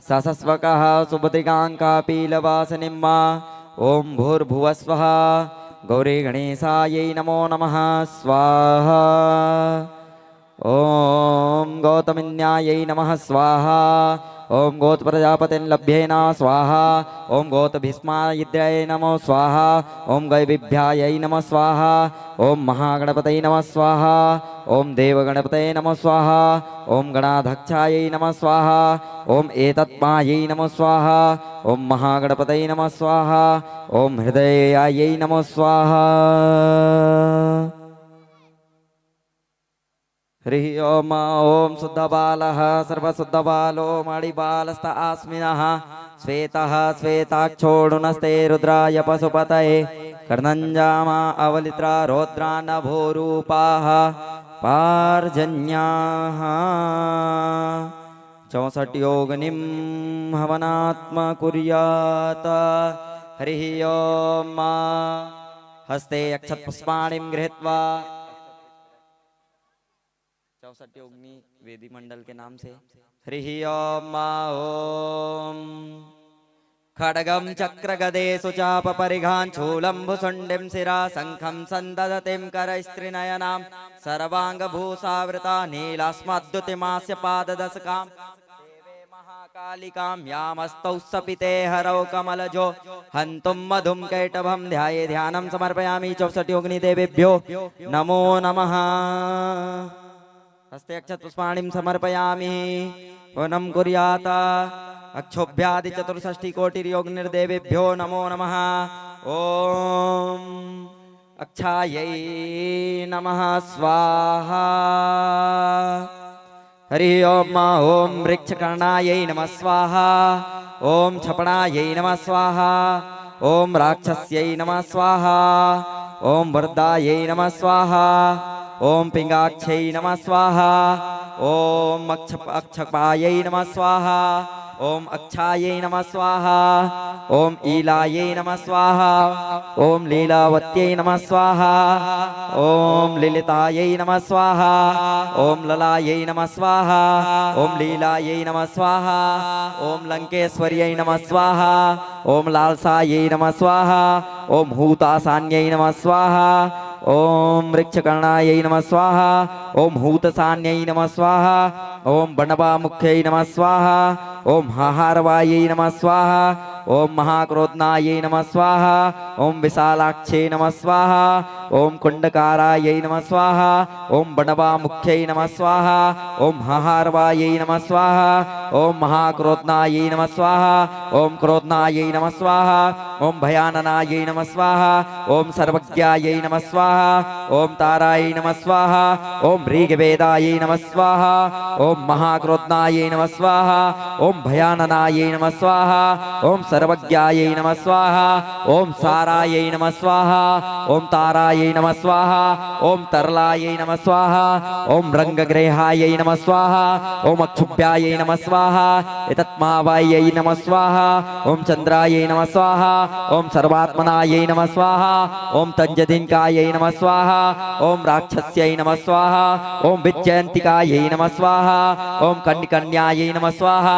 ससस्वकः सुभद्रिकाङ्का पीलवासनिम्मा ओम भूर्भुवस्वः गौरी गणेशायै नमो नमः स्वाहा ओम गौतमिन्यायै नमः स्वाहा ओम गोत प्रजापतिं लभ्येन स्वाहा ओम गोत भीष्माय नमो स्वाहा ओम गैविभ्यायै नमः स्वाहा ओम महागणपतये नमः स्वाहा ओम देवगणपतये नमः स्वाहा ओम गणाध्यक्षायै नमः स्वाहा ओम एतत्मायै नमः स्वाहा ओम महागणपतये नमः स्वाहा ओम हृदयायै नमः स्वाहा हरि ओम ओम शुद्धबालः सर्वशुद्धबालो मणिबालस्त आस्मिनः श्वेतः श्वेताक्षोणुनस्ते रुद्राय पशुपतये कर्णञ्जामा अवलित्रा रौद्रानभोरूपाः पार्जन्याः 64 योगनिं हवनात्मा कुर्यात् हरि ओम हस्ते अक्षतपुष्पाणिं गृहीत्वा 64 योगिनी वेदी मंडल के नाम से हरि ओम ओम खड्गम चक्र गदे सुचाप परिघान शूलं भुसुंडिं शिरा शंखं संदधतिं करस्त्रिनयनां सर्वांग भूषावृता नीलास्मद्युतिमास्य पाददशकां देवे महाकालिकां यामस्तौ सपिते हरौ कमलजो हन्तुं मधुं कैटभं ध्याये ध्यानं समर्पयामि 64 योगिनी देवेभ्यो नमो नमः हस्ते अक्षतपुष्पाणिं समर्पयामि वनं कुर्यात् अक्षोभ्यादि 64 कोटिर्योगिनिर्देवेभ्यो नमो नमः ओम अक्षायै नमः स्वाहा हरि ओम ओम वृक्षकर्णायै नमः स्वाहा ओम क्षपणायै नमः स्वाहा ओम राक्षस्यै नमः स्वाहा ओम वरदायै नमः स्वाहा ओम पिंगाक्षै नमः स्वाहा ओम अक्षपायै नमः स्वाहा ओम अक्षायै नमः स्वाहा ओम ईलायै नमः स्वाहा ओम लीलावत्यै नमः स्वाहा ओम ललितायै नमः स्वाहा ओम ललायै नमः स्वाहा ओम लीलायै नमः स्वाहा ओम लंकेश्वर्यै नमः स्वाहा ओम लालसायै नमः स्वाहा ओम हूतासान्यै नमः स्वाहा ओम वृक्षकर्णायै नमः स्वाहा ओम हूतसान्यै नमः स्वाहा ओम बणवामुख्यै नमः स्वाहा ओम हाहारवायै नमः स्वाहा ओम महाक्रोधनायै नमः स्वाहा ओम विशालाक्षै नमः स्वाहा ओम कुंडकारायै नमः स्वाहा ओम बणवामुख्यै नमः स्वाहा ओम हाहारवायै नमः स्वाहा ओम महाक्रोधनायै नमः स्वाहा ओम क्रोधनायै नमः स्वाहा ओम भयाननायै नमः स्वाहा ओम सर्वज्ञायै नमः स्वाहा ओम तारायै नमः स्वाहा ओम ऋग्वेदायै नमः स्वाहा ओम महाक्रोधनायै नमः स्वाहा ओम भयाननायै नमः स्वाहा ओम सर्वज्ञायै नमः स्वाहा ओम सारायै नमः स्वाहा ओम तारायै नमः स्वाहा ओम तरलायै नमः स्वाहा ओम रंगग्रेहायै नमः स्वाहा ओम अक्षुभ्यायै नमः स्वाहा एतत्मावायै नमः स्वाहा ओम चंद्रायै नमः स्वाहा ओम सर्वात्मनायै नमः स्वाहा ओम तंजदिनकायै नमः स्वाहा ओम राक्षस्यै नमः स्वाहा ओम विजयंतिकायै नमः स्वाहा ओम कन्यायै नमः स्वाहा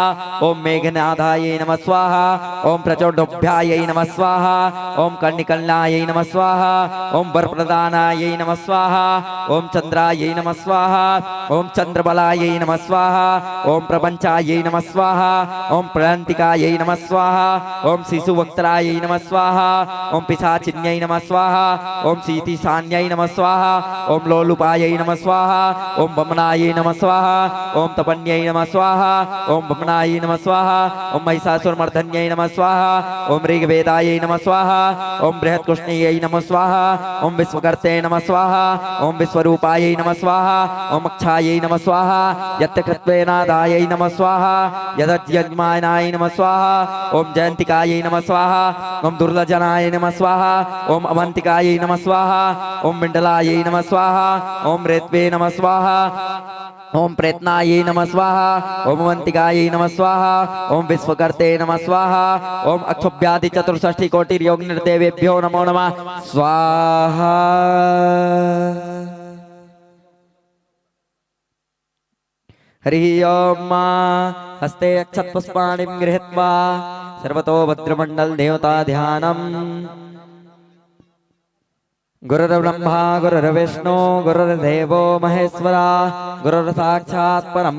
ओम मेघनादायै नमः स्वाहा ओम प्रचोडभ्यायै नमः स्वाहा ओम कन्यायै नमः स्वाहा ओम वरप्रदानायै नमः स्वाहा ओम चंद्रायै नमः स्वाहा ओम चंद्रबलायै नमः स्वाहा ओम प्रपंचायै नमः स्वाहा ओम प्रलंतिकायै नमः स्वाहा ओम शिशुवक्त्रायै नमः स्वाहा ओम पिशाचिन्यै नमः स्वाहा ओम सीतिसान्यै नमः स्वाहा ओम लोलुपायै नमः स्वाहा ओम बमनायै नमः स्वाहा ओम तपन्यै नमः स्वाहा ओम बमनायै नमः स्वाहा ओम महिषासुरमर्दन्यै नमः स्वाहा ओम ऋग्वेदायै नमः स्वाहा ओम बृहत्कृष्णयै नमः स्वाहा ओम विश्वकर्ते नमः स्वाहा ओम विश्वरूपायै नमः स्वाहा ओम अक्षायै नमः स्वाहा यत्कृत्वेनादायै नमः स्वाहा यदज्यज्ञानाय नमः स्वाहा ओम जयंतिकायै नमः स्वाहा ओम दुर्लजनाय नमः स्वाहा ओम अवंतिकायै नमः स्वाहा ओम मिंडलायै नमः स्वाहा ओम रेत्वे नमः स्वाहा ओम प्रेतनायै नमः स्वाहा ओम अवंतिकायै नमः स्वाहा ओम विश्वकर्ते नमः स्वाहा ओम अक्षुभ्यादि चतुष्षष्टि कोटि योग निर्देवेभ्यो नमो नमः स्वाहा हरि ओम हस्ते अक्षतपुष्पाणिं गृहीत्वा सर्वतो भद्रमण्डल देवता ध्यानम् गुरुर्ब्रह्मा गुरुर्विष्णु गुरुर्देवो महेश्वरा गुरुर्साक्षात् परम